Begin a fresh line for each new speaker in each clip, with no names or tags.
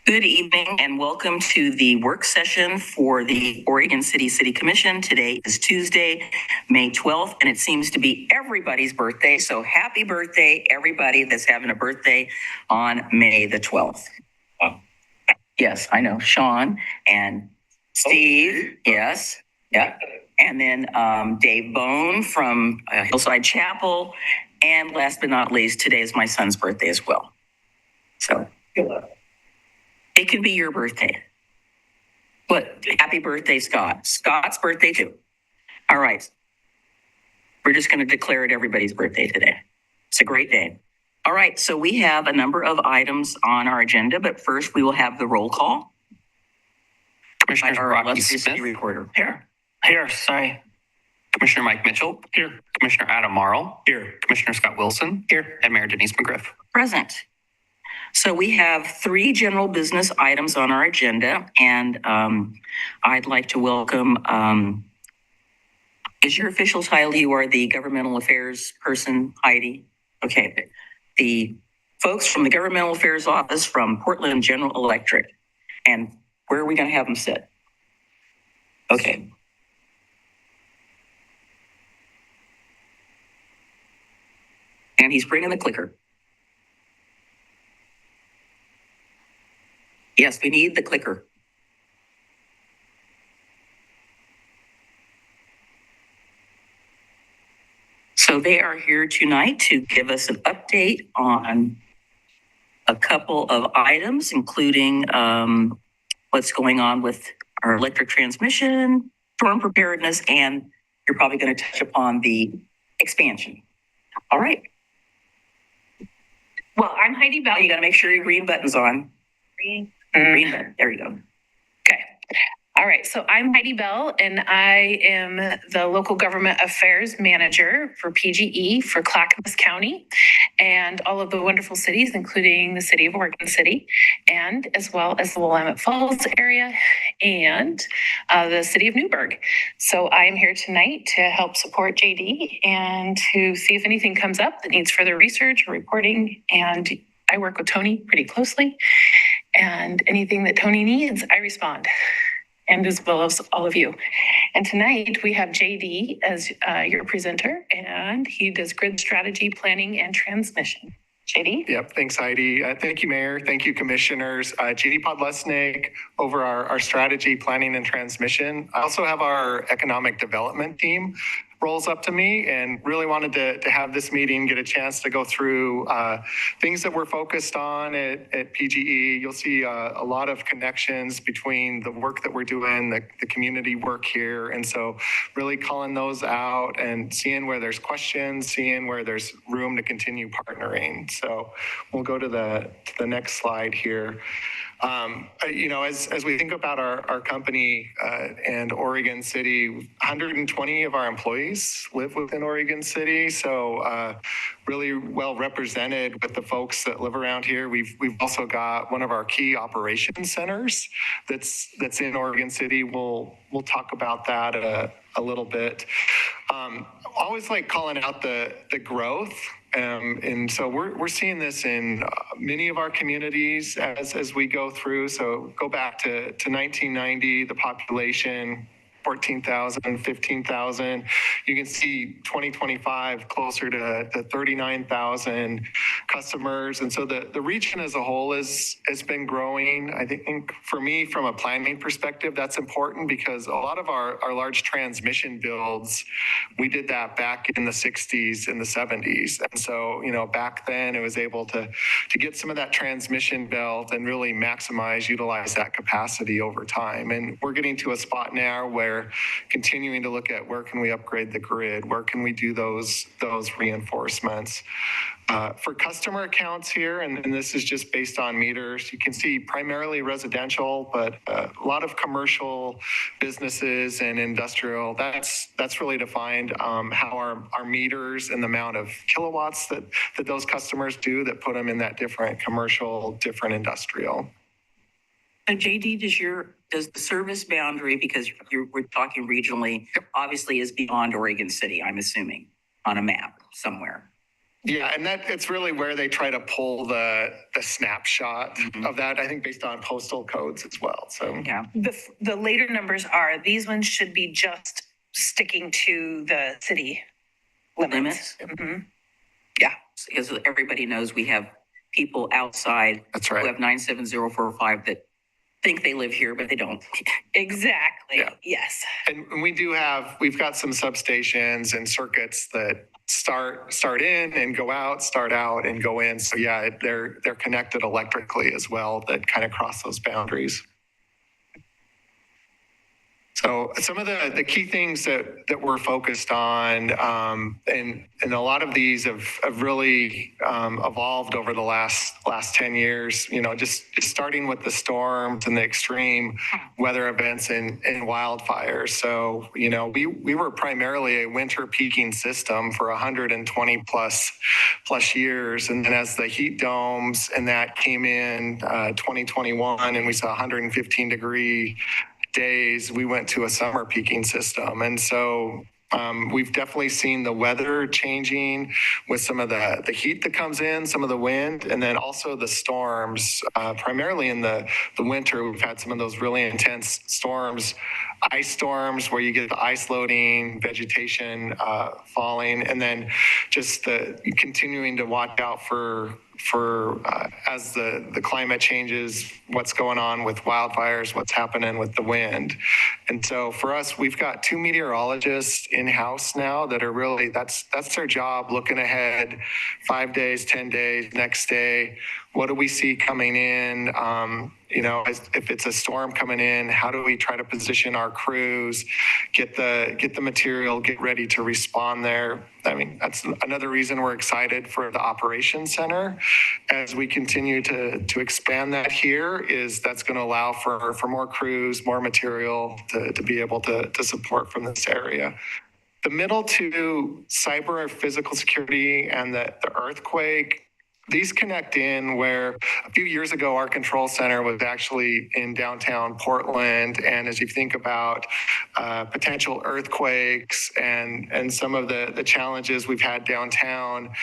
Good evening and welcome to the work session for the Oregon City Commission. Today is Tuesday, May 12th, and it seems to be everybody's birthday. So happy birthday, everybody that's having a birthday on May the 12th. Oh. Yes, I know. Sean and Steve. Yes. Yeah. And then Dave Bone from Hillside Chapel. And last but not least, today is my son's birthday as well. So it can be your birthday. But happy birthday, Scott. Scott's birthday too. All right. We're just going to declare it everybody's birthday today. It's a great day. All right. So we have a number of items on our agenda, but first we will have the roll call.
Commissioner Rocky Smith.
Recorder.
Here, sorry. Commissioner Mike Mitchell. Here. Commissioner Adam Marl. Here. Commissioner Scott Wilson. Here. And Mayor Denise McGriff.
Present. So we have 3 general business items on our agenda, and I'd like to welcome, is your official title, you are the governmental affairs person, Heidi? Okay. The folks from the governmental affairs office from Portland General Electric. And where are we going to have them sit? Okay. And he's bringing the clicker. Yes, we need the clicker. So they are here tonight to give us an update on a couple of items, including what's going on with our electric transmission, storm preparedness, and you're probably going to touch upon the expansion. All right.
Well, I'm Heidi Bell.
You got to make sure your green button's on.
Green.
Green button. There you go.
Okay. All right. So I'm Heidi Bell, and I am the local government affairs manager for PGE for Clackamas County and all of the wonderful cities, including the city of Oregon City, and as well as the Willamette Falls area and the city of Newburgh. So I am here tonight to help support JD and to see if anything comes up that needs further research or reporting. And I work with Tony pretty closely. And anything that Tony needs, I respond, and as well as all of you. And tonight we have JD as your presenter, and he does grid strategy, planning, and transmission. JD?
Yep, thanks, Heidi. Thank you, Mayor. Thank you, Commissioners. JD Podlesnik over our strategy, planning, and transmission. I also have our economic development team rolls up to me, and really wanted to have this meeting, get a chance to go through things that we're focused on at PGE. You'll see a lot of connections between the work that we're doing, the community work here. And so really calling those out and seeing where there's questions, seeing where there's room to continue partnering. So we'll go to the next slide here. As we think about our company and Oregon City, 120 of our employees live within Oregon City. So really well represented with the folks that live around here. We've also got one of our key operations centers that's in Oregon City. We'll talk about that a little bit. Always like calling out the growth. And so we're seeing this in many of our communities as we go through. So go back to 1990, the population, 14,000, 15,000. You can see 2025 closer to 39,000 customers. And so the region as a whole has been growing. I think for me, from a planning perspective, that's important because a lot of our large transmission builds, we did that back in the 60s and the 70s. And so, back then it was able to get some of that transmission built and really maximize, utilize that capacity over time. And we're getting to a spot now where continuing to look at where can we upgrade the grid, where can we do those reinforcements. For customer accounts here, and this is just based on meters, you can see primarily residential, but a lot of commercial businesses and industrial. That's really defined how our meters and the amount of kilowatts that those customers do that put them in that different commercial, different industrial.
And JD, does the service boundary, because we're talking regionally, obviously is beyond Oregon City, I'm assuming, on a map somewhere.
Yeah, and that it's really where they try to pull the snapshot of that, I think based on postal codes as well. So
Yeah.
The later numbers are, these ones should be just sticking to the city limits. Mhm.
Because everybody knows we have people outside
that's
who
right.
have 97045 that think they live here, but they don't.
Exactly.
Yeah.
Yes.
And we've got some substations and circuits that start in and go out, start out and go in. So yeah, they're connected electrically as well that kind of cross those boundaries. So some of the key things that we're focused on, and a lot of these have really evolved over the last 10 years, just starting with the storms and the extreme weather events and wildfires. So, we were primarily a winter peaking system for 120 plus years. And then as the heat domes and that came in 2021 and we saw 115-degree days, we went to a summer peaking system. And so we've definitely seen the weather changing with some of the heat that comes in, some of the wind, and then also the storms. Primarily in the winter, we've had some of those really intense storms, ice storms where you get the ice loading, vegetation falling, and then just continuing to watch out for as the climate changes, what's going on with wildfires, what's happening with the wind. And so for us, we've got 2 meteorologists in-house now that are really, that's their job, looking ahead 5 days, 10 days, next day. What do we see coming in? If it's a storm coming in, how do we try to position our crews, get the material, get ready to respond there? I mean, that's another reason we're excited for the operations center as we continue to expand that here. Is that's going to allow for more crews, more material to be able to support from this area. The middle two, cyber or physical security and the earthquake, these connect in where a few years ago, our control center was actually in downtown Portland. And as you think about potential earthquakes and some of the challenges we've had downtown,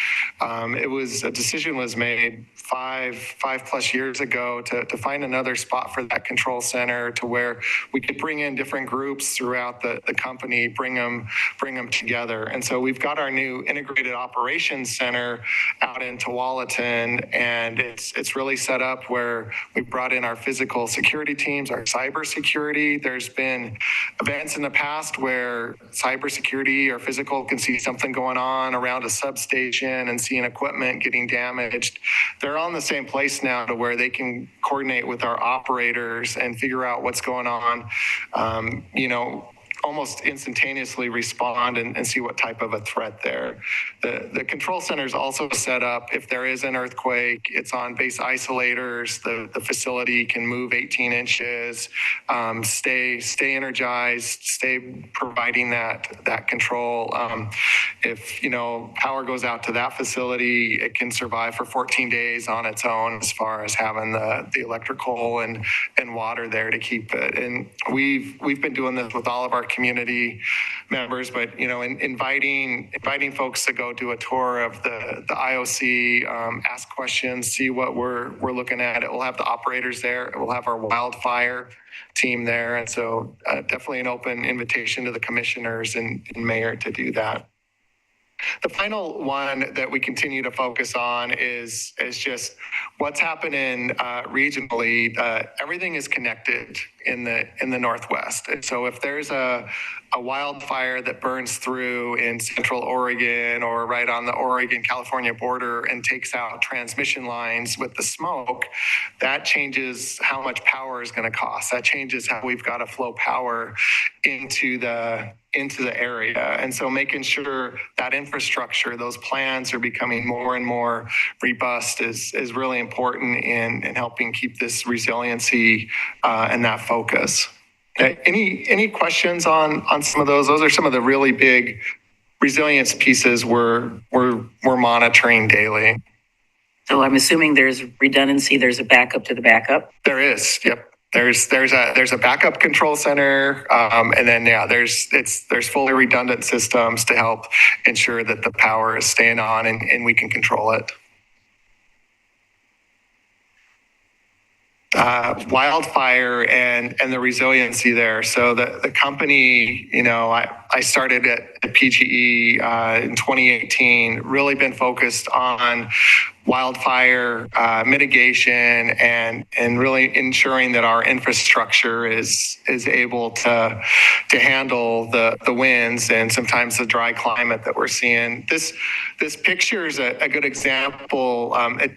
a decision was made five plus years ago to find another spot for that control center to where we could bring in different groups throughout the company, bring them together. And so we've got our new integrated operations center out in Tualatin, and it's really set up where we brought in our physical security teams, our cyber security. There's been events in the past where cybersecurity or physical can see something going on around a substation and seeing equipment getting damaged. They're all in the same place now to where they can coordinate with our operators and figure out what's going on. Almost instantaneously respond and see what type of a threat there. The control center is also set up if there is an earthquake, it's on base isolators. The facility can move 18 inches, stay energized, stay providing that control. If power goes out to that facility, it can survive for 14 days on its own as far as having the electrical and water there to keep it. And we've been doing this with all of our community members, but inviting folks to go do a tour of the IOC, ask questions, see what we're looking at. It will have the operators there. It will have our wildfire team there, and so definitely an open invitation to the commissioners and mayor to do that. The final one that we continue to focus on is just what's happening regionally. Everything is connected in the Northwest. And so if there's a wildfire that burns through in Central Oregon or right on the Oregon-California border and takes out transmission lines with the smoke, that changes how much power is going to cost. That changes how we've got to flow power into the area. And so making sure that infrastructure, those plans are becoming more and more robust is really important in helping keep this resiliency and that focus. Any questions on some of those? Those are some of the really big resilience pieces we're monitoring daily.
So I'm assuming there's redundancy, there's a backup to the backup.
There is, yep. there's a backup control center, and then there's fully redundant systems to help ensure that the power is staying on and we can control it. Wildfire and the resiliency there. So the company, I started at PGE in 2018, really been focused on wildfire mitigation and really ensuring that our infrastructure is able to handle the winds and sometimes the dry climate that we're seeing. This picture is a good example.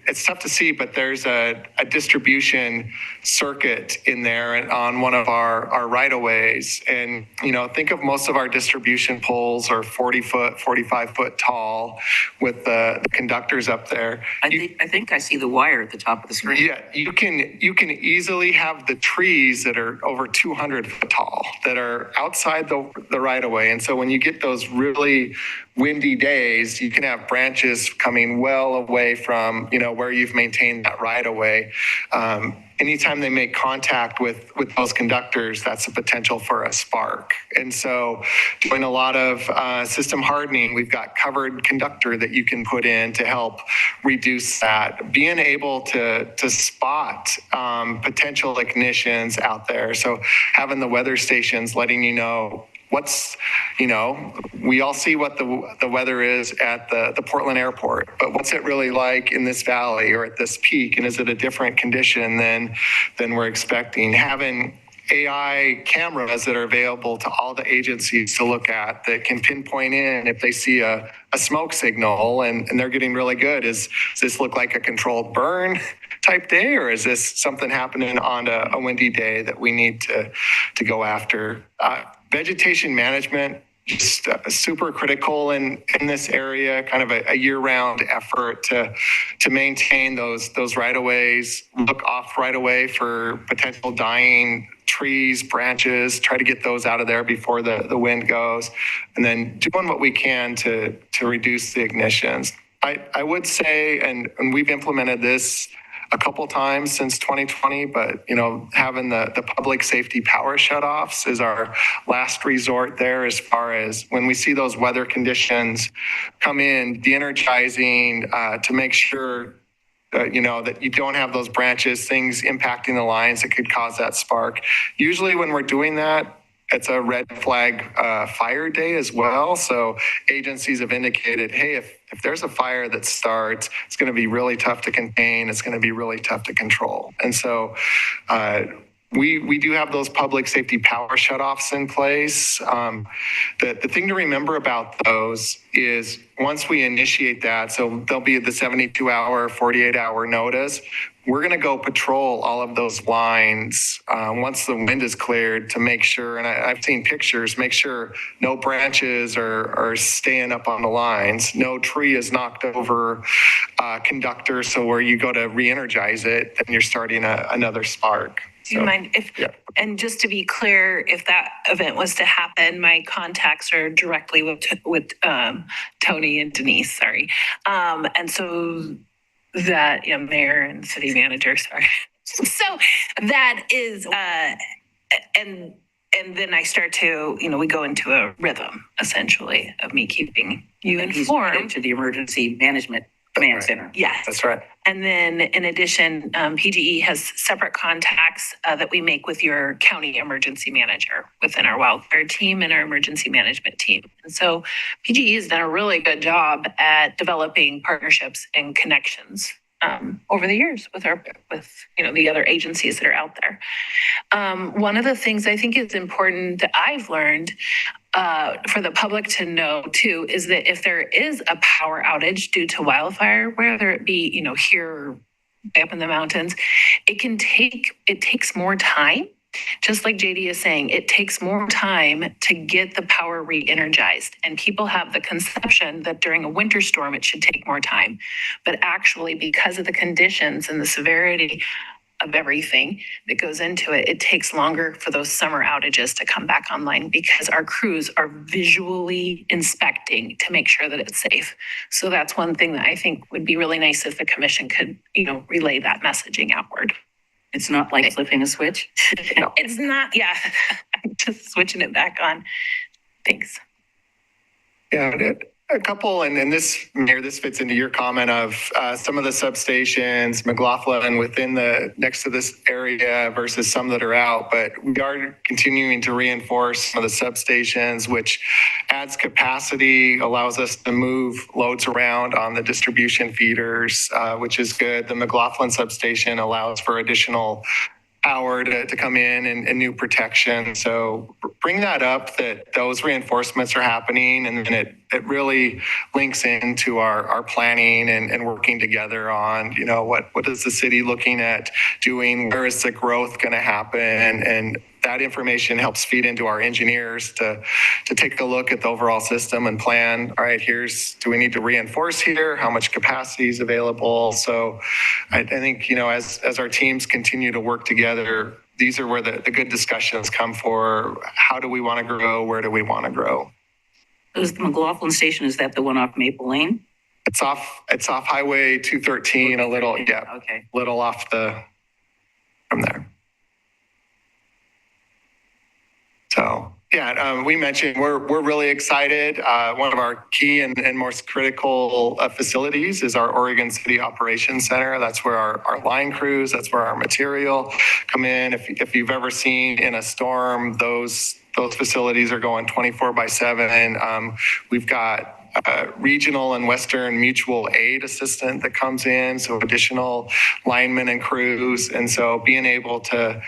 It's tough to see, but there's a distribution circuit in there on one of our right-of-ways. And, think of most of our distribution poles are 40 foot, 45 foot tall with the conductors up there.
I think I see the wire at the top of the screen.
Yeah, you can easily have the trees that are over 200 foot tall that are outside the right-of-way. And so when you get those really windy days, you can have branches coming well away from, where you've maintained that right-of-way. Anytime they make contact with those conductors, that's a potential for a spark. And so doing a lot of system hardening, we've got covered conductor that you can put in to help reduce that. Being able to spot potential ignitions out there. So having the weather stations letting you know we all see what the weather is at the Portland airport, but what's it really like in this valley or at this peak? And is it a different condition than we're expecting? Having AI cameras that are available to all the agencies to look at that can pinpoint in if they see a smoke signal and they're getting really good. Does this look like a controlled burn type day, or is this something happening on a windy day that we need to go after? Vegetation management, just super critical in this area, kind of a year-round effort to maintain those right-of-ways, look off right-of-way for potential dying trees, branches, try to get those out of there before the wind goes, and then doing what we can to reduce the ignitions. I would say, and we've implemented this a couple times since 2020, but having the public safety power shutoffs is our last resort there, as far as when we see those weather conditions come in, de-energizing to make sure that you don't have those branches, things impacting the lines that could cause that spark. Usually when we're doing that, it's a red flag fire day as well. So agencies have indicated, hey, if there's a fire that starts, it's going to be really tough to contain. It's going to be really tough to control. And so we do have those public safety power shutoffs in place. The thing to remember about those is once we initiate that, so there'll be the 72-hour, 48-hour notice. We're going to go patrol all of those lines once the wind is cleared to make sure, and I've seen pictures, make sure no branches are staying up on the lines, no tree is knocked over conductor, so where you go to re-energize it, then you're starting another spark.
Do you mind if, and just to be clear, if that event was to happen, my contacts are directly with Tony and Denise, sorry. And so that, mayor and city manager, sorry. So that is, and then I start to, we go into a rhythm, essentially, of me keeping you informed.
Into the emergency management command center.
Yes.
That's right.
And then in addition, PGE has separate contacts that we make with your county emergency manager within our wildfire team and our emergency management team. And so PGE has done a really good job at developing partnerships and connections over the years with the other agencies that are out there. One of the things I think is important that I've learned for the public to know too is that if there is a power outage due to wildfire, whether it be here or up in the mountains, it takes more time. Just like JD is saying, it takes more time to get the power re-energized. And people have the conception that during a winter storm, it should take more time. But actually, because of the conditions and the severity of everything that goes into it, it takes longer for those summer outages to come back online because our crews are visually inspecting to make sure that it's safe. So that's one thing that I think would be really nice if the commission could, relay that messaging outward.
It's not like flipping a switch.
It's not, yeah, I'm just switching it back on. Thanks.
Yeah, a couple, and this, Mayor, this fits into your comment of some of the substations, McLaughlin within next to this area versus some that are out, but we are continuing to reinforce some of the substations, which adds capacity, allows us to move loads around on the distribution feeders, which is good. The McLaughlin substation allows for additional power to come in and new protection. So bring that up, that those reinforcements are happening, and then it really links into our planning and working together on, what is the city looking at doing? Where is the growth going to happen? And that information helps feed into our engineers to take a look at the overall system and plan, all right, do we need to reinforce here? How much capacity is available? So I think, as our teams continue to work together, these are where the good discussions come for. How do we want to grow? Where do we want to grow?
Is the McLaughlin station, is that the one off Maple Lane?
It's off Highway 213, a little,
Okay.
little off from there. So, we mentioned we're really excited. One of our key and most critical facilities is our Oregon City Operations Center. That's where our line crews, that's where our material come in. If you've ever seen in a storm, those facilities are going 24/7. We've got regional and Western mutual aid assistant that comes in, so additional linemen and crews. And so being able to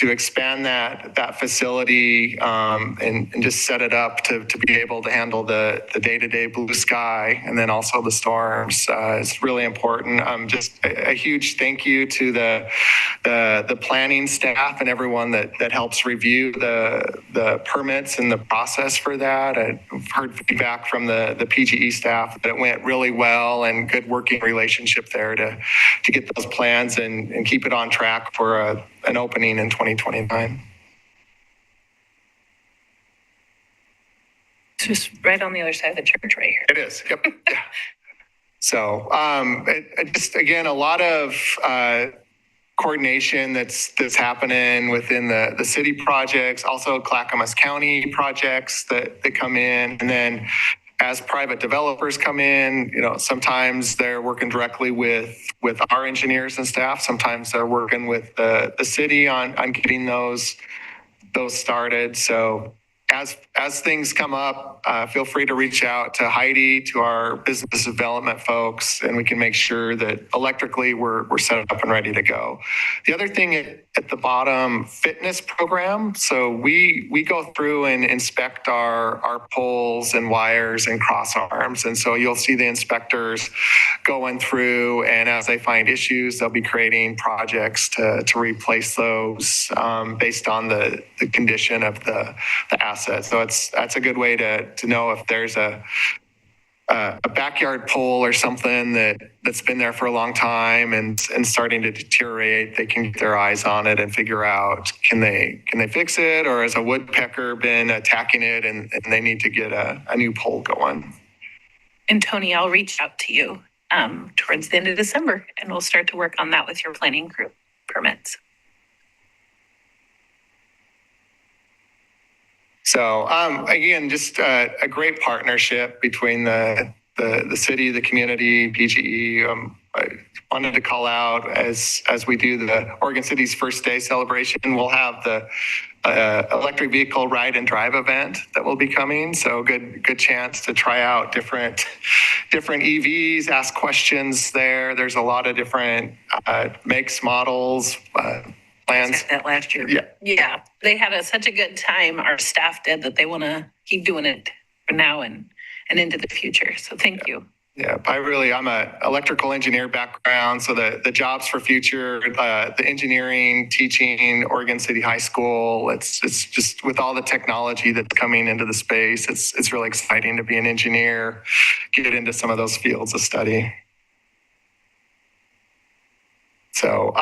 expand that facility and just set it up to be able to handle the day-to-day blue sky and then also the storms is really important. Just a huge thank you to the planning staff and everyone that helps review the permits and the process for that. I've heard feedback from the PGE staff that it went really well and good working relationship there to get those plans and keep it on track for an opening in 2029.
It's just right on the other side of the church right here.
It is. Yep. Yeah. So just again, a lot of coordination that's happening within the city projects, also Clackamas County projects that come in, and then as private developers come in, sometimes they're working directly with our engineers and staff. Sometimes they're working with the city on getting those started. So as things come up, feel free to reach out to Heidi, to our business development folks, and we can make sure that electrically we're set up and ready to go. The other thing at the bottom, fitness program. So we go through and inspect our poles and wires and cross arms. And so you'll see the inspectors going through, and as they find issues, they'll be creating projects to replace those based on the condition of the asset. So that's a good way to know if there's a backyard pole or something that's been there for a long time and starting to deteriorate. They can get their eyes on it and figure out, can they fix it, or has a woodpecker been attacking it and they need to get a new pole going.
And Tony, I'll reach out to you towards the end of December, and we'll start to work on that with your planning group permits.
So again, just a great partnership between the city, the community, PGE. I wanted to call out as we do the Oregon City's First Day celebration, we'll have the electric vehicle ride and drive event that will be coming. So good chance to try out different EVs, ask questions there. There's a lot of different makes, models, plans.
That last year.
Yeah. They had such a good time. Our staff did, that they want to keep doing it for now and into the future. So thank you.
Yeah, I'm a electrical engineer background. So the jobs for future, the engineering, teaching, Oregon City High School, it's just with all the technology that's coming into the space, it's really exciting to be an engineer, get into some of those fields of study. So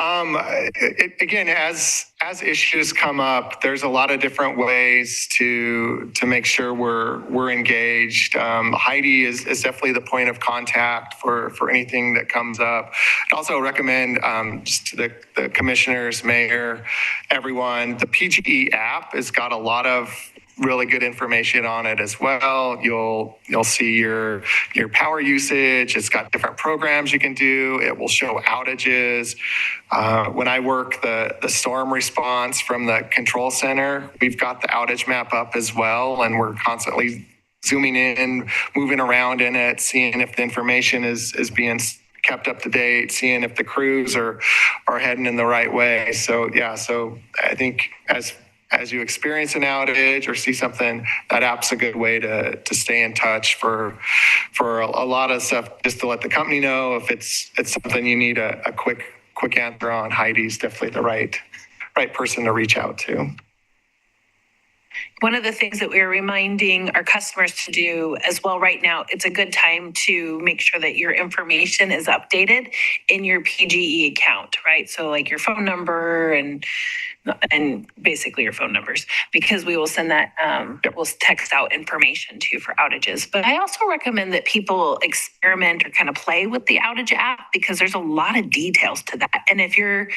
again, as issues come up, there's a lot of different ways to make sure we're engaged. Heidi is definitely the point of contact for anything that comes up. I'd also recommend just to the commissioners, mayor, everyone, the PGE app has got a lot of really good information on it as well. You'll see your power usage. It's got different programs you can do. It will show outages. When I work the storm response from the control center, we've got the outage map up as well, and we're constantly zooming in, moving around in it, seeing if the information is being kept up to date, seeing if the crews are heading in the right way. So yeah, so I think as you experience an outage or see something, that app's a good way to stay in touch for a lot of stuff, just to let the company know if it's something you need a quick answer on. Heidi's definitely the right person to reach out to.
One of the things that we're reminding our customers to do as well right now, it's a good time to make sure that your information is updated in your PGE account, right? So like your phone number and basically your phone numbers, because we will send that, we'll text out information to you for outages. But I also recommend that people experiment or kind of play with the outage app, because there's a lot of details to that. And if you're,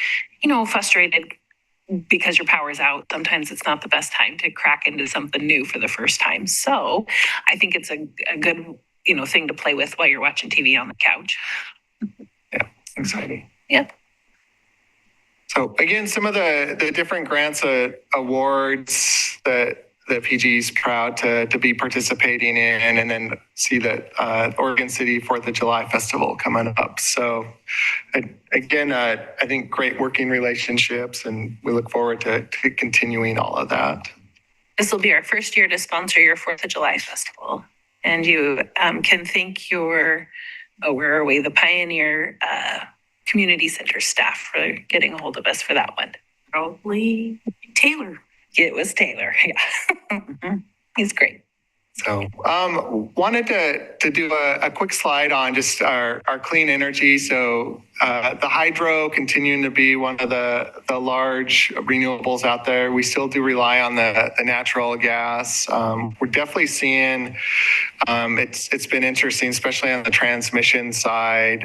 frustrated because your power is out, sometimes it's not the best time to crack into something new for the first time. So I think it's a good, thing to play with while you're watching TV on the couch.
Yeah, exciting.
Yeah.
So again, some of the different grants, awards that PG is proud to be participating in, and then see that Oregon City 4th of July Festival coming up. So again, I think great working relationships, and we look forward to continuing all of that.
This will be our first year to sponsor your 4th of July Festival. And you can thank the Pioneer Community Center staff for getting a hold of us for that one.
Probably Taylor.
It was Taylor, yeah. He's great.
So wanted to do a quick slide on just our clean energy. So the hydro continuing to be one of the large renewables out there. We still do rely on the natural gas. We're definitely seeing, it's been interesting, especially on the transmission side.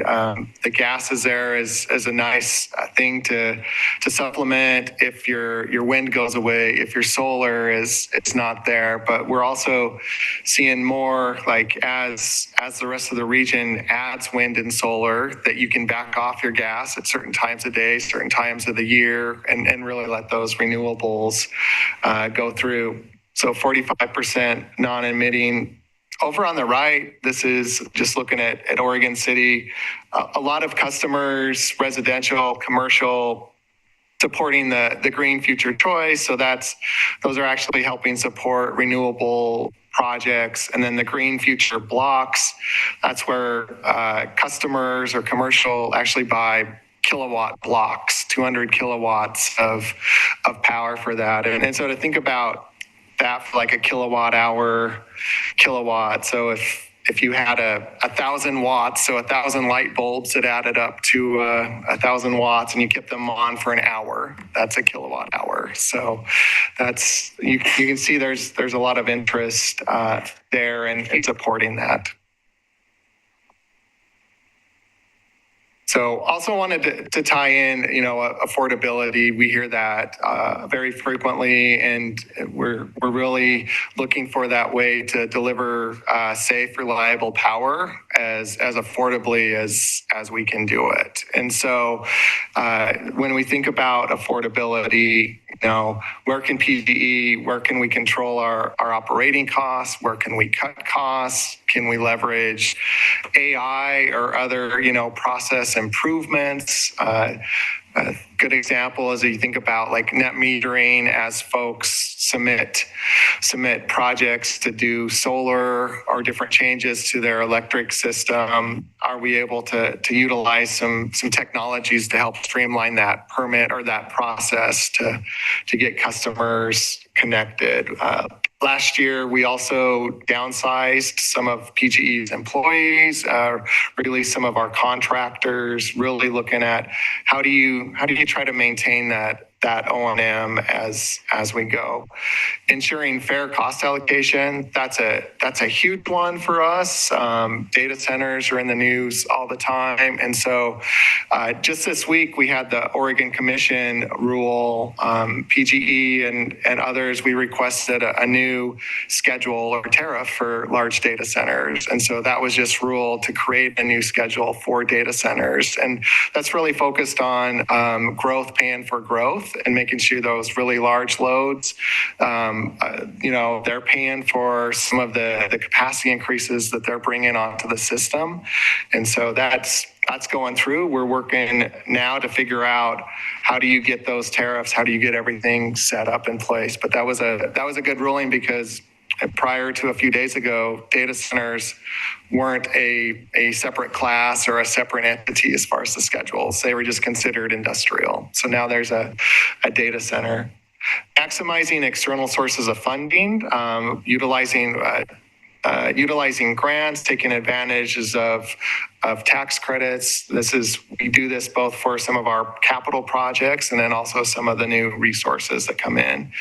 The gas is there is a nice thing to supplement if your wind goes away, if your solar is not there. But we're also seeing more, like as the rest of the region adds wind and solar, that you can back off your gas at certain times of day, certain times of the year, and really let those renewables go through. So 45% non-emitting. Over on the right, this is just looking at Oregon City. A lot of customers, residential, commercial, supporting the green future choice. So those are actually helping support renewable projects. And then the green future blocks, that's where customers or commercial actually buy kilowatt blocks, 200 kilowatts of power for that. And so to think about that for like a kilowatt. So if you had a 1,000 watts, so 1,000 light bulbs that added up to 1,000 watts, and you kept them on for an hour, that's a kilowatt hour. So that's, you can see there's a lot of interest there in supporting that. So also wanted to tie in, affordability. We hear that very frequently, and we're really looking for that way to deliver safe, reliable power as affordably as we can do it. And so when we think about affordability, where can PGE, where can we control our operating costs? Where can we cut costs? Can we leverage AI or other, process improvements? A good example is you think about like net metering as folks submit projects to do solar or different changes to their electric system. Are we able to utilize some technologies to help streamline that permit or that process to get customers connected? Last year, we also downsized some of PGE's employees, released some of our contractors, really looking at how do you try to maintain that O&M as we go. Ensuring fair cost allocation, that's a huge one for us. Data centers are in the news all the time. And so just this week, we had the Oregon Commission rule, PGE and others, we requested a new schedule or tariff for large data centers. And so that was just ruled to create a new schedule for data centers. And that's really focused on growth paying for growth and making sure those really large loads, they're paying for some of the capacity increases that they're bringing onto the system. And so that's going through. We're working now to figure out how do you get those tariffs, how do you get everything set up in place. But that was a good ruling because prior to a few days ago, data centers weren't a separate class or a separate entity as far as the schedules. They were just considered industrial. So now there's a data center. Maximizing external sources of funding, utilizing grants, taking advantages of tax credits. We do this both for some of our capital projects and then also some of the new resources that come in.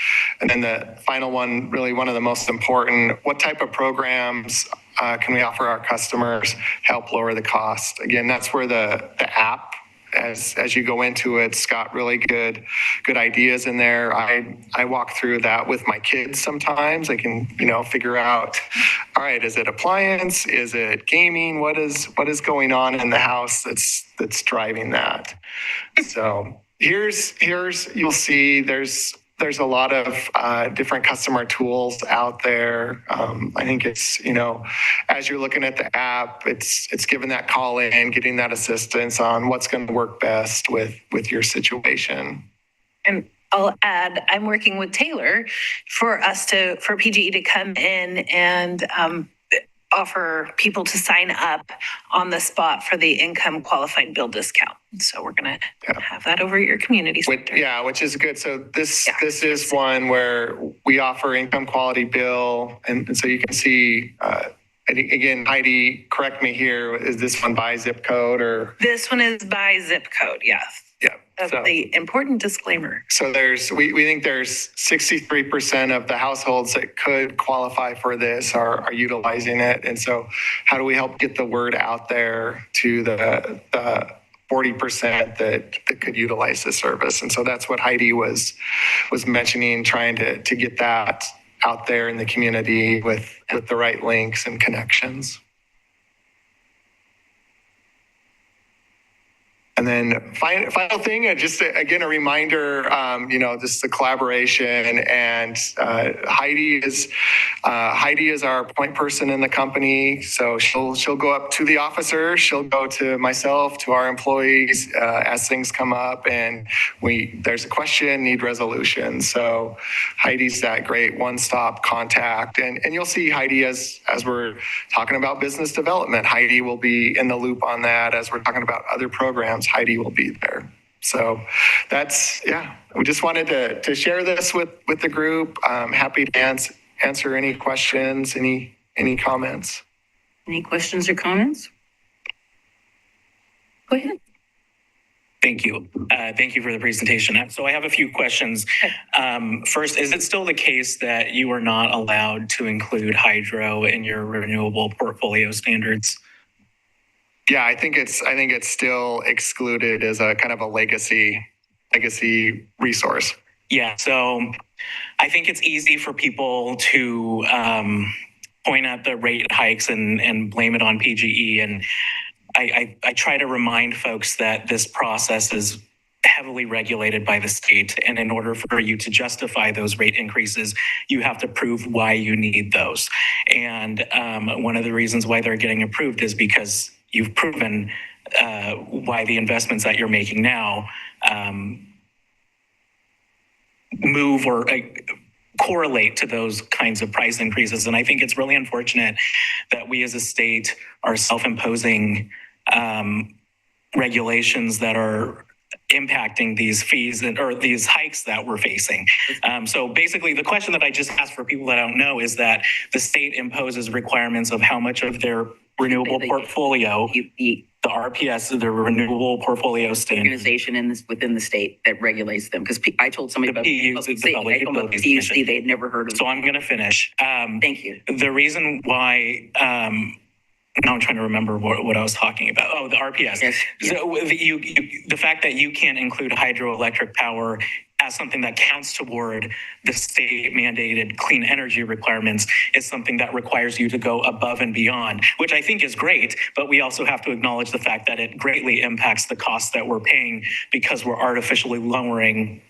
And then the final one, really one of the most important, what type of programs can we offer our customers help lower the cost? Again, that's where the app, as you go into it, it's got really good ideas in there. I walk through that with my kids sometimes. I can, figure out, all right, is it appliance? Is it gaming? What is going on in the house that's driving that? So here's you'll see there's a lot of different customer tools out there. I think it's, as you're looking at the app, it's giving that call in, getting that assistance on what's going to work best with your situation.
And I'll add, I'm working with Taylor for PGE to come in and offer people to sign up on the spot for the income qualified bill discount. So we're going to have that over at your community center.
Which is good. So this is one where we offer income quality bill. And so you can see, again, Heidi, correct me here. Is this one by zip code or?
This one is by zip code. Yes.
Yeah.
That's the important disclaimer.
So we think there's 63% of the households that could qualify for this are utilizing it. And so how do we help get the word out there to the 40% that could utilize the service? And so that's what Heidi was mentioning, trying to get that out there in the community with the right links and connections. And then final thing, just again, a reminder, just the collaboration, and Heidi is our point person in the company. So she'll go up to the officers, she'll go to myself, to our employees as things come up, and there's a question, need resolution. So Heidi's that great one-stop contact, and you'll see Heidi as we're talking about business development. Heidi will be in the loop on that. As we're talking about other programs, Heidi will be there. So we just wanted to share this with the group. I'm happy to answer any questions, any comments.
Any questions or comments? Go ahead.
Thank you. Thank you for the presentation. So I have a few questions. First, is it still the case that you are not allowed to include hydro in your renewable portfolio standards?
Yeah, I think it's still excluded as a kind of a legacy resource.
Yeah, so I think it's easy for people to point at the rate hikes and blame it on PGE. And I try to remind folks that this process is heavily regulated by the state. And in order for you to justify those rate increases, you have to prove why you need those. And one of the reasons why they're getting approved is because you've proven why the investments that you're making now move or correlate to those kinds of price increases. And I think it's really unfortunate that we as a state are self-imposing regulations that are impacting these fees or these hikes that we're facing. So basically, the question that I just asked for people that don't know is that the state imposes requirements of how much of their renewable portfolio, the RPS, the renewable portfolio standard.
Organization within the state that regulates them. Because I told somebody about
the Public Utilities Commission.
PUC, they'd never heard of it.
So I'm going to finish.
Thank you.
The reason why, now I'm trying to remember what I was talking about. Oh, the RPS.
Yes.
So the fact that you can't include hydroelectric power as something that counts toward the state mandated clean energy requirements is something that requires you to go above and beyond, which I think is great, but we also have to acknowledge the fact that it greatly impacts the costs that we're paying because we're artificially lowering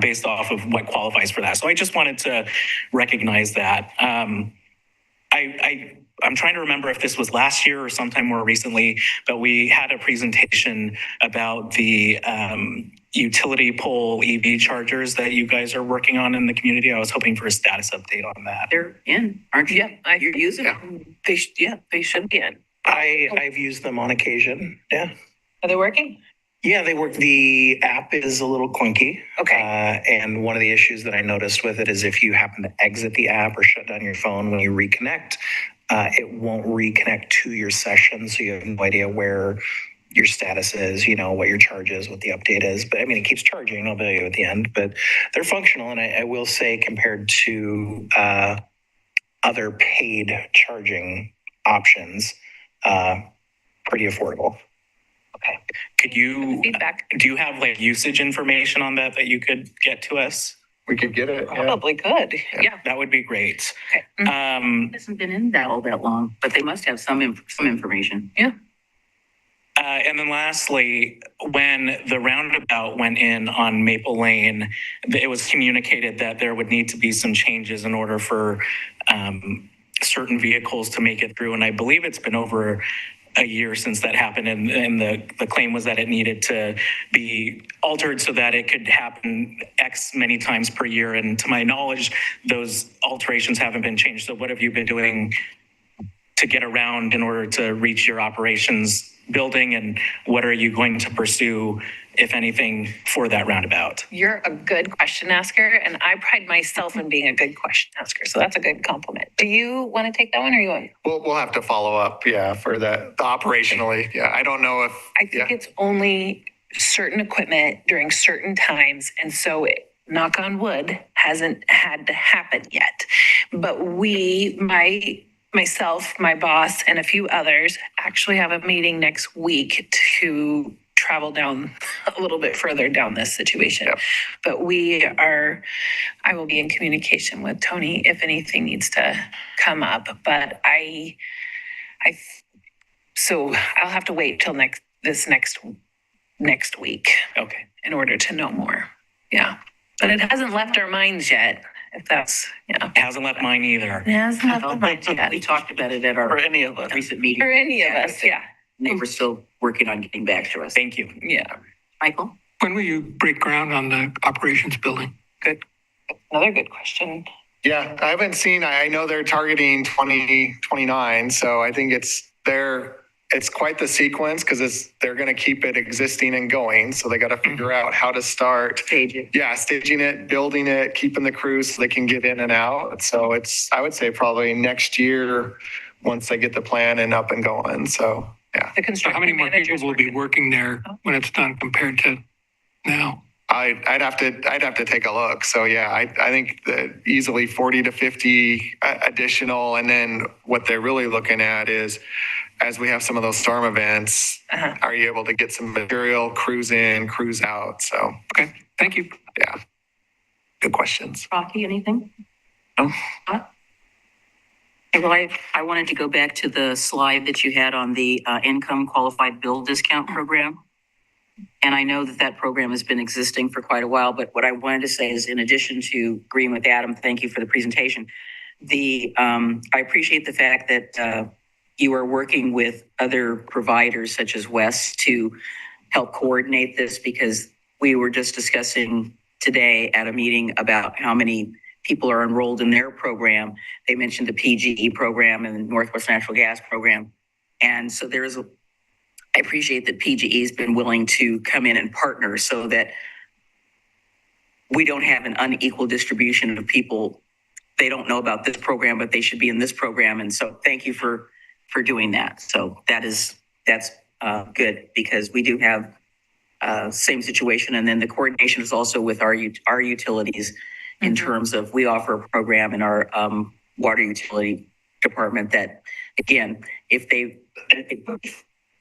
based off of what qualifies for that. So I just wanted to recognize that. I'm trying to remember if this was last year or sometime more recently, but we had a presentation about the utility pole EV chargers that you guys are working on in the community. I was hoping for a status update on that.
They're in, aren't you?
Yeah,
You're using them.
they should be in.
I've used them on occasion. Yeah.
Are they working?
Yeah, they work. The app is a little clunky.
Okay.
And one of the issues that I noticed with it is if you happen to exit the app or shut down your phone when you reconnect, it won't reconnect to your session. So you have no idea where your status is, what your charge is, what the update is. But I mean, it keeps charging. I'll tell you at the end, but they're functional. And I will say compared to other paid charging options, pretty affordable.
Okay.
Could you,
Feedback.
do you have like usage information on that you could get to us?
We could get it. Yeah.
Probably could. Yeah.
That would be great.
Okay.
It hasn't been in that all that long, but they must have some information.
Yeah.
And then lastly, when the roundabout went in on Maple Lane, it was communicated that there would need to be some changes in order for certain vehicles to make it through. And I believe it's been over a year since that happened. And the claim was that it needed to be altered so that it could happen X many times per year. And to my knowledge, those alterations haven't been changed. So what have you been doing to get around in order to reach your operations building, and what are you going to pursue, if anything, for that roundabout?
You're a good question asker, and I pride myself in being a good question asker. So that's a good compliment. Do you want to take that one, or you want?
We'll have to follow up, for the operationally. Yeah, I don't know if.
I think it's only certain equipment during certain times, and so it, knock on wood, hasn't had to happen yet. But myself, my boss, and a few others actually have a meeting next week to travel down a little bit further down this situation.
Yep.
But I will be in communication with Tony if anything needs to come up. But so I'll have to wait till next week.
Okay.
In order to know more. Yeah. But it hasn't left our minds yet. If that's,
It hasn't left mine either.
It hasn't left our minds yet.
We talked about it at our
For any of us.
recent meeting.
For any of us, yeah.
They were still working on getting back to us.
Thank you.
Yeah.
Michael?
When will you break ground on the operations building?
Good. Another good question.
Yeah, I haven't seen, I know they're targeting 2029. So I think it's quite the sequence because they're going to keep it existing and going. So they got to figure out how to start.
Stage it.
Yeah, staging it, building it, keeping the crews so they can get in and out. So I would say probably next year once they get the plan and up and going. So, yeah.
The
So
construction
how many more
managers
people will be working there when it's done compared to now?
I'd have to take a look. So yeah, I think that easily 40 to 50 additional. And then what they're really looking at is, as we have some of those storm events, are you able to get some material, crews in, crews out? So,
Okay, thank you.
yeah, good questions.
Rocky, anything?
No.
Well, I wanted to go back to the slide that you had on the income qualified bill discount program. And I know that program has been existing for quite a while, but what I wanted to say is, in addition to agreeing with Adam, thank you for the presentation. I appreciate the fact that you are working with other providers such as West to help coordinate this, because we were just discussing today at a meeting about how many people are enrolled in their program. They mentioned the PGE program and the Northwest Natural Gas program. And so there is I appreciate that PGE has been willing to come in and partner so that we don't have an unequal distribution of people. They don't know about this program, but they should be in this program. And so thank you for doing that. So that's good, because we do have same situation. And then the coordination is also with our utilities in terms of, we offer a program in our water utility department that, again, if they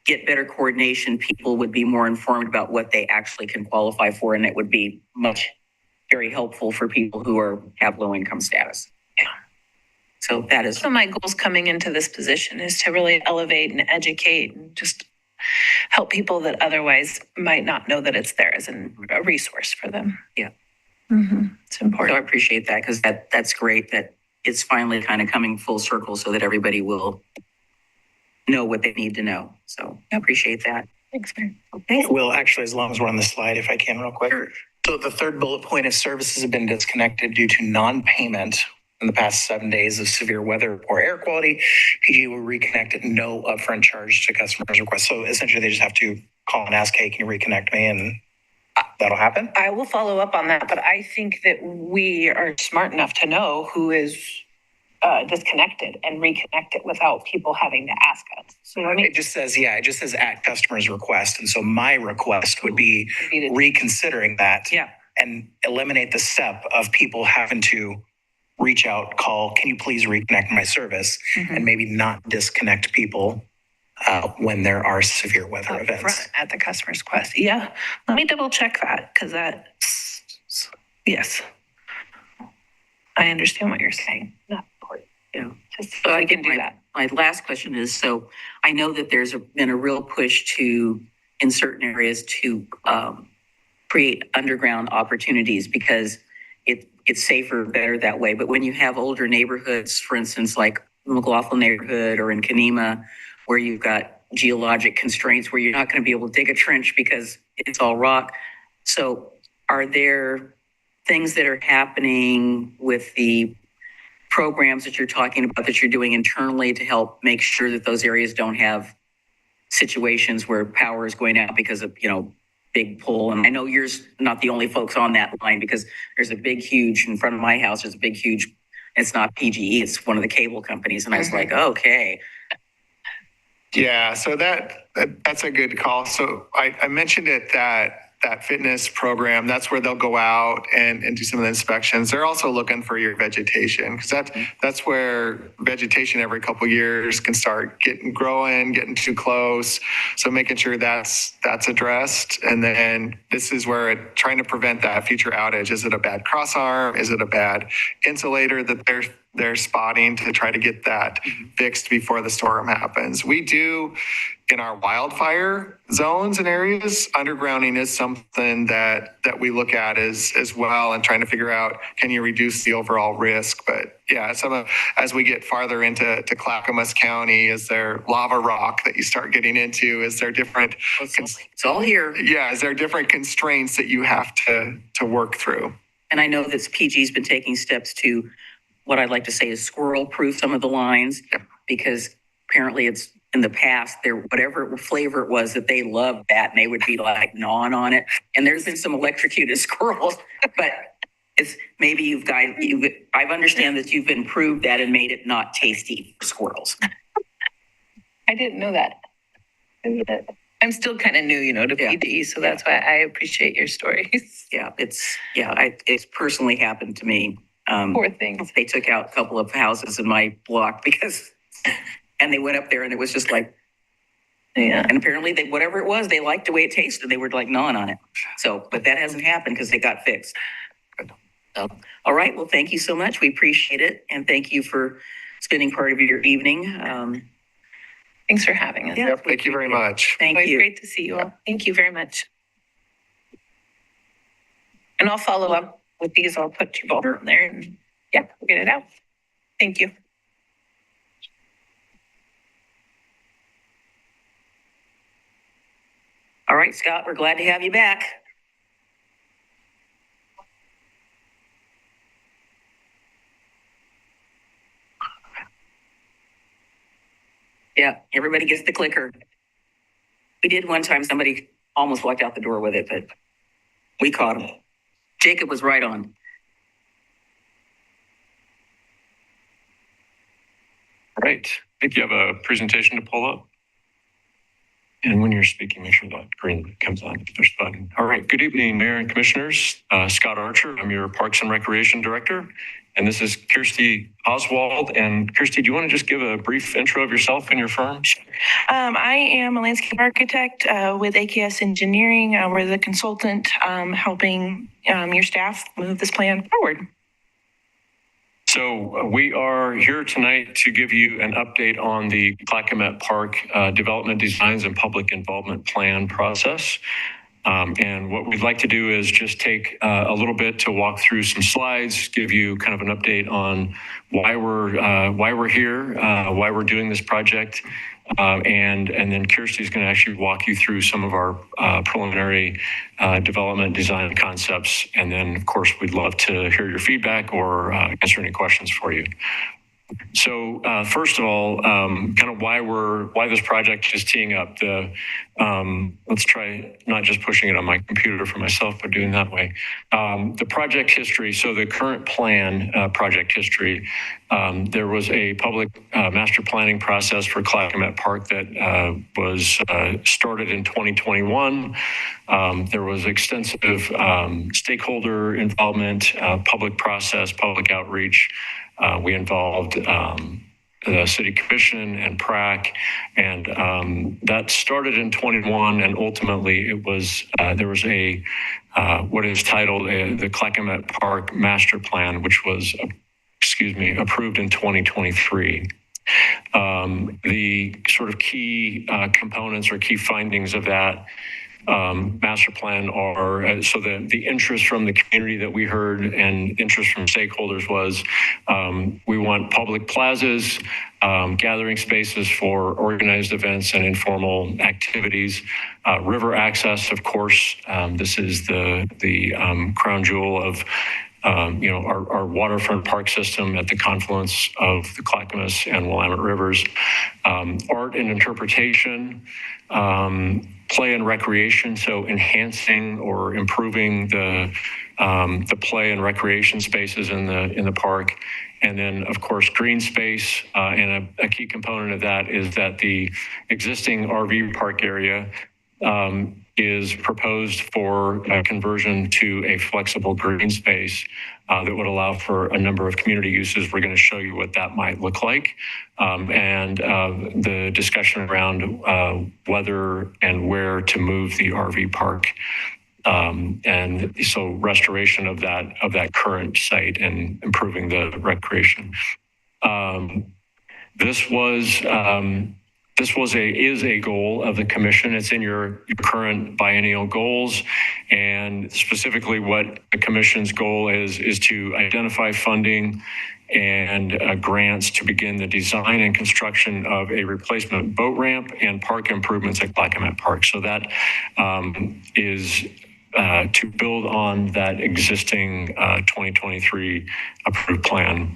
get better coordination, people would be more informed about what they actually can qualify for. And it would be very helpful for people who have low income status. Yeah. So that is.
So my goals coming into this position is to really elevate and educate and just help people that otherwise might not know that it's there as a resource for them.
Yeah.
It's important.
So I appreciate that, because that's great that it's finally kind of coming full circle so that everybody will know what they need to know. So I appreciate that.
Thanks, Mary.
Okay.
Well, actually, as long as we're on the slide, if I can real quick.
Sure.
So the third bullet point is services have been disconnected due to non-payment in the past 7 days of severe weather or poor air quality. PG will reconnect at no upfront charge to customers' requests. So essentially, they just have to call and ask, hey, can you reconnect me? And that'll happen.
I will follow up on that, but I think that we are smart enough to know who is disconnected and reconnect it without people having to ask us. So I mean,
It just says at customer's request. And so my request would be reconsidering that.
Yeah.
And eliminate the step of people having to reach out, call, can you please reconnect my service? And maybe not disconnect people when there are severe weather events.
at the customer's request. Yeah. Let me double check that, because yes. I understand what you're saying. Not important.
Yeah.
Just so I can do that.
My last question is, so I know that there's been a real push in certain areas to create underground opportunities, because it's safer, better that way. But when you have older neighborhoods, for instance, like McLaughlin neighborhood or in Kanema, where you've got geologic constraints where you're not going to be able to dig a trench because it's all rock. So are there things that are happening with the programs that you're talking about that you're doing internally to help make sure that those areas don't have situations where power is going out because of, big pull? And I know you're not the only folks on that line, because there's a big, huge in front of my house. There's a big, huge, it's not PGE, it's one of the cable companies. And I was like, okay.
Yeah, so that's a good call. So I mentioned it, that fitness program, that's where they'll go out and do some of the inspections. They're also looking for your vegetation, because that's where vegetation every couple of years can start getting too close. So making sure that's addressed. And then this is where trying to prevent that future outage. Is it a bad cross arm? Is it a bad insulator that they're spotting to try to get that fixed before the storm happens? We do, in our wildfire zones and areas, undergrounding is something that we look at as well, and trying to figure out, can you reduce the overall risk? But yeah, as we get farther into Clackamas County, is there lava rock that you start getting into? Is there different?
It's all here.
Yeah, is there different constraints that you have to work through?
And I know that PG's been taking steps to, what I'd like to say is squirrel-proof some of the lines, because apparently it's, in the past, whatever flavor it was, that they loved that, and they would be like gnawing on it. And there's been some electrocuted squirrels, but it's maybe I understand that you've improved that and made it not tasty for squirrels.
I didn't know that. I'm still kind of new, to PD, so that's why I appreciate your stories.
Yeah, it's personally happened to me.
Poor things.
They took out a couple of houses in my block and they went up there and it was just like, and apparently whatever it was, they liked the way it tasted. They were like gnawing on it. So, but that hasn't happened because they got fixed. So, all right. Well, thank you so much. We appreciate it. And thank you for spending part of your evening.
Thanks for having us.
Yeah,
Thank you very much.
Thank
Always
you.
great to see you all. Thank you very much. And I'll follow up with these. I'll put you both on there and we'll get it out. Thank you.
All right, Scott, we're glad to have you back. Yeah, everybody gets the clicker. We did one time, somebody almost walked out the door with it, but we caught him. Jacob was right on.
All right, I think you have a presentation to pull up. And when you're speaking, make sure that green comes on, push the button. All right, good evening, Mayor and Commissioners. Scott Archer, I'm your Parks and Recreation Director. And this is Kirsty Oswald. And Kirsty, do you want to just give a brief intro of yourself and your firm?
I am a landscape architect with AKS Engineering. We're the consultant helping your staff move this plan forward.
So we are here tonight to give you an update on the Clackamette Park Development Designs and Public Involvement Plan process. And what we'd like to do is just take a little bit to walk through some slides, give you kind of an update on why we're here, why we're doing this project. And then Kirsty's going to actually walk you through some of our preliminary development design concepts. And then, of course, we'd love to hear your feedback or answer any questions for you. So first of all, kind of why this project is teeing up. Let's try not just pushing it on my computer for myself, but doing that way. The project history. So the current plan project history. There was a public master planning process for Clackamette Park that was started in 2021. There was extensive stakeholder involvement, public process, public outreach. We involved the City Commission and PRAC, and that started in 21, and ultimately it was there was a what is titled the Clackamette Park Master Plan, which was approved in 2023. The sort of key components or key findings of that master plan are, so the interest from the community that we heard and interest from stakeholders was we want public plazas, gathering spaces for organized events and informal activities, river access, of course. This is the crown jewel of our waterfront park system at the confluence of the Clackamas and Willamette rivers, art and interpretation, play and recreation, so enhancing or improving the play and recreation spaces in the park, and then of course green space. And a key component of that is that the existing RV park area is proposed for a conversion to a flexible green space that would allow for a number of community uses. We're going to show you what that might look like. And the discussion around whether and where to move the RV park. And so restoration of that current site and improving the recreation. This is a goal of the commission. It's in your current biennial goals, and specifically what the commission's goal is to identify funding and grants to begin the design and construction of a replacement boat ramp and park improvements at Clackamette Park. So that is to build on that existing 2023 approved plan.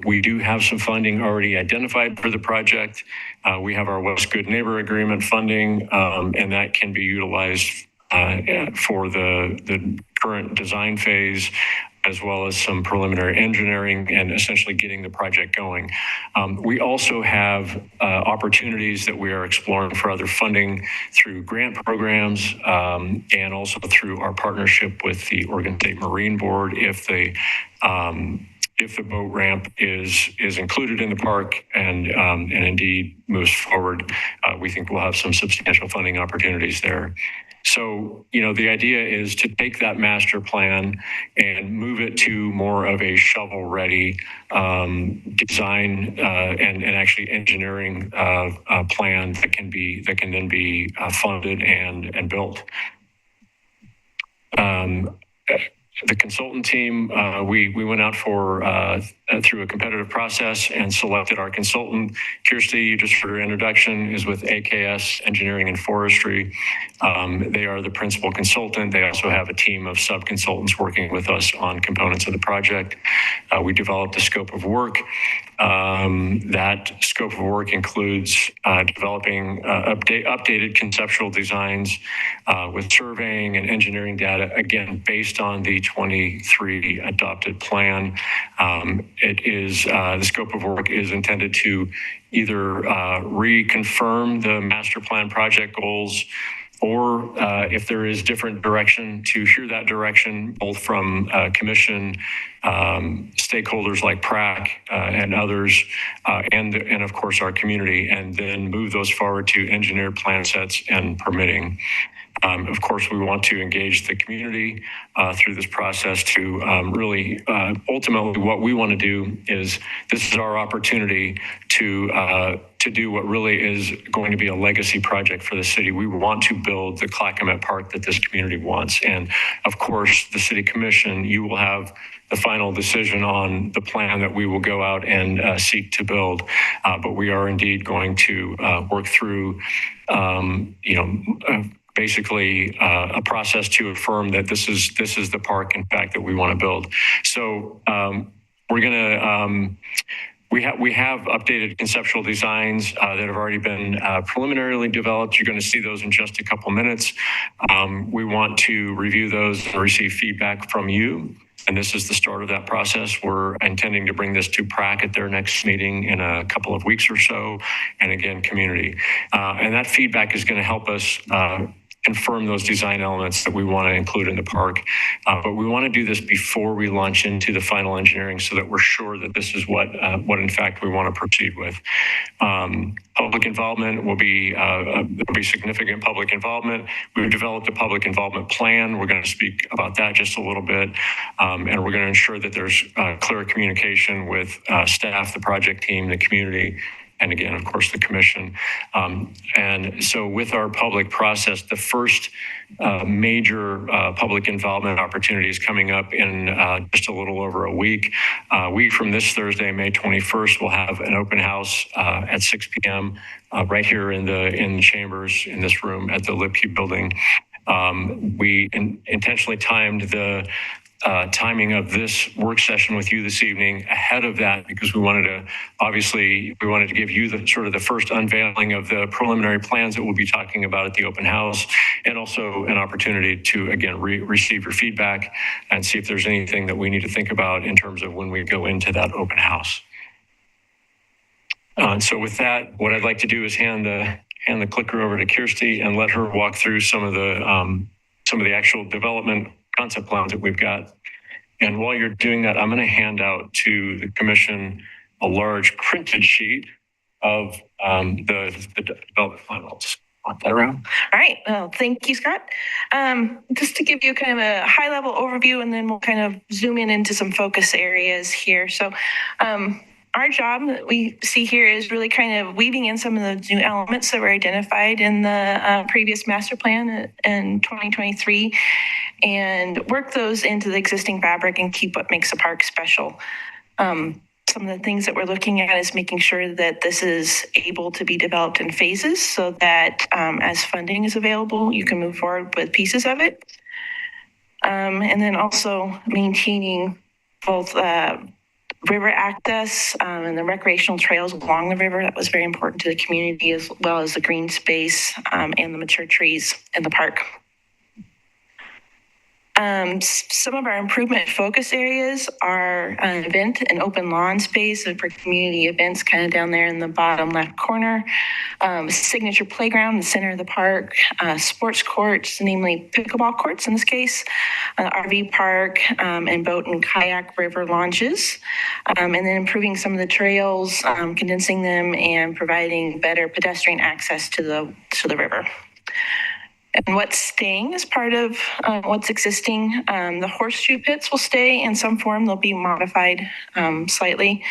We do have some funding already identified for the project. We have our West Good Neighbor Agreement funding, and that can be utilized for the current design phase, as well as some preliminary engineering and essentially getting the project going. We also have opportunities that we are exploring for other funding through grant programs and also through our partnership with the Oregon State Marine Board. If the boat ramp is included in the park and indeed moves forward, we think we'll have some substantial funding opportunities there. So, the idea is to take that master plan and move it to more of a shovel-ready design and actually engineering plan that can then be funded and built. The consultant team, we went out through a competitive process and selected our consultant. Kirsty, just for her introduction, is with AKS Engineering and Forestry. They are the principal consultant. They also have a team of sub-consultants working with us on components of the project. We developed a scope of work. That scope of work includes developing updated conceptual designs with surveying and engineering data, again, based on the 23 adopted plan. The scope of work is intended to either reconfirm the master plan project goals, or if there is different direction, to hear that direction both from commission stakeholders like PRAC and others, and of course our community, and then move those forward to engineered plan sets and permitting. Of course, we want to engage the community through this process to really, ultimately, what we want to do is, this is our opportunity to do what really is going to be a legacy project for the city. We want to build the Clackamette Park that this community wants. And of course, the City Commission, you will have the final decision on the plan that we will go out and seek to build. But we are indeed going to work through, basically a process to affirm that this is the park, in fact, that we want to build. So we're going to, we have updated conceptual designs that have already been preliminarily developed. You're going to see those in just a couple minutes. We want to review those and receive feedback from you. And this is the start of that process. We're intending to bring this to PRAC at their next meeting in a couple of weeks or so. And again, community. And that feedback is going to help us confirm those design elements that we want to include in the park. But we want to do this before we launch into the final engineering, so that we're sure that this is what in fact we want to proceed with. Public involvement will be significant public involvement. We've developed a public involvement plan. We're going to speak about that just a little bit. And we're going to ensure that there's clear communication with staff, the project team, the community, and again, of course, the commission. And so with our public process, the first major public involvement opportunity is coming up in just a little over a week. Week from this Thursday, May 21st, we'll have an open house at 6 p.m. Right here in the chambers in this room at the LibQ building. We intentionally timed the timing of this work session with you this evening ahead of that, because we wanted to give you the sort of the first unveiling of the preliminary plans that we'll be talking about at the open house, and also an opportunity to, again, receive your feedback and see if there's anything that we need to think about in terms of when we go into that open house. And so with that, what I'd like to do is hand the clicker over to Kirsty and let her walk through some of the actual development concept plans that we've got. And while you're doing that, I'm going to hand out to the commission a large printed sheet of the development plan. I'll just walk that around.
All right. Well, thank you, Scott. Just to give you kind of a high level overview, and then we'll kind of zoom in into some focus areas here. So our job that we see here is really kind of weaving in some of the new elements that were identified in the previous master plan in 2023, and work those into the existing fabric and keep what makes the park special. Some of the things that we're looking at is making sure that this is able to be developed in phases, so that as funding is available, you can move forward with pieces of it. And then also maintaining both river access and the recreational trails along the river. That was very important to the community, as well as the green space and the mature trees in the park. Some of our improvement focus areas are an event and open lawn space for community events, kind of down there in the bottom left corner. Signature playground in the center of the park, sports courts, namely pickleball courts in this case, RV park, and boat and kayak river launches. And then improving some of the trails, condensing them, and providing better pedestrian access to the river. And what's staying as part of what's existing, the horseshoe pits will stay in some form. They'll be modified slightly.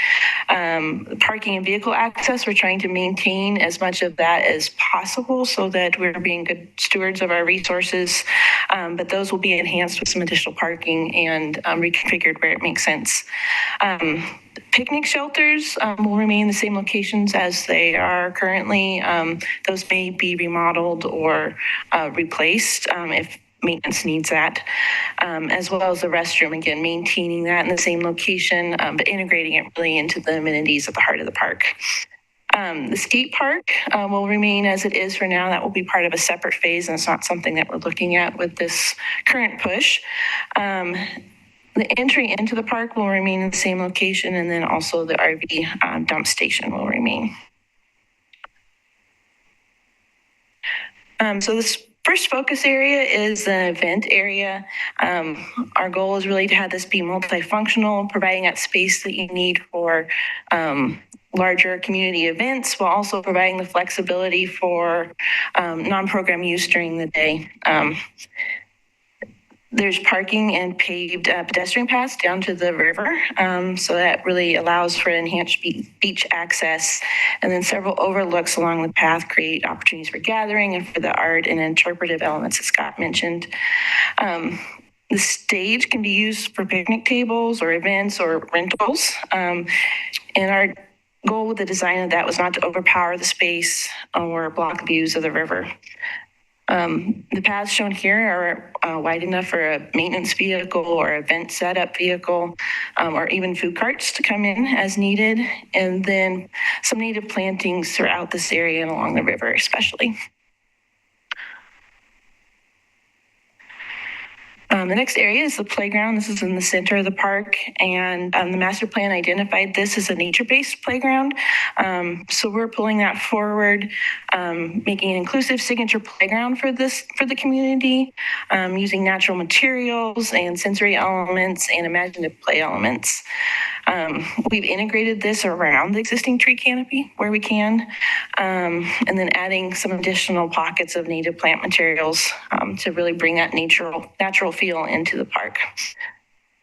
Parking and vehicle access, we're trying to maintain as much of that as possible so that we're being good stewards of our resources. But those will be enhanced with some additional parking and reconfigured where it makes sense. Picnic shelters will remain in the same locations as they are currently. Those may be remodeled or replaced if maintenance needs at, as well as the restroom, again, maintaining that in the same location, but integrating it really into the amenities at the heart of the park. The skate park will remain as it is for now. That will be part of a separate phase, and it's not something that we're looking at with this current push. The entry into the park will remain in the same location, and then also the RV dump station will remain. So this first focus area is the event area. Our goal is really to have this be multifunctional, providing that space that you need for larger community events, while also providing the flexibility for non-program use during the day. There's parking and paved pedestrian paths down to the river. So that really allows for enhanced beach access. And then several overlooks along the path create opportunities for gathering and for the art and interpretive elements that Scott mentioned. The stage can be used for picnic tables or events or rentals. And our goal with the design of that was not to overpower the space or block views of the river. The paths shown here are wide enough for a maintenance vehicle or event setup vehicle, or even food carts to come in as needed. And then some native plantings throughout this area and along the river especially. The next area is the playground. This is in the center of the park, and the master plan identified this as a nature-based playground. So we're pulling that forward, making an inclusive signature playground for the community, using natural materials and sensory elements and imaginative play elements. We've integrated this around the existing tree canopy where we can, and then adding some additional pockets of native plant materials to really bring that natural feel into the park.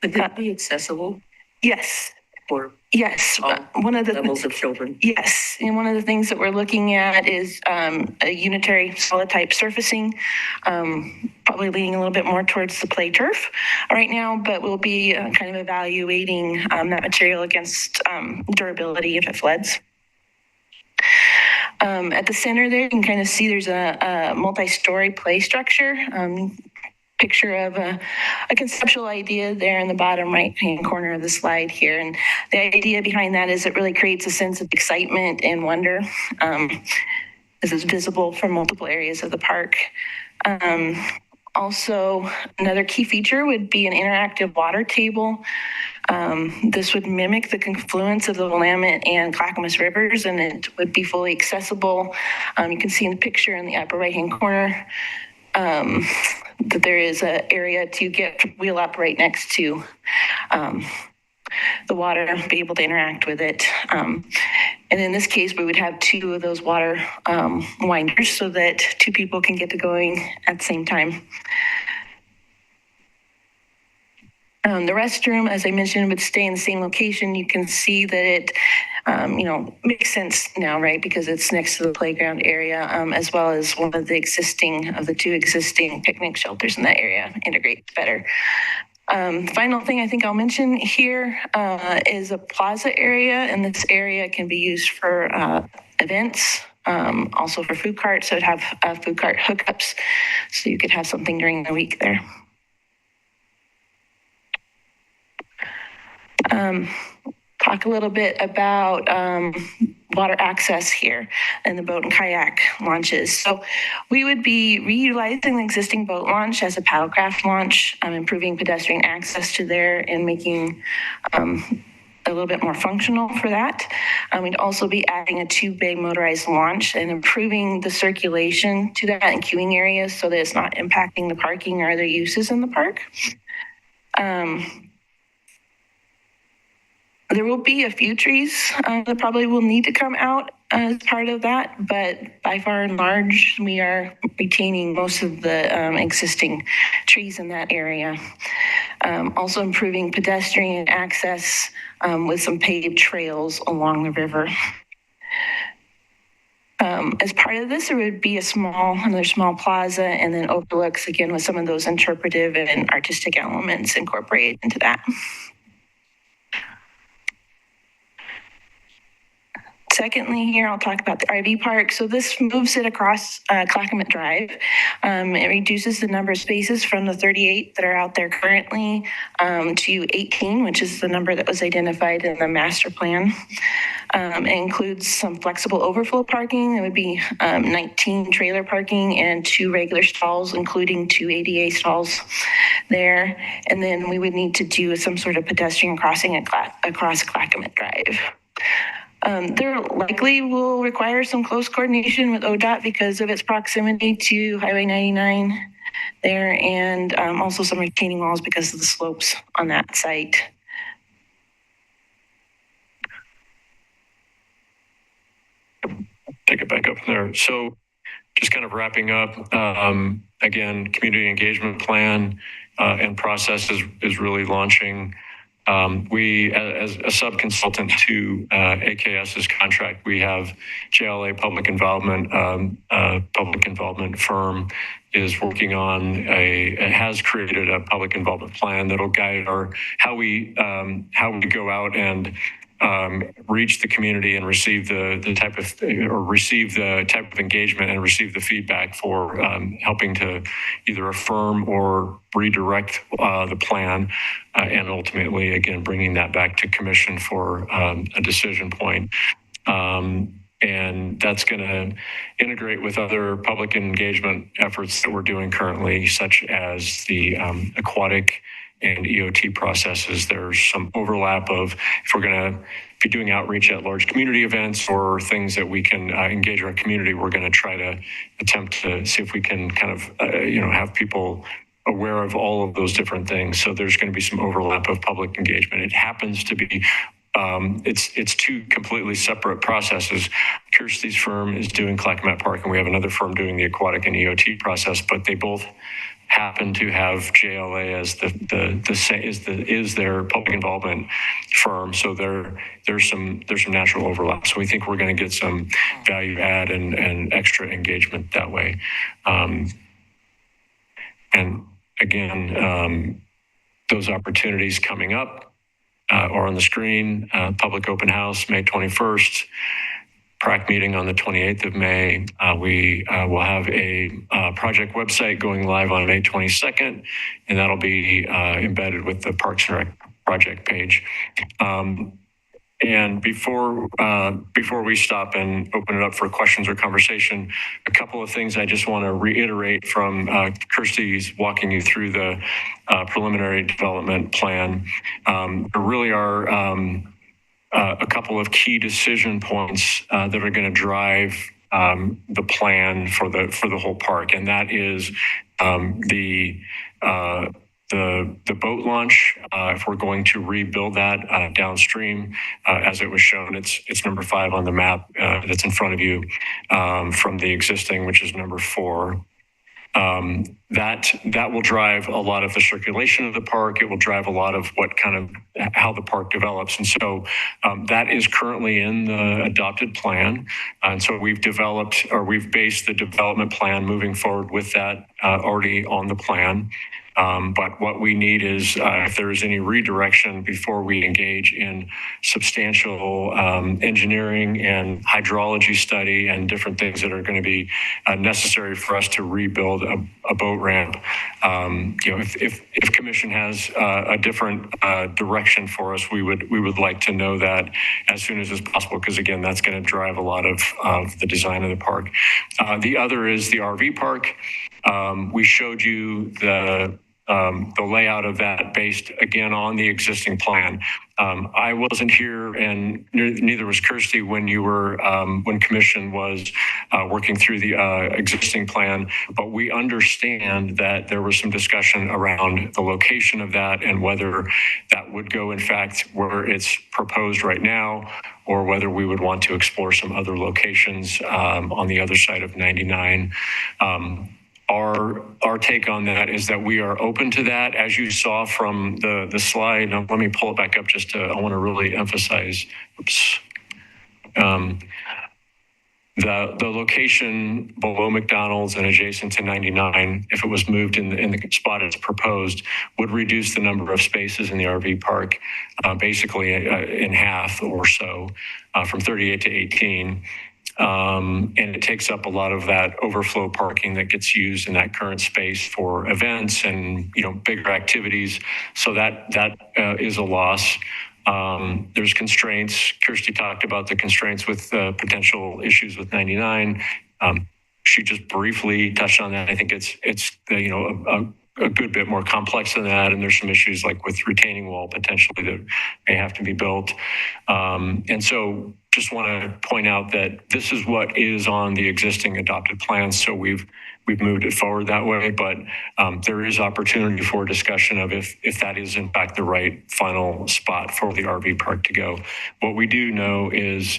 Would that be accessible
Yes.
for
Yes.
all
One of the
levels of children?
Yes, and one of the things that we're looking at is a unitary solid type surfacing, probably leaning a little bit more towards the play turf right now, but we'll be kind of evaluating that material against durability if it floods. At the center there, you can kind of see there's a multi-story play structure. Picture of a conceptual idea there in the bottom right-hand corner of the slide here. And the idea behind that is it really creates a sense of excitement and wonder as it's visible from multiple areas of the park. Also, another key feature would be an interactive water table. This would mimic the confluence of the Willamette and Clackamas rivers, and it would be fully accessible. You can see in the picture in the upper right-hand corner that there is an area to wheel up right next to the water, be able to interact with it. And in this case, we would have two of those water winders so that two people can get to going at the same time. The restroom, as I mentioned, would stay in the same location. You can see that it, makes sense now, right? Because it's next to the playground area, as well as one of the two existing picnic shelters in that area integrates better. Final thing I think I'll mention here is a plaza area, and this area can be used for events, also for food carts. So it'd have food cart hookups, so you could have something during the week there. Talk a little bit about water access here and the boat and kayak launches. So we would be reutilizing the existing boat launch as a paddlecraft launch, improving pedestrian access to there and making a little bit more functional for that. We'd also be adding a 2-bay motorized launch and improving the circulation to that and queuing areas so that it's not impacting the parking or other uses in the park. There will be a few trees that probably will need to come out as part of that, but by far and large, we are retaining most of the existing trees in that area. Also improving pedestrian access with some paved trails along the river. As part of this, there would be another small plaza and then overlooks again with some of those interpretive and artistic elements incorporated into that. Secondly, here I'll talk about the RV park. So this moves it across Clackamette Drive. It reduces the number of spaces from the 38 that are out there currently to 18, which is the number that was identified in the master plan. It includes some flexible overflow parking. It would be 19 trailer parking and 2 regular stalls, including 2 ADA stalls there. And then we would need to do some sort of pedestrian crossing across Clackamette Drive. There likely will require some close coordination with ODOT because of its proximity to Highway 99 there, and also some retaining walls because of the slopes on that site.
Take it back up there. So just kind of wrapping up, again, community engagement plan and process is really launching. We, as a sub-consultant to AKS's contract, we have JLA public involvement firm is working on has created a public involvement plan that'll guide how we go out and reach the community and receive the type of engagement and receive the feedback for helping to either affirm or redirect the plan, and ultimately, again, bringing that back to commission for a decision point. And that's going to integrate with other public engagement efforts that we're doing currently, such as the aquatic and EOT processes. There's some overlap of, if we're going to be doing outreach at large community events or things that we can engage our community, we're going to try to attempt to see if we can kind of, have people aware of all of those different things. So there's going to be some overlap of public engagement. It happens to be it's 2 completely separate processes. Kirsty's firm is doing Clackamette Park, and we have another firm doing the aquatic and EOT process, but they both happen to have JLA as is their public involvement firm. So there's some natural overlap. So we think we're going to get some value add and extra engagement that way. And again, those opportunities coming up are on the screen. Public open house, May 21st. PRAC meeting on the 28th of May. We will have a project website going live on May 22nd, and that'll be embedded with the Parks and Rec project page. And before we stop and open it up for questions or conversation, a couple of things I just want to reiterate from Kirsty's walking you through the preliminary development plan. There really are a couple of key decision points that are going to drive the plan for the whole park, and that is the boat launch. If we're going to rebuild that downstream, as it was shown, it's number 5 on the map that's in front of you from the existing, which is number 4. That will drive a lot of the circulation of the park. It will drive a lot of how the park develops. And so that is currently in the adopted plan. And so we've based the development plan moving forward with that already on the plan. But what we need is if there is any redirection before we engage in substantial engineering and hydrology study and different things that are going to be necessary for us to rebuild a boat ramp. If commission has a different direction for us, we would like to know that as soon as possible, because again, that's going to drive a lot of the design of the park. The other is the RV park. We showed you the layout of that based again on the existing plan. I wasn't here, and neither was Kirsty when commission was working through the existing plan. But we understand that there was some discussion around the location of that and whether that would go, in fact, where it's proposed right now, or whether we would want to explore some other locations on the other side of 99. Our take on that is that we are open to that. As you saw from the slide, now let me pull it back up I want to really emphasize, The location below McDonald's and adjacent to 99, if it was moved in the spot as proposed, would reduce the number of spaces in the RV park basically in half or so, from 38 to 18. And it takes up a lot of that overflow parking that gets used in that current space for events and, bigger activities. So that is a loss. There's constraints. Kirsty talked about the constraints with potential issues with 99. She just briefly touched on that. I think it's a good bit more complex than that, and there's some issues like with retaining wall potentially that may have to be built. And so just want to point out that this is what is on the existing adopted plans. So we've moved it forward that way, but there is opportunity for discussion of if that is in fact the right final spot for the RV park to go. What we do know is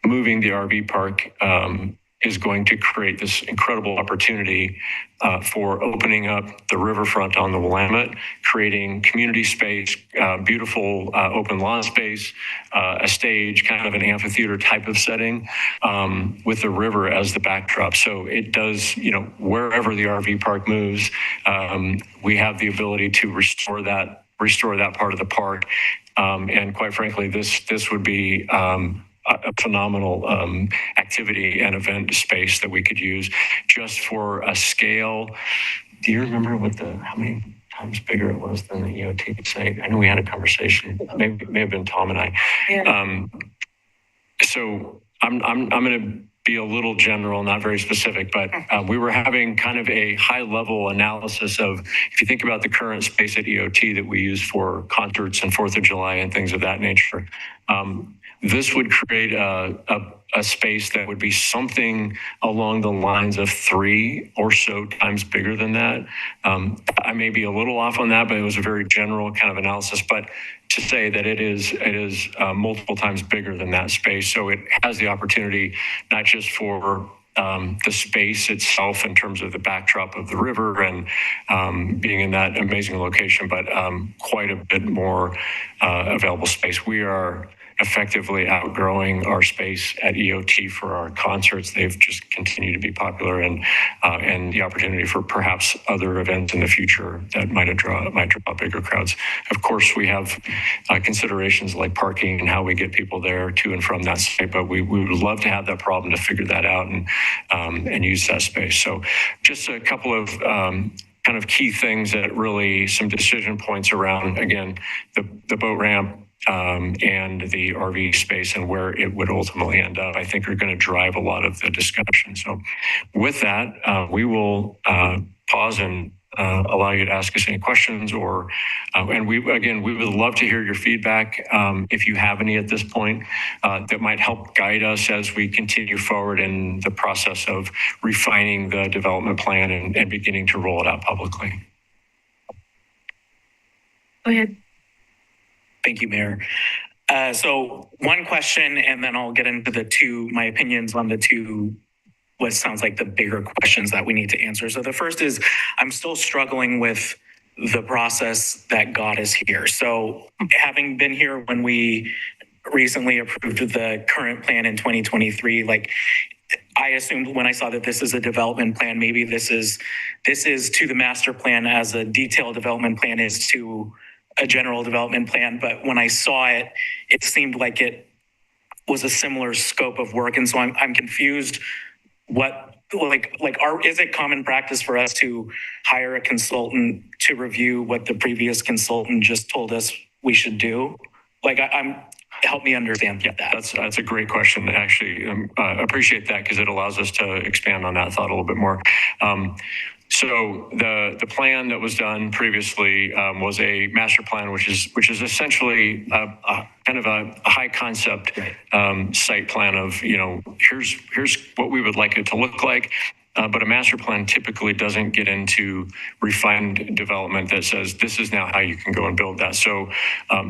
moving the RV park is going to create this incredible opportunity for opening up the riverfront on the Willamette, creating community space, beautiful open lawn space, a stage, kind of an amphitheater type of setting with the river as the backdrop. So it does, wherever the RV park moves, we have the ability to restore that part of the park. And quite frankly, this would be a phenomenal activity and event space that we could use just for a scale. Do you remember how many times bigger it was than the EOT site? I know we had a conversation, may have been Tom and I.
Yeah.
So I'm going to be a little general, not very specific, but we were having kind of a high level analysis of, if you think about the current space at EOT that we use for concerts and 4th of July and things of that nature, this would create a space that would be something along the lines of 3 or so times bigger than that. I may be a little off on that, but it was a very general kind of analysis. But to say that it is multiple times bigger than that space, so it has the opportunity not just for the space itself in terms of the backdrop of the river and being in that amazing location, but quite a bit more available space. We are effectively outgrowing our space at EOT for our concerts. They've just continued to be popular, and the opportunity for perhaps other events in the future that might draw bigger crowds. Of course, we have considerations like parking and how we get people there to and from that site, but we would love to have that problem to figure that out and use that space. So just a couple of kind of key things that really some decision points around, again, the boat ramp, and the RV space and where it would ultimately end up, I think are going to drive a lot of the discussion. So with that, we will pause and allow you to ask us any questions and we would love to hear your feedback if you have any at this point that might help guide us as we continue forward in the process of refining the development plan and beginning to roll it out publicly.
Go ahead.
Thank you, Mayor. So one question, and then I'll get into my opinions on the two, what sounds like the bigger questions that we need to answer. So the first is, I'm still struggling with the process that got us here. So having been here when we recently approved the current plan in 2023, I assumed when I saw that this is a development plan, maybe this is to the master plan as a detailed development plan is to a general development plan. But when I saw it, it seemed like it was a similar scope of work. And so I'm confused is it common practice for us to hire a consultant to review what the previous consultant just told us we should do? Help me understand that.
That's a great question. Actually, appreciate that because it allows us to expand on that thought a little bit more. So the plan that was done previously was a master plan, which is essentially a kind of a high concept site plan of here's what we would like it to look like. But a master plan typically doesn't get into refined development that says this is now how you can go and build that. So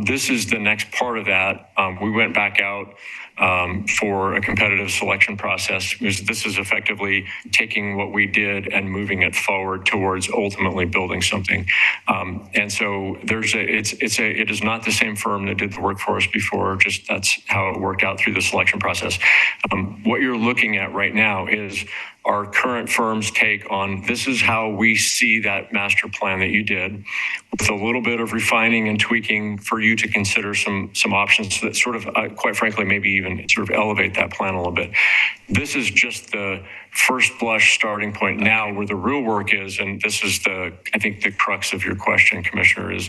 this is the next part of that. We went back out for a competitive selection process. This is effectively taking what we did and moving it forward towards ultimately building something. And so it is not the same firm that did the work for us before. Just that's how it worked out through the selection process. What you're looking at right now is our current firm's take on this is how we see that master plan that you did, with a little bit of refining and tweaking for you to consider some options that sort of, quite frankly, maybe even sort of elevate that plan a little bit. This is just the first blush starting point now where the real work is, and this is I think the crux of your question, Commissioner, is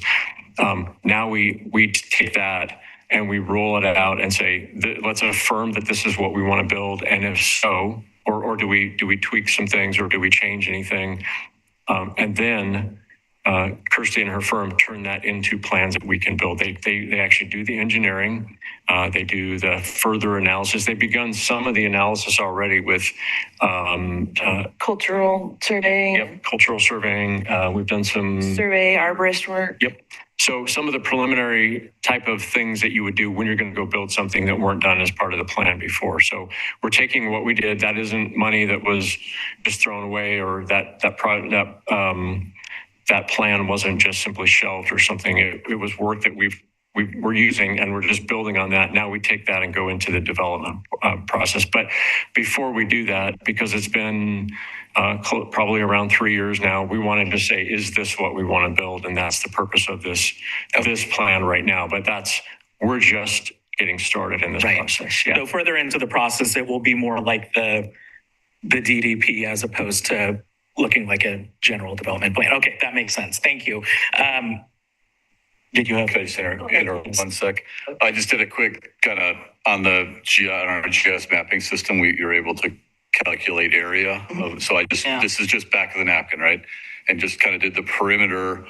now we take that and we roll it out and say, let's affirm that this is what we want to build, and if so, or do we tweak some things, or do we change anything? And then Kirsty and her firm turn that into plans that we can build. They actually do the engineering. They do the further analysis. They've begun some of the analysis already with
Cultural surveying.
Yep, cultural surveying. We've done some
Survey, arborist work.
Yep. So some of the preliminary type of things that you would do when you're going to go build something that weren't done as part of the plan before. So we're taking what we did. That isn't money that was just thrown away, or that plan wasn't just simply shelved or something. It was work that we're using, and we're just building on that. Now we take that and go into the development process. But before we do that, because it's been probably around 3 years now, we wanted to say, is this what we want to build? And that's the purpose of this plan right now. But we're just getting started in this process. Yeah.
So further into the process, it will be more like the DDP as opposed to looking like a general development plan. Okay, that makes sense. Thank you. Did you have?
Can I just interrupt 1 sec? I just did a quick kind of on our GIS mapping system. You're able to calculate area. So this is just back of the napkin, right? And just kind of did the perimeter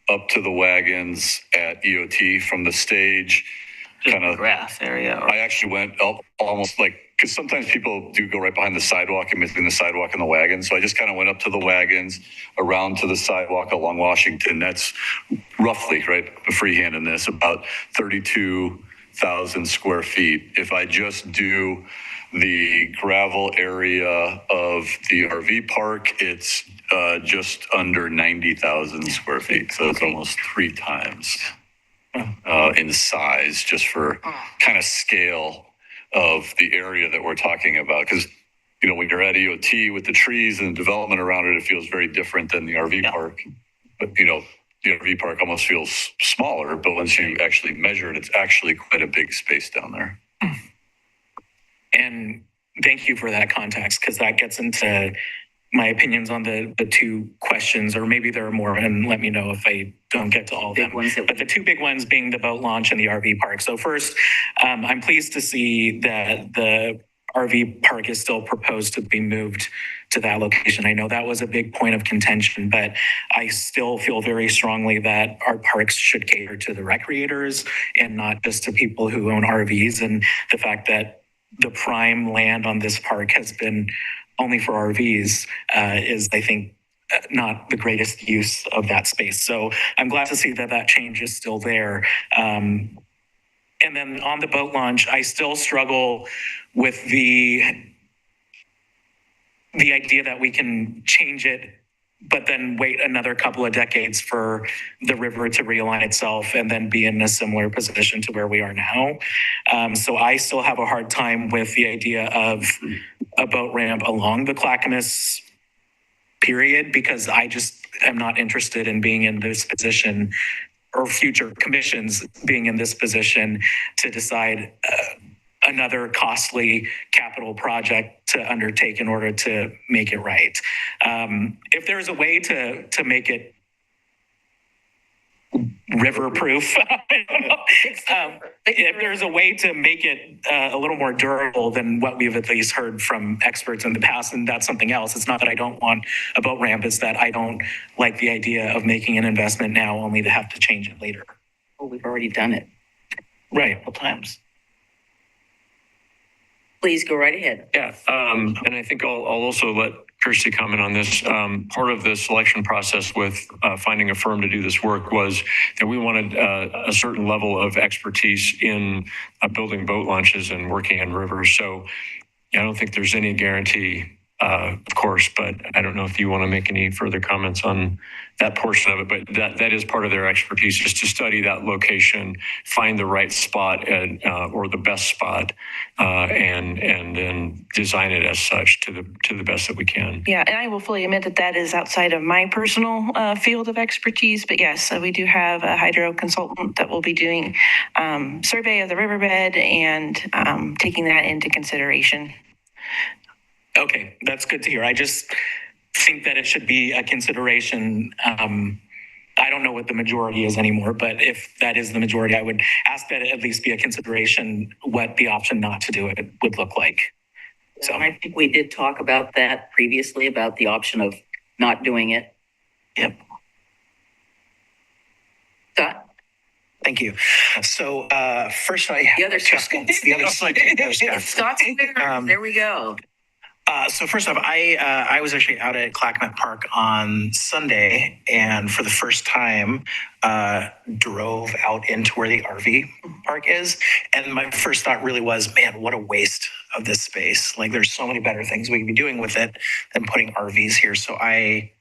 up to the wagons at EOT from the stage. Kind of
grass area.
I actually went up almost like, because sometimes people do go right behind the sidewalk and between the sidewalk and the wagon. So I just kind of went up to the wagons, around to the sidewalk along Washington. That's roughly, right, freehand in this, about 32,000 square feet. If I just do the gravel area of the RV park, it's just under 90,000 square feet. So it's almost 3 times in size, just for kind of scale of the area that we're talking about. Because, when you're at EOT with the trees and the development around it, it feels very different than the RV park. But, the RV park almost feels smaller, but once you actually measure it, it's actually quite a big space down there.
And thank you for that context, because that gets into my opinions on the 2 questions, or maybe there are more, and let me know if I don't get to all of them. But the 2 big ones being the boat launch and the RV park. So first, I'm pleased to see that the RV park is still proposed to be moved to that location. I know that was a big point of contention, but I still feel very strongly that our parks should cater to the recreators and not just to people who own RVs. And the fact that the prime land on this park has been only for RVs is, I think, not the greatest use of that space. So I'm glad to see that change is still there. And then on the boat launch, I still struggle with the idea that we can change it, but then wait another couple of decades for the river to realign itself and then be in a similar position to where we are now. So I still have a hard time with the idea of a boat ramp along the Clackamas period, because I just am not interested in being in this position, or future commissions being in this position to decide another costly capital project to undertake in order to make it right. If there's a way to make it river-proof, if there's a way to make it a little more durable than what we've at least heard from experts in the past, and that's something else. It's not that I don't want a boat ramp, it's that I don't like the idea of making an investment now only to have to change it later.
Well, we've already done it.
Right.
Multiple times. Please go right ahead.
Yeah, and I think I'll also let Kirsty comment on this. Part of the selection process with finding a firm to do this work was that we wanted a certain level of expertise in building boat launches and working in rivers. So I don't think there's any guarantee, of course, but I don't know if you want to make any further comments on that portion of it. But that is part of their expertise, is to study that location, find the right spot and or the best spot, and then design it as such to the best that we can.
Yeah, and I will fully admit that that is outside of my personal field of expertise. But yes, we do have a hydro consultant that will be doing survey of the riverbed and taking that into consideration.
Okay, that's good to hear. I just think that it should be a consideration. I don't know what the majority is anymore, but if that is the majority, I would ask that it at least be a consideration what the option not to do it would look like. So
I think we did talk about that previously, about the option of not doing it.
Yep.
Scott?
Thank you. So first I
The other Scott.
the other side.
Scott's there. There we go.
So first off, I was actually out at Clackamette Park on Sunday, and for the first time, drove out into where the RV park is. And my first thought really was, man, what a waste of this space. Like, there's so many better things we could be doing with it than putting RVs here. So I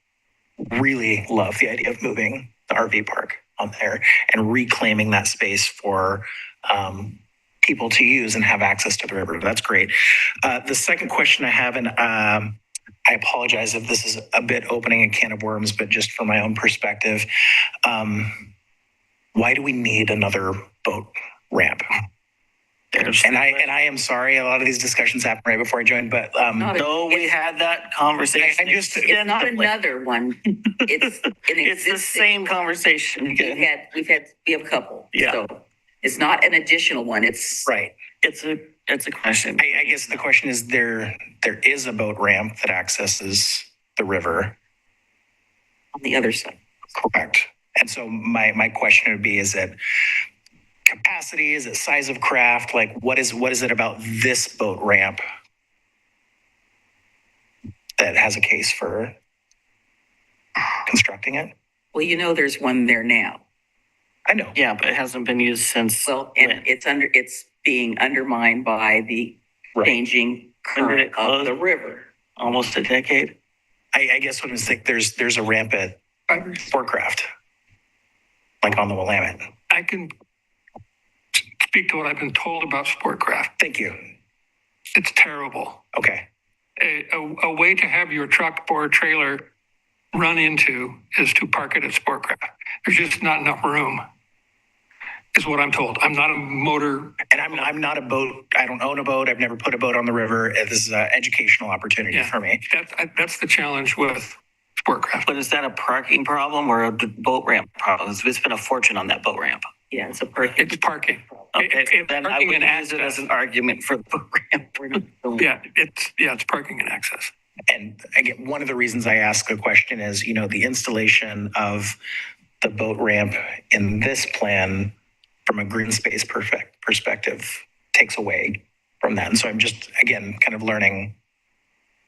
really love the idea of moving the RV park on there and reclaiming that space for people to use and have access to the river. That's great. The second question I have, and I apologize if this is a bit opening a can of worms, but just from my own perspective, why do we need another boat ramp? And I am sorry, a lot of these discussions happened right before I joined, but
we had that conversation.
It's not another one.
It's the same conversation.
We have a couple.
Yeah.
So it's not an additional one. It's
right.
It's a question.
I guess the question is, there is a boat ramp that accesses the river
on the other side.
Correct. And so my question would be, is it capacity? Is it size of craft? Like, what is it about this boat ramp that has a case for constructing it?
Well, there's one there now.
I know.
Yeah, but it hasn't been used since.
Well, and it's being undermined by the changing current of the river.
Almost a decade.
I guess what I was thinking, there's a ramp at Sportcraft, like on the Willamette.
I can speak to what I've been told about Sportcraft.
Thank you.
It's terrible.
Okay.
A way to have your truck or trailer run into is to park it at Sportcraft. There's just not enough room, is what I'm told. I'm not a motor.
And I'm not a boat. I don't own a boat. I've never put a boat on the river. This is an educational opportunity for me.
That's the challenge with Sportcraft.
But is that a parking problem or a boat ramp problem? It's been a fortune on that boat ramp.
Yeah, it's parking.
It's parking.
Okay, then I would use it as an argument for the boat ramp.
It's parking and access.
And again, one of the reasons I ask the question is, the installation of the boat ramp in this plan from a green space perspective takes away from that. And so I'm just, again, kind of learning.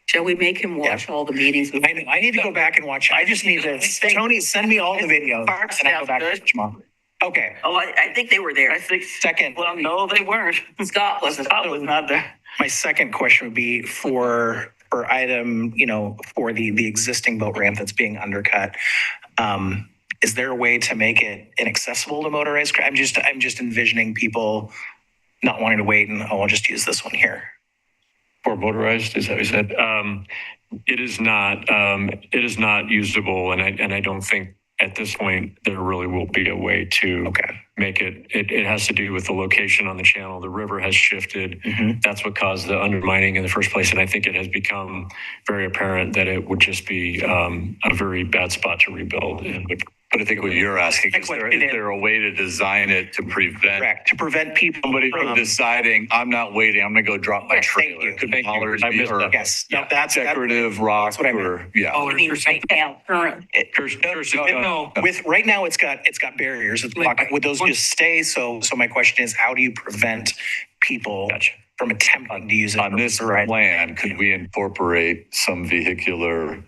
Shall we make him watch all the meetings?
I need to go back and watch. I just need to, Tony, send me all the videos and I'll go back and watch them all. Okay.
Oh, I think they were there.
I think
second.
Well, no, they weren't.
Scott was
not there.
My second question would be for item, for the existing boat ramp that's being undercut. Is there a way to make it inaccessible to motorized craft? I'm just envisioning people not wanting to wait and, I'll just use this one here.
For motorized, is that what you said? It is not usable, and I don't think at this point there really will be a way to make it. It has to do with the location on the channel. The river has shifted. Mm-hmm. That's what caused the undermining in the first place, and I think it has become very apparent that it would just be a very bad spot to rebuild.
But I think what you're asking is there a way to design it to prevent
people
from deciding, I'm not waiting, I'm going to go drop my trailer. It could be dollars,
yes. No, that's
decorative rock,
what I mean.
Right now, current.
Right now it's got barriers. Would those just stay? So my question is, how do you prevent people from attempting to use it.
On this plan, could we incorporate some vehicular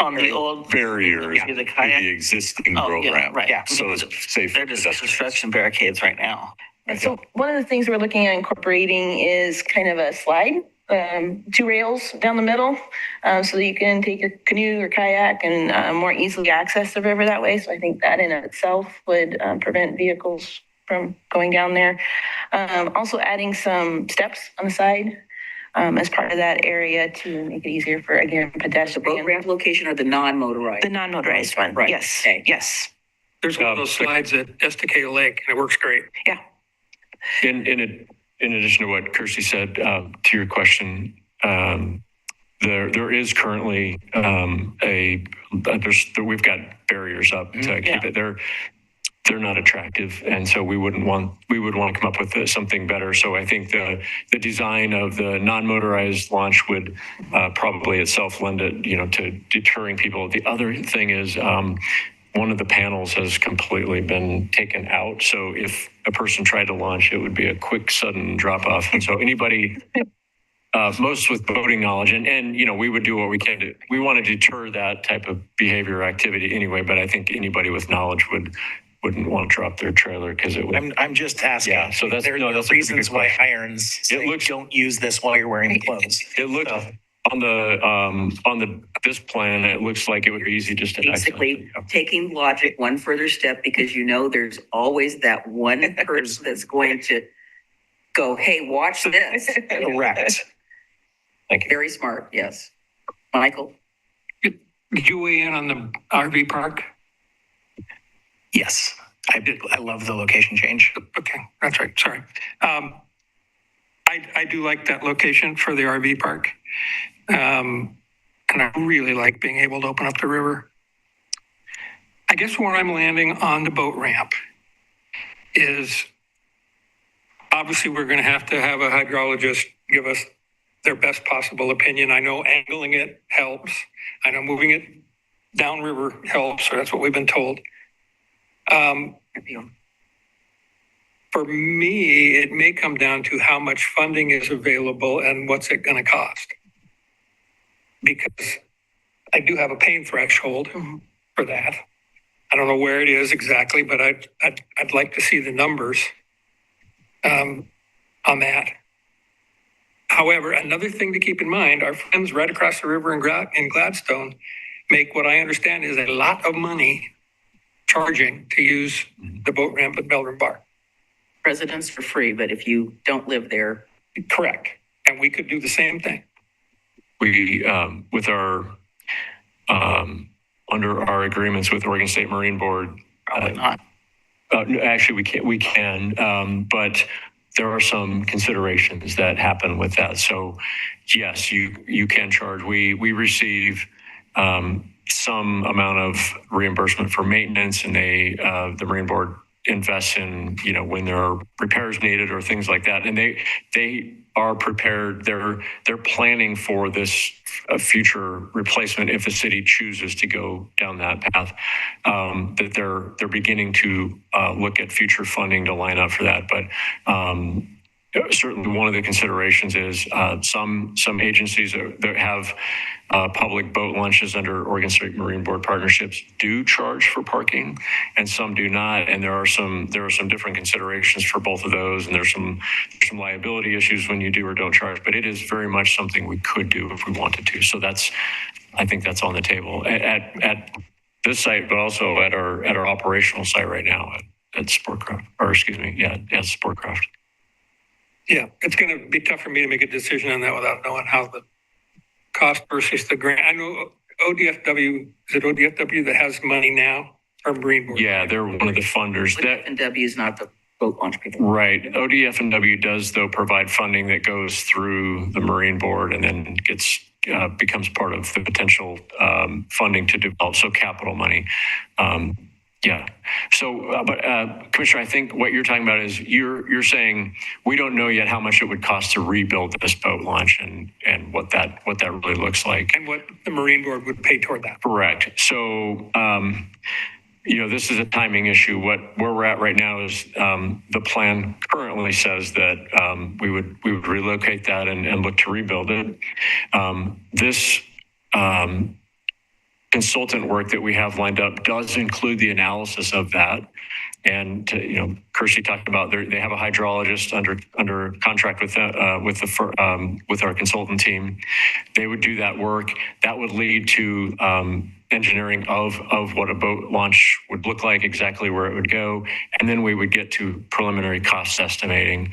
On the old.
barriers
Yeah.
to the existing
Oh,
boat
yeah,
ramp?
right. Yeah.
So it's safe.
They're just construction barricades right now.
And so one of the things we're looking at incorporating is kind of a slide, 2 rails down the middle, so that you can take your canoe or kayak and more easily access the river that way. So I think that in itself would prevent vehicles from going down there. Also adding some steps on the side as part of that area to make it easier for, again,
The boat
pedestrians.
ramp location or the non-motorized?
The non-motorized one,
Right.
yes,
Okay.
yes.
There's one of those slides at Estacado Lake, and it works great.
In addition to what Kirsty said, to your question, there is currently we've got barriers up to keep it. They're not attractive, and so we would want to come up with something better. So I think the design of the non-motorized launch would probably itself lend it, to deterring people. The other thing is, one of the panels has completely been taken out. So if a person tried to launch, it would be a quick, sudden drop off. And so anybody, most with boating knowledge, and we would do what we can to, we want to deter that type of behavior activity anyway. But I think anybody with knowledge wouldn't want to drop their trailer because it would.
I'm just asking.
Yeah, so that's
there
no,
are
that's a pretty
reasons
good
why
question.
irons say
looks-
don't use this while you're wearing the clothes.
It looked on this plan. It looks like it would be easy just to
Basically, taking logic one further step, because there's always that one person that's going to go, hey, watch this.
Correct. Thank you.
Very smart, yes. Michael?
Did you weigh in on the RV park?
Yes, I love the location change.
Okay, that's right, sorry. I do like that location for the RV park. And I really like being able to open up the river. I guess where I'm landing on the boat ramp is obviously we're going to have a hydrologist give us their best possible opinion. I know angling it helps. I know moving it downriver helps, or that's what we've been told. For me, it may come down to how much funding is available and what's it going to cost. Because I do have a pain threshold for that. I don't know where it is exactly, but I'd like to see the numbers on that. However, another thing to keep in mind, our friends right across the river in Gladstone make what I understand is a lot of money charging to use the boat ramp at Meldrum Bar.
Residents for free, but if you don't live there.
Correct. And we could do the same thing.
We, with our, under our agreements with Oregon State Marine Board.
Probably not.
No, actually, we can, but there are some considerations that happen with that. So yes, you can charge. We receive some amount of reimbursement for maintenance, and the Marine Board invests in, when there are repairs needed or things like that. And they are prepared. They're planning for this future replacement if the city chooses to go down that path. That they're beginning to look at future funding to line up for that. But certainly one of the considerations is some agencies that have public boat launches under Oregon State Marine Board partnerships do charge for parking, and some do not. And there are some different considerations for both of those, and there's some liability issues when you do or don't charge. But it is very much something we could do if we wanted to. So I think that's on the table at this site, but also at our operational site right now at Sportcraft, or excuse me, at Sportcraft.
Yeah, it's going to be tough for me to make a decision on that without knowing how the cost versus the grant. I know ODFW, is it ODFW that has money now, or Marine Board?
Yeah, they're one of the funders.
ODF&W is not the boat launch people.
Right. ODF&W does, though, provide funding that goes through the Marine Board and then becomes part of the potential funding to develop, so capital money. Yeah. So, but Commissioner, I think what you're talking about is you're saying we don't know yet how much it would cost to rebuild this boat launch and what that really looks like.
And what the Marine Board would pay toward that.
Correct. So this is a timing issue. Where we're at right now is the plan currently says that we would relocate that and look to rebuild it. This consultant work that we have lined up does include the analysis of that. And Kirsty talked about they have a hydrologist under contract with our consultant team. They would do that work. That would lead to engineering of what a boat launch would look like, exactly where it would go, and then we would get to preliminary cost estimating.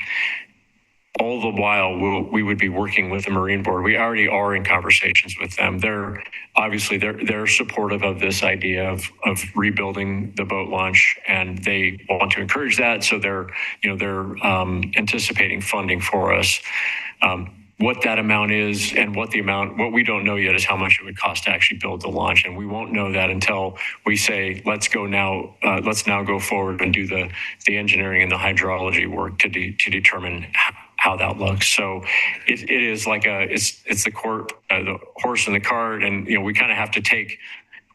All the while, we would be working with the Marine Board. We already are in conversations with them. They're supportive of this idea of rebuilding the boat launch, and they want to encourage that. So they're anticipating funding for us. What that amount is and what we don't know yet is how much it would cost to actually build the launch. And we won't know that until we say, let's now go forward and do the engineering and the hydrology work to determine how that looks. So it is like it's the horse and the cart. And, we kind of have to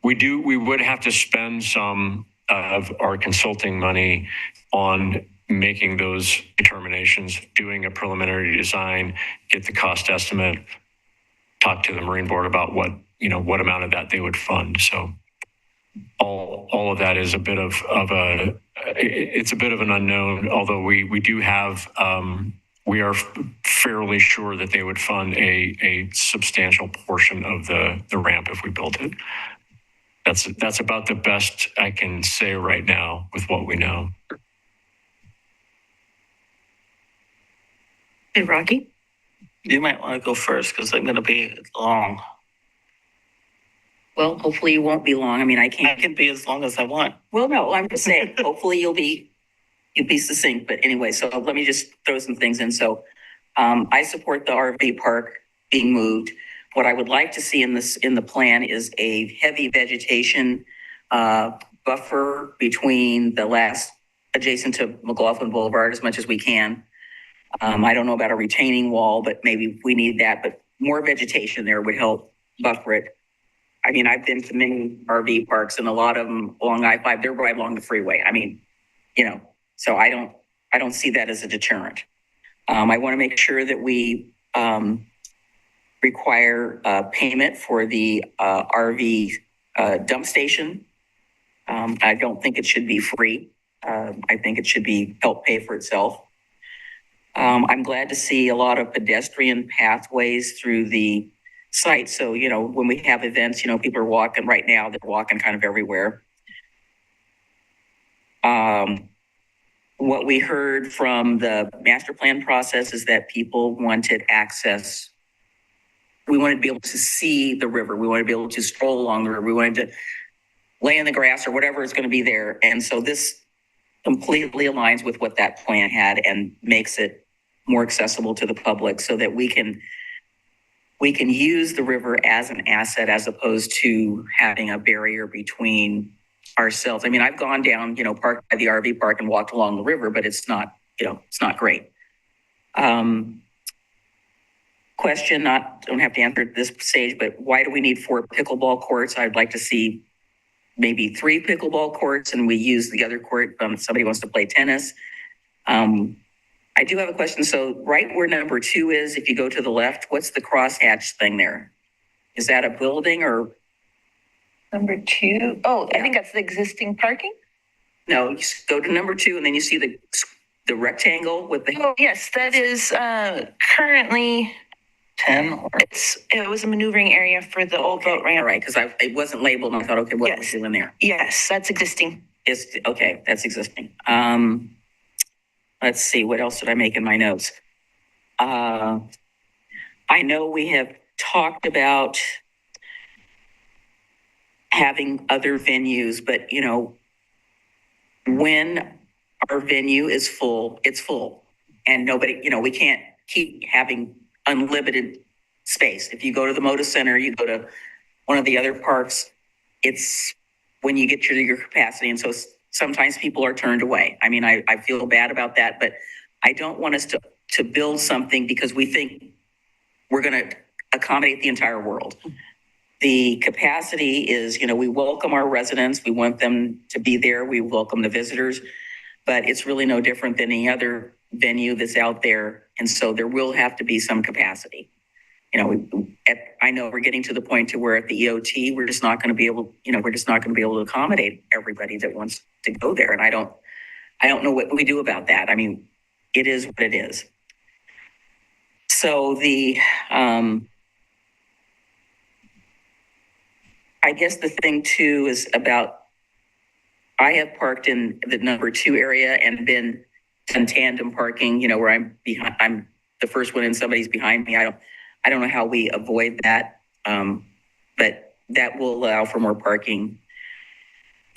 we would have to spend some of our consulting money on making those determinations, doing a preliminary design, get the cost estimate, talk to the Marine Board about what amount of that they would fund. So all of that is a bit of an unknown, although we do have, we are fairly sure that they would fund a substantial portion of the ramp if we built it. That's about the best I can say right now with what we know.
Hey, Rocky, you might want to go first because I'm going to be long.
Well, hopefully you won't be long. I mean,
I can be as long as I want.
Well, no, I'm just saying, hopefully you'll be succinct. But anyway, so let me just throw some things in. So I support the RV park being moved. What I would like to see in the plan is a heavy vegetation buffer between the last adjacent to McLaughlin Boulevard as much as we can. I don't know about a retaining wall, but maybe we need that, but more vegetation there would help buffer it. I mean, I've been to many RV parks and a lot of them along I-5, they're right along the freeway. I mean, so I don't see that as a deterrent. I want to make sure that we require payment for the RV dump station. I don't think it should be free. I think it should be help pay for itself. I'm glad to see a lot of pedestrian pathways through the site. So, when we have events, people are walking right now, they're walking kind of everywhere. What we heard from the master plan process is that people wanted access. We wanted to be able to see the river. We wanted to be able to stroll along the river. We wanted to lay in the grass or whatever is going to be there. And so this completely aligns with what that plan had and makes it more accessible to the public so that we can use the river as an asset as opposed to having a barrier between ourselves. I mean, I've gone down, parked by the RV park and walked along the river, but it's not great. Question, don't have to answer at this stage, but why do we need 4 pickleball courts? I'd like to see maybe 3 pickleball courts and we use the other court. Somebody wants to play tennis. I do have a question. So right where number 2 is, if you go to the left, what's the crosshatch thing there? Is that a building or?
Number 2. Oh, yeah. I think that's the existing parking.
No, you go to number 2 and then you see the rectangle with the.
Oh, yes, that is currently
10.
It was a maneuvering area for the old boat ramp.
All right, because it wasn't labeled and I thought, okay, what was in there?
Yes, that's existing.
Okay, that's existing. Let's see, what else did I make in my notes? I know we have talked about having other venues, but when our venue is full, it's full. And nobody, we can't keep having unlimited space. If you go to the Moda Center, you go to one of the other parks, it's when you get to your capacity. And so sometimes people are turned away. I mean, I feel bad about that, but I don't want us to build something because we think we're going to accommodate the entire world. The capacity is, we welcome our residents. We want them to be there. We welcome the visitors, but it's really no different than any other venue that's out there. And so there will have to be some capacity. I know we're getting to the point to where at the EOT, we're just not going to be able, to accommodate everybody that wants to go there. And I don't know what we do about that. I mean, it is what it is. So I guess the thing too is about, I have parked in the number 2 area and been in tandem parking, where I'm the first one and somebody's behind me. I don't know how we avoid that, but that will allow for more parking.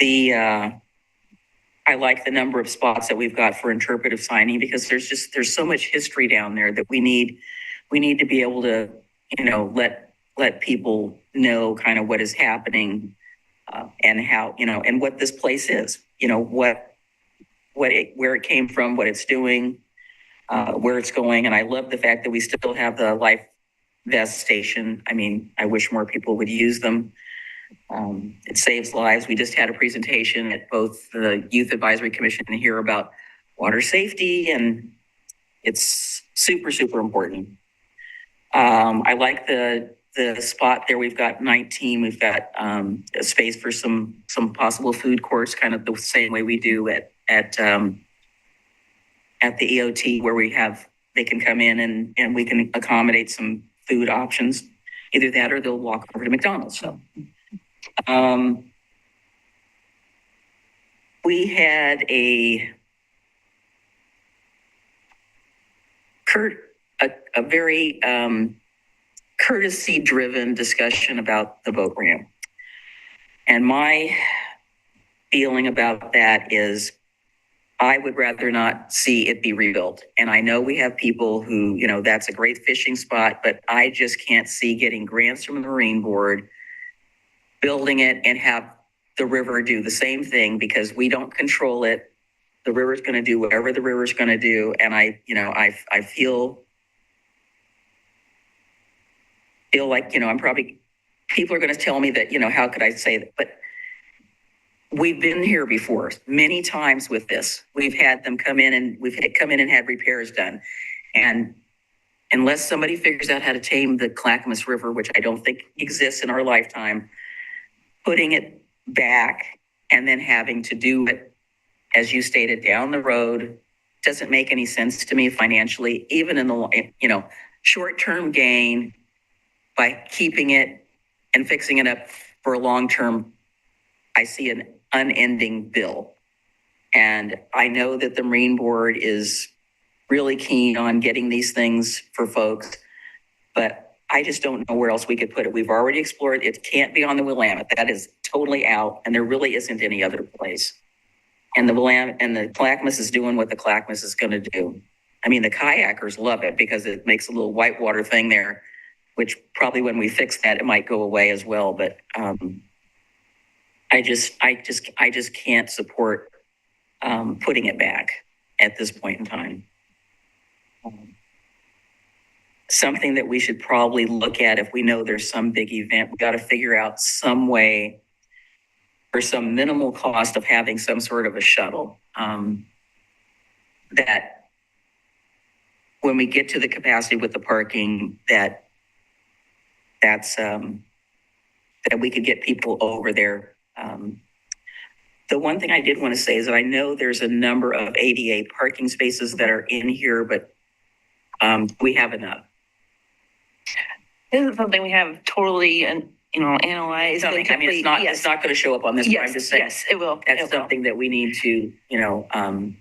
I like the number of spots that we've got for interpretive signing because there's so much history down there that we need to be able to, let people know kind of what is happening and how, and what this place is, where it came from, what it's doing, where it's going. And I love the fact that we still have the life vest station. I mean, I wish more people would use them. It saves lives. We just had a presentation at both the Youth Advisory Commission and here about water safety, and it's super, super important. I like the spot there. We've got 19. We've got a space for some possible food courts, kind of the same way we do at the EOT, where they can come in and we can accommodate some food options. Either that or they'll walk over to McDonald's. So we had a very courtesy-driven discussion about the boat ramp. And my feeling about that is I would rather not see it be rebuilt. And I know we have people who, that's a great fishing spot, but I just can't see getting grants from the Marine Board, building it and have the river do the same thing because we don't control it. The river's going to do whatever the river's going to do. And I feel like, people are going to tell me that, how could I say that? But we've been here before many times with this. We've had them come in and had repairs done. And unless somebody figures out how to tame the Clackamas River, which I don't think exists in our lifetime, putting it back and then having to do it, as you stated, down the road doesn't make any sense to me financially, even in the, short-term gain by keeping it and fixing it up for a long-term. I see an unending bill. And I know that the Marine Board is really keen on getting these things for folks, but I just don't know where else we could put it. We've already explored. It can't be on the Willamette. That is totally out, and there really isn't any other place. And the Willamette and the Clackamas is doing what the Clackamas is going to do. I mean, the kayakers love it because it makes a little whitewater thing there, which probably when we fix that, it might go away as well. But I just can't support putting it back at this point in time. Something that we should probably look at if we know there's some big event, we got to figure out some way for some minimal cost of having some sort of a shuttle that when we get to the capacity with the parking, that we could get people over there. The one thing I did want to say is that I know there's a number of ADA parking spaces that are in here, but we have enough.
This is something we have totally, analyzed.
I mean, it's not going to show up on this.
Yes,
I'm just saying,
yes, it will.
That's something that we need to,
and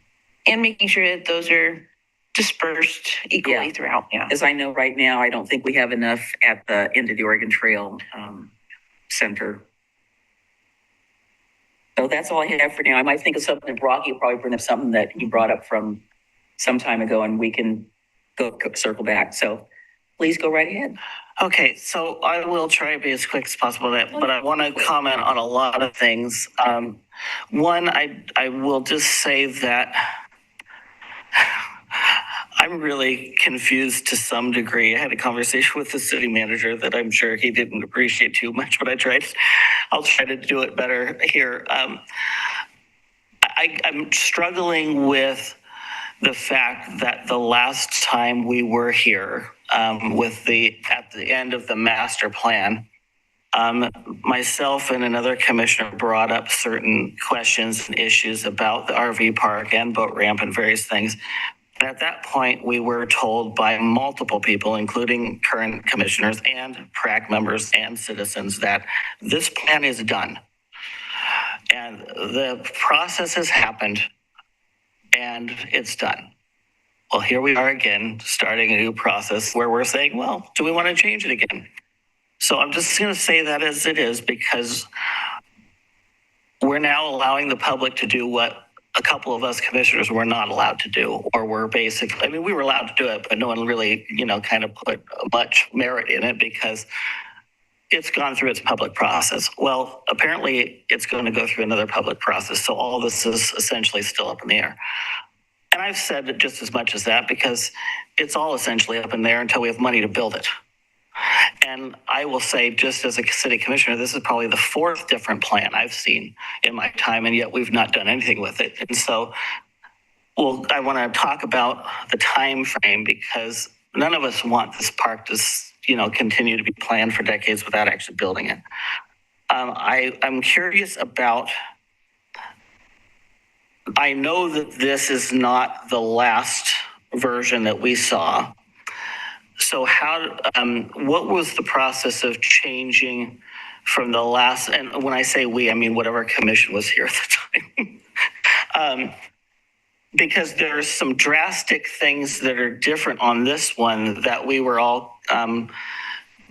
making sure that those are dispersed equally throughout. Yeah.
As I know right now, I don't think we have enough at the end of the Oregon Trail Center. So that's all I have for now. I might think of something. Rocky will probably bring up something that he brought up from some time ago, and we can go circle back. So please go right ahead.
Okay, so I will try to be as quick as possible, but I want to comment on a lot of things. One, I will just say that I'm really confused to some degree. I had a conversation with the city manager that I'm sure he didn't appreciate too much, but I'll try to do it better here. I'm struggling with the fact that the last time we were here at the end of the master plan, myself and another commissioner brought up certain questions and issues about the RV park and boat ramp and various things. And at that point, we were told by multiple people, including current commissioners and PRAC members and citizens, that this plan is done. And the process has happened and it's done. Well, here we are again, starting a new process where we're saying, well, do we want to change it again? So I'm just going to say that as it is, because we're now allowing the public to do what a couple of us commissioners were not allowed to do, or were basically, I mean, we were allowed to do it, but no one really, kind of put much merit in it because it's gone through its public process. Well, apparently it's going to go through another public process. So all this is essentially still up in the air. And I've said it just as much as that because it's all essentially up in the air until we have money to build it. And I will say, just as a city commissioner, this is probably the fourth different plan I've seen in my time, and yet we've not done anything with it. And so, I want to talk about the time frame because none of us want this park to, continue to be planned for decades without actually building it. I'm curious about. I know that this is not the last version that we saw. So what was the process of changing from the last, and when I say we, I mean whatever commission was here at the time. Because there's some drastic things that are different on this one that we were all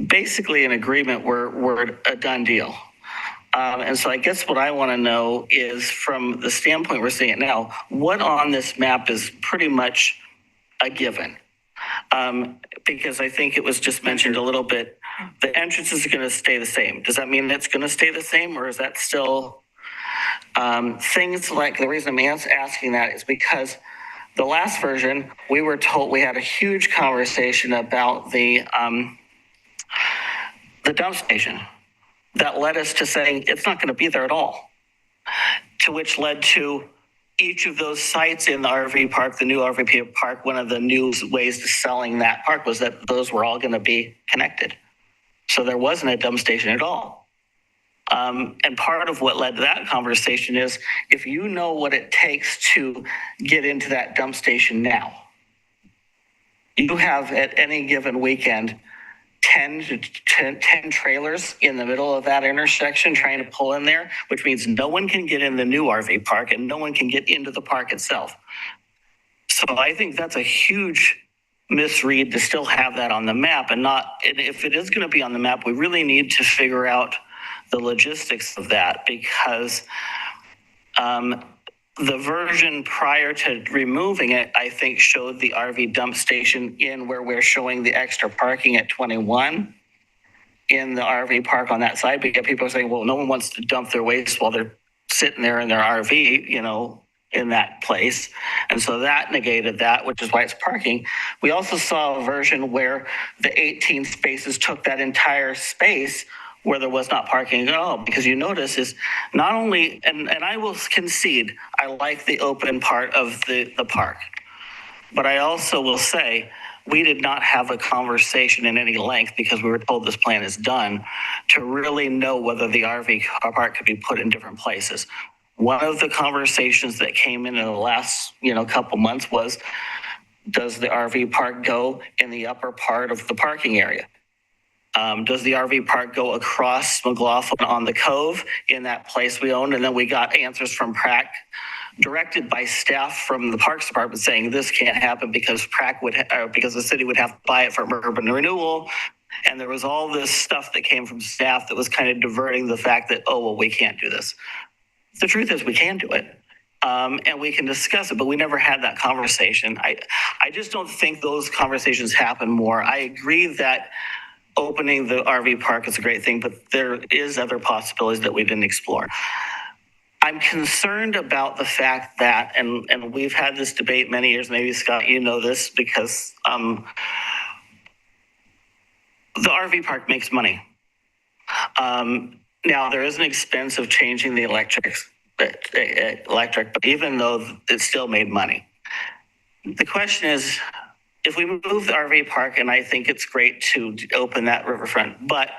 basically in agreement were a done deal. And so I guess what I want to know is, from the standpoint we're seeing it now, what on this map is pretty much a given? Because I think it was just mentioned a little bit, the entrance is going to stay the same. Does that mean it's going to stay the same, or is that still things like, the reason I'm asking that is because the last version, we were told, we had a huge conversation about the dump station that led us to saying it's not going to be there at all, to which led to each of those sites in the RV park, the new RV park, one of the new ways to selling that park was that those were all going to be connected. So there wasn't a dump station at all. And part of what led to that conversation is, if you know what it takes to get into that dump station now, you have at any given weekend 10 trailers in the middle of that intersection trying to pull in there, which means no one can get in the new RV park and no one can get into the park itself. So I think that's a huge misread to still have that on the map, and if it is going to be on the map, we really need to figure out the logistics of that, because the version prior to removing it, I think, showed the RV dump station in where we're showing the extra parking at 21 in the RV park on that side. But people are saying, well, no one wants to dump their waste while they're sitting there in their RV, in that place. And so that negated that, which is why it's parking. We also saw a version where the 18 spaces took that entire space where there was not parking at all, because you notice is not only, and I will concede, I like the open part of the park, but I also will say we did not have a conversation in any length, because we were told this plan is done, to really know whether the RV park could be put in different places. One of the conversations that came in the last, couple months was, does the RV park go in the upper part of the parking area? Does the RV park go across McLaughlin on the Cove in that place we own? And then we got answers from PRAC, directed by staff from the Parks Department, saying this can't happen because because the city would have to buy it from urban renewal. And there was all this stuff that came from staff that was kind of diverting the fact that, we can't do this. The truth is we can do it. And we can discuss it, but we never had that conversation. I just don't think those conversations happen more. I agree that opening the RV park is a great thing, but there is other possibilities that we didn't explore. I'm concerned about the fact that, and we've had this debate many years, maybe Scott, you know this, because the RV park makes money. Now, there is an expense of changing the electric, but even though it still made money. The question is, if we move the RV park, and I think it's great to open that riverfront, but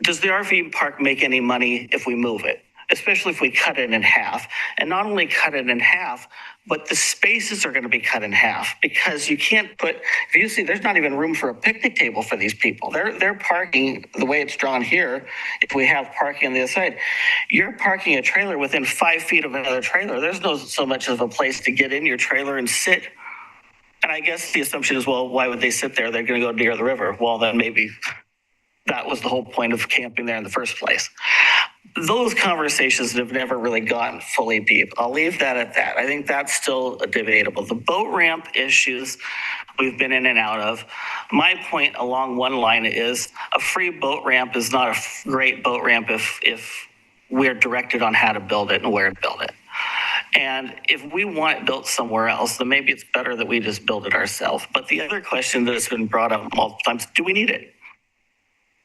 does the RV park make any money if we move it? Especially if we cut it in half. And not only cut it in half, but the spaces are going to be cut in half, because you can't put, if you see, there's not even room for a picnic table for these people. They're parking the way it's drawn here. If we have parking on the other side, you're parking a trailer within 5 feet of another trailer. There's no so much of a place to get in your trailer and sit. And I guess the assumption is, well, why would they sit there? They're going to go near the river. Well, then maybe that was the whole point of camping there in the first place. Those conversations have never really gotten fully deep. I'll leave that at that. I think that's still debatable. The boat ramp issues we've been in and out of. My point along one line is a free boat ramp is not a great boat ramp if we're directed on how to build it and where to build it. And if we want it built somewhere else, then maybe it's better that we just build it ourselves. But the other question that's been brought up multiple times, do we need it?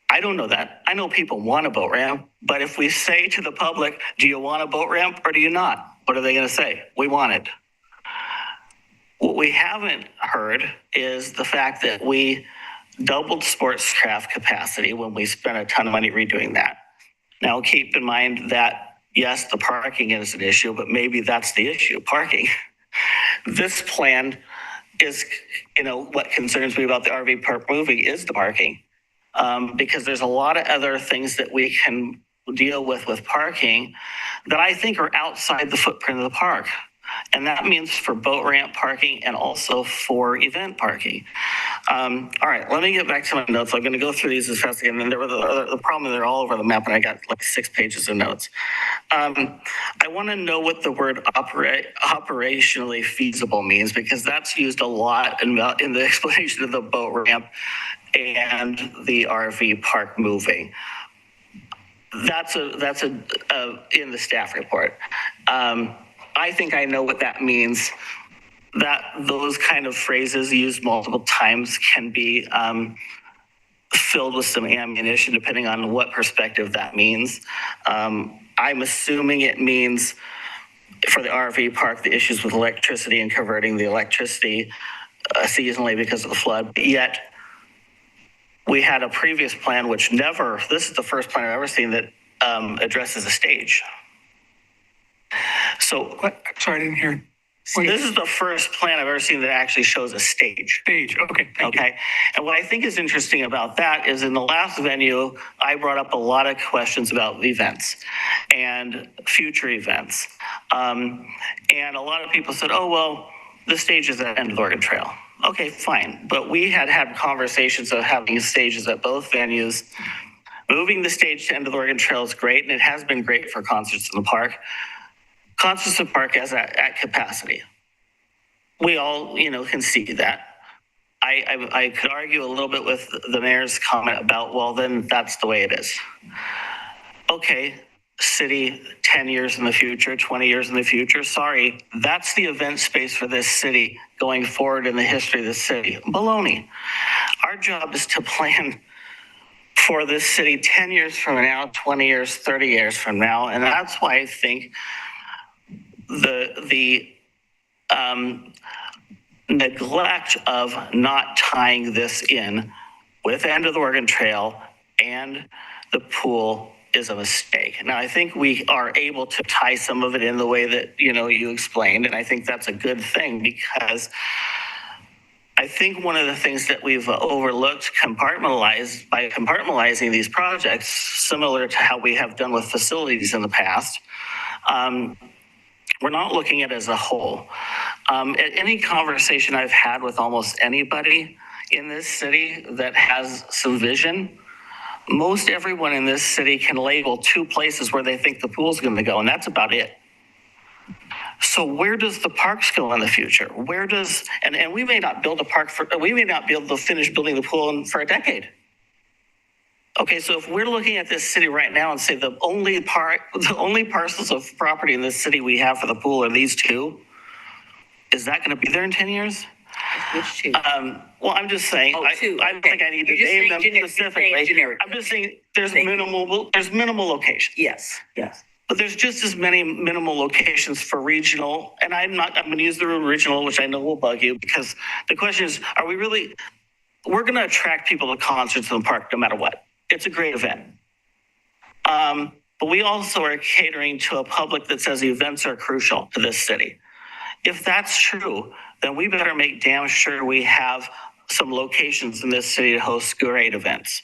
I don't know that. I know people want a boat ramp, but if we say to the public, do you want a boat ramp or do you not? What are they going to say? We want it. What we haven't heard is the fact that we doubled sports craft capacity when we spent a ton of money redoing that. Now, keep in mind that, yes, the parking is an issue, but maybe that's the issue, parking. This plan is, what concerns me about the RV park moving is the parking. Because there's a lot of other things that we can deal with parking that I think are outside the footprint of the park. And that means for boat ramp parking and also for event parking. All right, let me get back to my notes. I'm going to go through these as fast as I can. And there were the problem, they're all over the map, and I got like 6 pages of notes. I want to know what the word operationally feasible means, because that's used a lot in the explanation of the boat ramp and the RV park moving. That's in the staff report. I think I know what that means. That those kind of phrases used multiple times can be filled with some ammunition, depending on what perspective that means. I'm assuming it means for the RV park, the issues with electricity and converting the electricity seasonally because of the flood. But yet, we had a previous plan which this is the first plan I've ever seen that addresses a stage. So,
sorry, I didn't hear.
This is the first plan I've ever seen that actually shows a stage.
Okay.
Okay. And what I think is interesting about that is in the last venue, I brought up a lot of questions about events and future events. And a lot of people said, oh, well, the stage is at End of the Oregon Trail. Okay, fine. But we had conversations of having stages at both venues. Moving the stage to End of the Oregon Trail is great, and it has been great for concerts in the park. Concerts in the park is at capacity. We all, can see that. I could argue a little bit with the mayor's comment about, well, then that's the way it is. Okay, city 10 years in the future, 20 years in the future, sorry, that's the event space for this city going forward in the history of the city. Baloney. Our job is to plan for this city 10 years from now, 20 years, 30 years from now. And that's why I think the neglect of not tying this in with End of the Oregon Trail and the pool is a mistake. Now, I think we are able to tie some of it in the way that, you explained, and I think that's a good thing, because I think one of the things that we've overlooked by compartmentalizing these projects, similar to how we have done with facilities in the past, we're not looking at it as a whole. At any conversation I've had with almost anybody in this city that has some vision, most everyone in this city can label 2 places where they think the pool's going to go, and that's about it. So where does the parks go in the future? And we may not build a park we may not be able to finish building the pool for a decade. Okay, so if we're looking at this city right now and say the only parcels of property in this city we have for the pool are these two, is that going to be there in 10 years?
Which two?
Well, I'm just saying,
Oh, two,
I don't
okay.
think I need to
You're just
name
saying
them
generic- you're saying
specifically.
generic.
I'm just saying there's
Thank you.
minimal locations.
Yes, yes.
But there's just as many minimal locations for regional, and I'm going to use the word regional, which I know will bug you, because the question is, we're going to attract people to concerts in the park no matter what. It's a great event. But we also are catering to a public that says events are crucial to this city. If that's true, then we better make damn sure we have some locations in this city to host great events.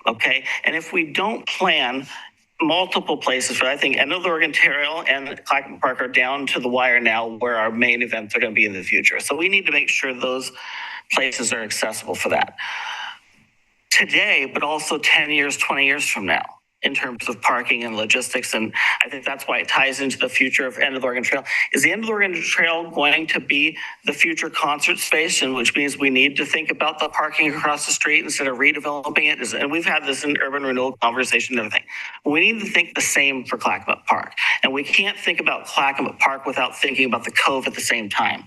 Okay? And if we don't plan multiple places, I know the Oregon Trail and Clackamas Park are down to the wire now where our main events are going to be in the future. So we need to make sure those places are accessible for that today, but also 10 years, 20 years from now in terms of parking and logistics. And I think that's why it ties into the future of End of the Oregon Trail. Is the End of the Oregon Trail going to be the future concert space, and which means we need to think about the parking across the street instead of redeveloping it? And we've had this in urban renewal conversation and everything. We need to think the same for Clackamette Park. And we can't think about Clackamette Park without thinking about the Cove at the same time.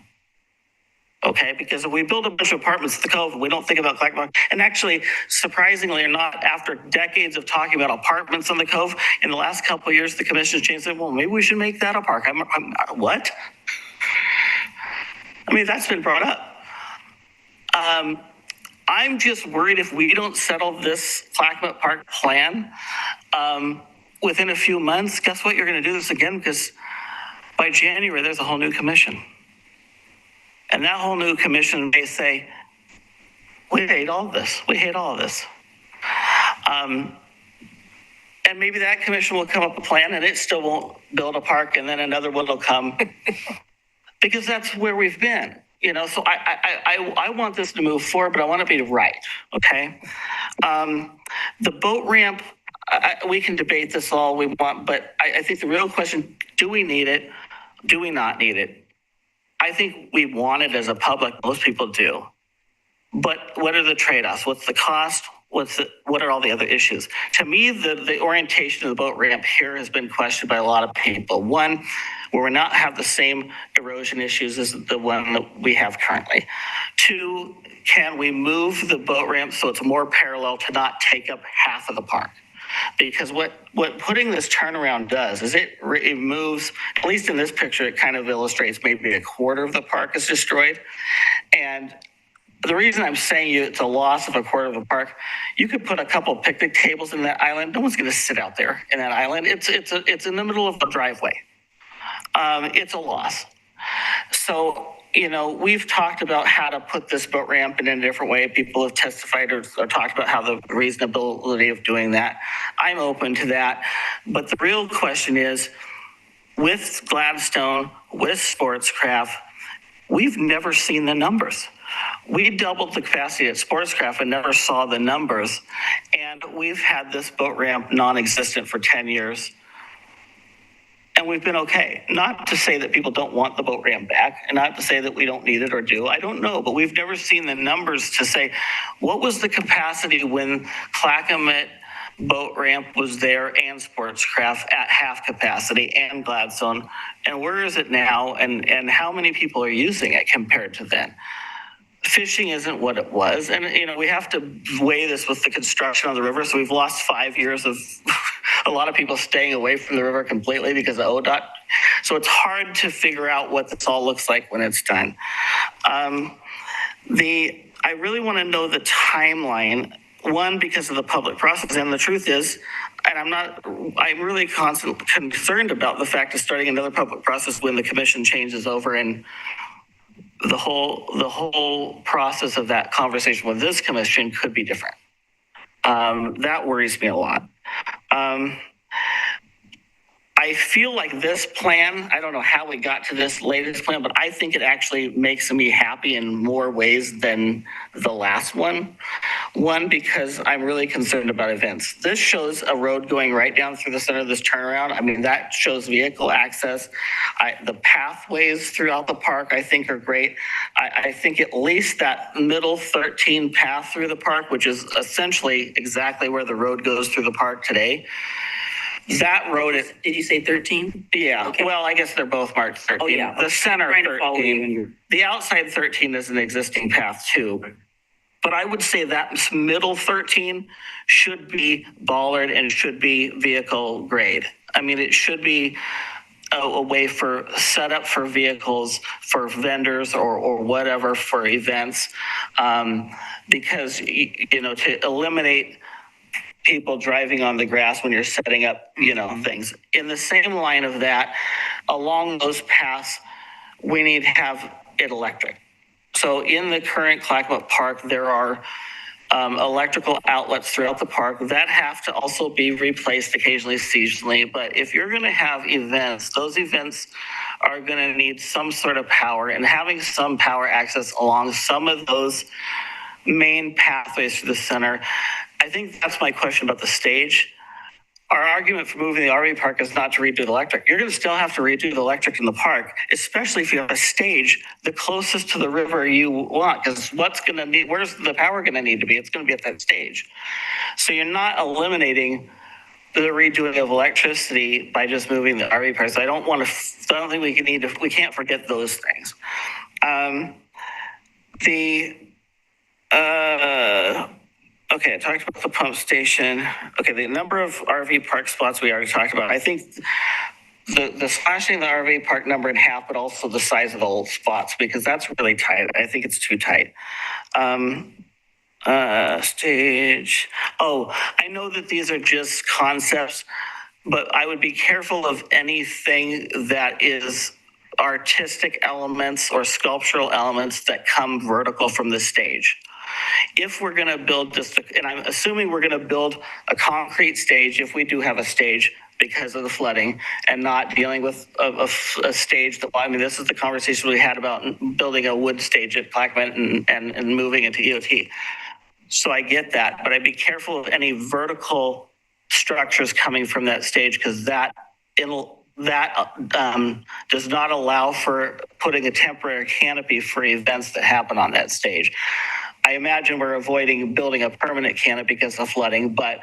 Okay, because if we build a bunch of apartments at the Cove, we don't think about Clackamas. And actually, surprisingly or not, after decades of talking about apartments on the Cove, in the last couple of years, the commission changed it. Well, maybe we should make that a park. What? I mean, that's been brought up. I'm just worried if we don't settle this Clackamas Park plan within a few months, guess what? You're going to do this again, because by January, there's a whole new commission. And that whole new commission may say, we hate all of this. We hate all of this. And maybe that commission will come up with a plan and it still won't build a park, and then another one will come because that's where we've been. So I want this to move forward, but I want to be right. Okay. The boat ramp, we can debate this all we want, but I think the real question, do we need it? Do we not need it? I think we want it as a public. Most people do. But what are the trade-offs? What's the cost? What are all the other issues? To me, the orientation of the boat ramp here has been questioned by a lot of people. One, where we not have the same erosion issues as the one that we have currently. Two, can we move the boat ramp so it's more parallel to not take up half of the park? Because what putting this turnaround does is it moves, at least in this picture, it kind of illustrates maybe a quarter of the park is destroyed. And the reason I'm saying it's a loss of a quarter of the park, you could put a couple of picnic tables in that island. No one's going to sit out there in that island. It's in the middle of the driveway. It's a loss. So, we've talked about how to put this boat ramp in a different way. People have testified or talked about how the reasonability of doing that. I'm open to that. But the real question is, with Gladstone, with Sportscraft, we've never seen the numbers. We doubled the capacity at Sportscraft and never saw the numbers. And we've had this boat ramp non-existent for 10 years. And we've been okay. Not to say that people don't want the boat ramp back, and not to say that we don't need it or do. I don't know, but we've never seen the numbers to say, what was the capacity when Clackamette boat ramp was there and Sportscraft at half capacity and Gladstone, and where is it now, and how many people are using it compared to then? Fishing isn't what it was. And, we have to weigh this with the construction of the river. So we've lost 5 years of a lot of people staying away from the river completely because of ODOT. So it's hard to figure out what this all looks like when it's done. I really want to know the timeline, one, because of the public process. And the truth is, and I'm really constantly concerned about the fact of starting another public process when the commission changes over, and the whole process of that conversation with this commission could be different. That worries me a lot. I I feel like this plan, I don't know how we got to this latest plan, but I think it actually makes me happy in more ways than the last one. One, because I'm really concerned about events. This shows a road going right down through the center of this turnaround. I mean, that shows vehicle access. The pathways throughout the park, I think, are great. I think at least that middle 13 path through the park, which is essentially exactly where the road goes through the park today, that road is.
Did you say 13?
Yeah,
Okay.
well, I guess they're both marked 13.
Oh, yeah.
The center
Trying to follow you when
13,
you're-
the outside 13 is an existing path too. But I would say that middle 13 should be bollard and should be vehicle grade. I mean, it should be a way for set up for vehicles, for vendors or whatever for events. Because, you know, to eliminate people driving on the grass when you're setting up, you know, things. In the same line of that, along those paths, we need to have it electric. So in the current Clackamate Park, there are electrical outlets throughout the park that have to also be replaced occasionally, seasonally. But if you're going to have events, those events are going to need some sort of power, and having some power access along some of those main pathways to the center. I think that's my question about the stage. Our argument for moving the RV park is not to redo the electric. You're going to still have to redo the electric in the park, especially if you have a stage the closest to the river you want, because where's the power going to need to be? It's going to be at that stage. So you're not eliminating the redoing of electricity by just moving the RV parks. I don't think we can't forget those things. Okay, I talked about the pump station. Okay, the number of RV park spots we already talked about. I think the slashing the RV park number in half, but also the size of the old spots, because that's really tight. I think it's too tight. Stage. Oh, I know that these are just concepts, but I would be careful of anything that is artistic elements or sculptural elements that come vertical from the stage. If we're going to build and I'm assuming we're going to build a concrete stage, if we do have a stage because of the flooding, and not dealing with a stage that, I mean, this is the conversation we had about building a wood stage at Clackamette and moving it to EOT. So I get that, but I'd be careful of any vertical structures coming from that stage, because that does not allow for putting a temporary canopy for events that happen on that stage. I imagine we're avoiding building a permanent canopy because of flooding, but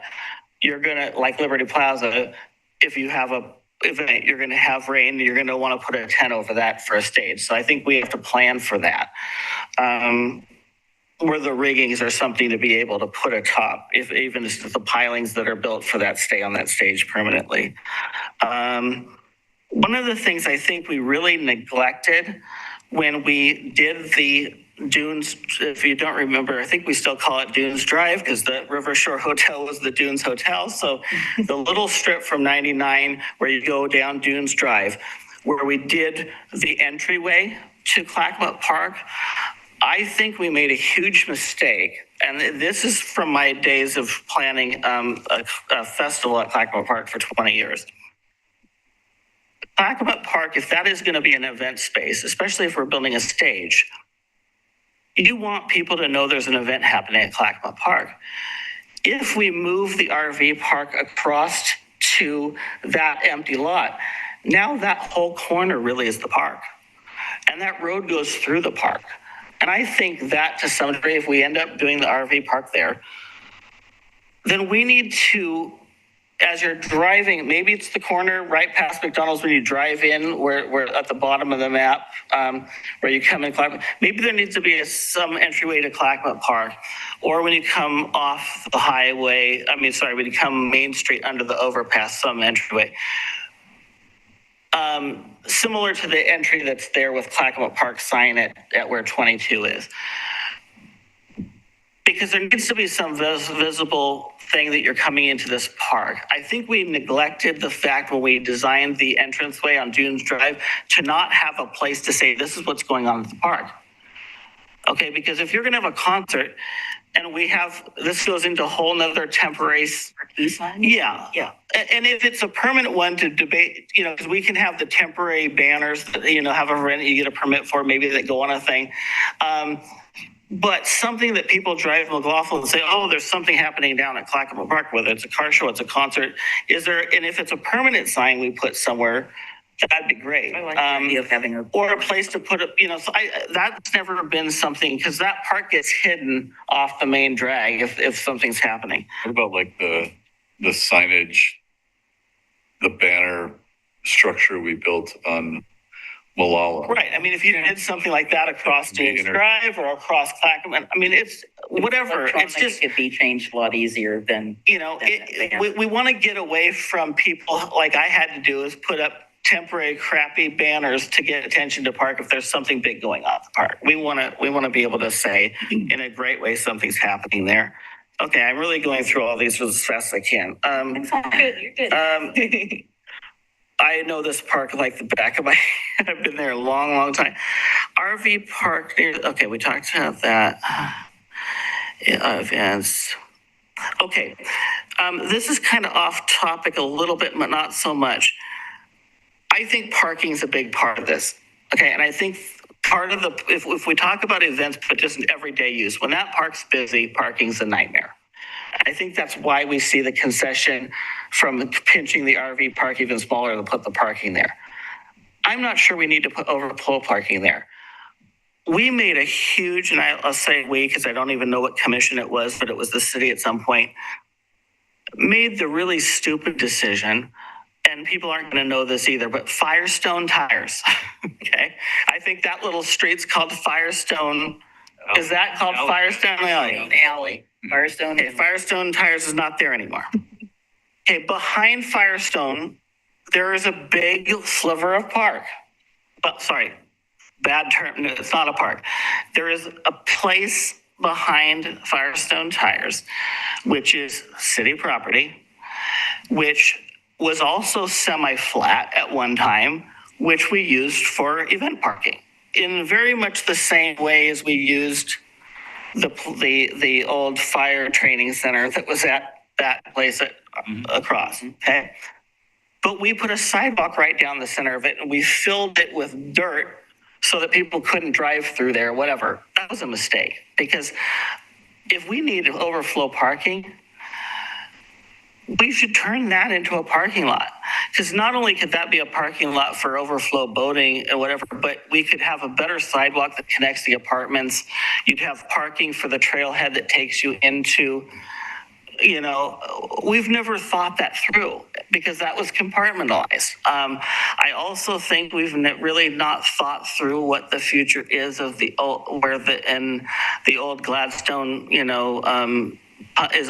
you're going to, like Liberty Plaza, if you have a event, you're going to have rain, you're going to want to put a tent over that for a stage. So I think we have to plan for that. Where the riggings are something to be able to put atop, even if the pilings that are built for that stay on that stage permanently. One of the things I think we really neglected when we did the Dunes, if you don't remember, I think we still call it Dunes Drive, because the River Shore Hotel was the Dunes Hotel. So the little strip from 99 where you go down Dunes Drive, where we did the entryway to Clackamate Park, I think we made a huge mistake. And this is from my days of planning a festival at Clackamate Park for 20 years. Clackamate Park, if that is going to be an event space, especially if we're building a stage, you want people to know there's an event happening at Clackamate Park. If we move the RV park across to that empty lot, now that whole corner really is the park. And that road goes through the park. And I think that to some degree, if we end up doing the RV park there, then we need to, as you're driving, maybe it's the corner right past McDonald's when you drive in, where at the bottom of the map, where you come in Clackamate. Maybe there needs to be some entryway to Clackamate Park, or when you come off the highway, when you come Main Street under the overpass, some entryway. Similar to the entry that's there with Clackamate Park sign at where 22 is. Because there needs to be some visible thing that you're coming into this park. I think we neglected the fact when we designed the entranceway on Dunes Drive to not have a place to say, this is what's going on at the park. Okay, because if you're gonna have a concert and this goes into a whole nother temporary. Yeah.
Yeah.
And if it's a permanent one to debate, because we can have the temporary banners that, have a rent, you get a permit for, maybe that go on a thing. But something that people drive McLaughlin and say, oh, there's something happening down at Clackamette Park, whether it's a car show, it's a concert. And if it's a permanent sign we put somewhere, that'd be great.
I like the idea of having
or a place to put it, that's never been something, because that park gets hidden off the main drag if something's happening.
What about like the signage, the banner structure we built on Malala?
Right. I mean, if you did something like that across James Drive or across Clackamette, I mean, it's whatever. It's just,
it could be changed a lot easier than,
we want to get away from people like I had to do, is put up temporary crappy banners to get attention to park if there's something big going on at the park. We want to be able to say in a great way something's happening there. Okay, I'm really going through all these as fast as I can.
Good, you're good.
I know this park like the back of my head. I've been there a long, long time. RV park. Okay, we talked about that. Events. Okay, this is kind of off topic a little bit, but not so much. I think parking is a big part of this. Okay, and I think part of if we talk about events, but just everyday use, when that park's busy, parking's a nightmare. I think that's why we see the concession from pinching the RV park even smaller to put the parking there. I'm not sure we need to put overflow parking there. We made a huge, and I'll say we because I don't even know what commission it was, but it was the city at some point, made the really stupid decision, and people aren't going to know this either, but Firestone tires, okay? I think that little street's called Firestone. Is that called Firestone Alley?
Firestone.
Okay, Firestone Tires is not there anymore. Okay, behind Firestone, there is a big sliver of park. But sorry, bad term. No, it's not a park. There is a place behind Firestone Tires, which is city property, which was also semi-flat at one time, which we used for event parking in very much the same way as we used the old fire training center that was at that place across, okay? But we put a sidewalk right down the center of it, and we filled it with dirt so that people couldn't drive through there, whatever. That was a mistake, because if we need overflow parking, we should turn that into a parking lot, because not only could that be a parking lot for overflow boating and whatever, but we could have a better sidewalk that connects the apartments. You'd have parking for the trailhead that takes you into, we've never thought that through because that was compartmentalized. I also think we've really not thought through what the future is of the old Gladstone,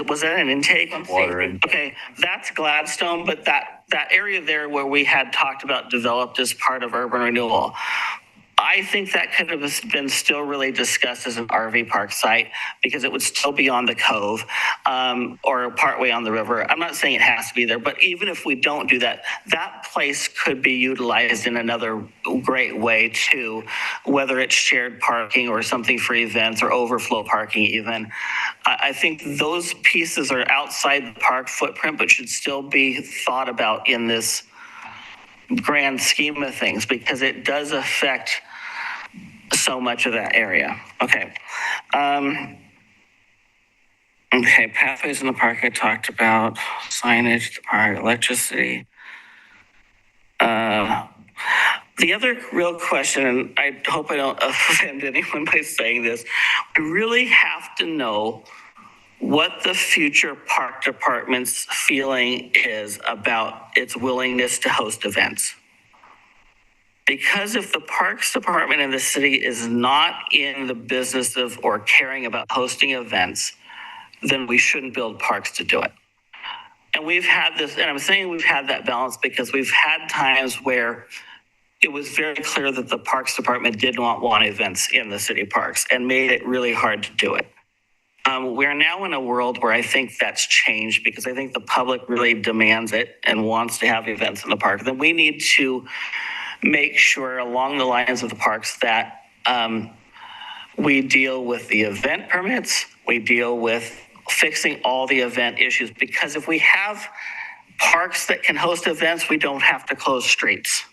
was that an intake?
Water in.
Okay, that's Gladstone, but that area there where we had talked about developed as part of urban renewal, I think that could have been still really discussed as an RV park site because it would still be on the cove or partway on the river. I'm not saying it has to be there, but even if we don't do that, that place could be utilized in another great way too, whether it's shared parking or something for events or overflow parking even. I think those pieces are outside the park footprint, but should still be thought about in this grand scheme of things because it does affect so much of that area. Okay. Okay, pathways in the park I talked about, signage, the park, electricity. The other real question, and I hope I don't offend anyone by saying this, we really have to know what the future park department's feeling is about its willingness to host events. Because if the Parks Department in the city is not in the business of or caring about hosting events, then we shouldn't build parks to do it. And we've had this, and I'm saying we've had that balance because we've had times where it was very clear that the Parks Department did not want events in the city parks and made it really hard to do it. We're now in a world where I think that's changed because I think the public really demands it and wants to have events in the park. Then we need to make sure along the lines of the parks that We deal with the event permits. We deal with fixing all the event issues, because if we have parks that can host events, we don't have to close streets.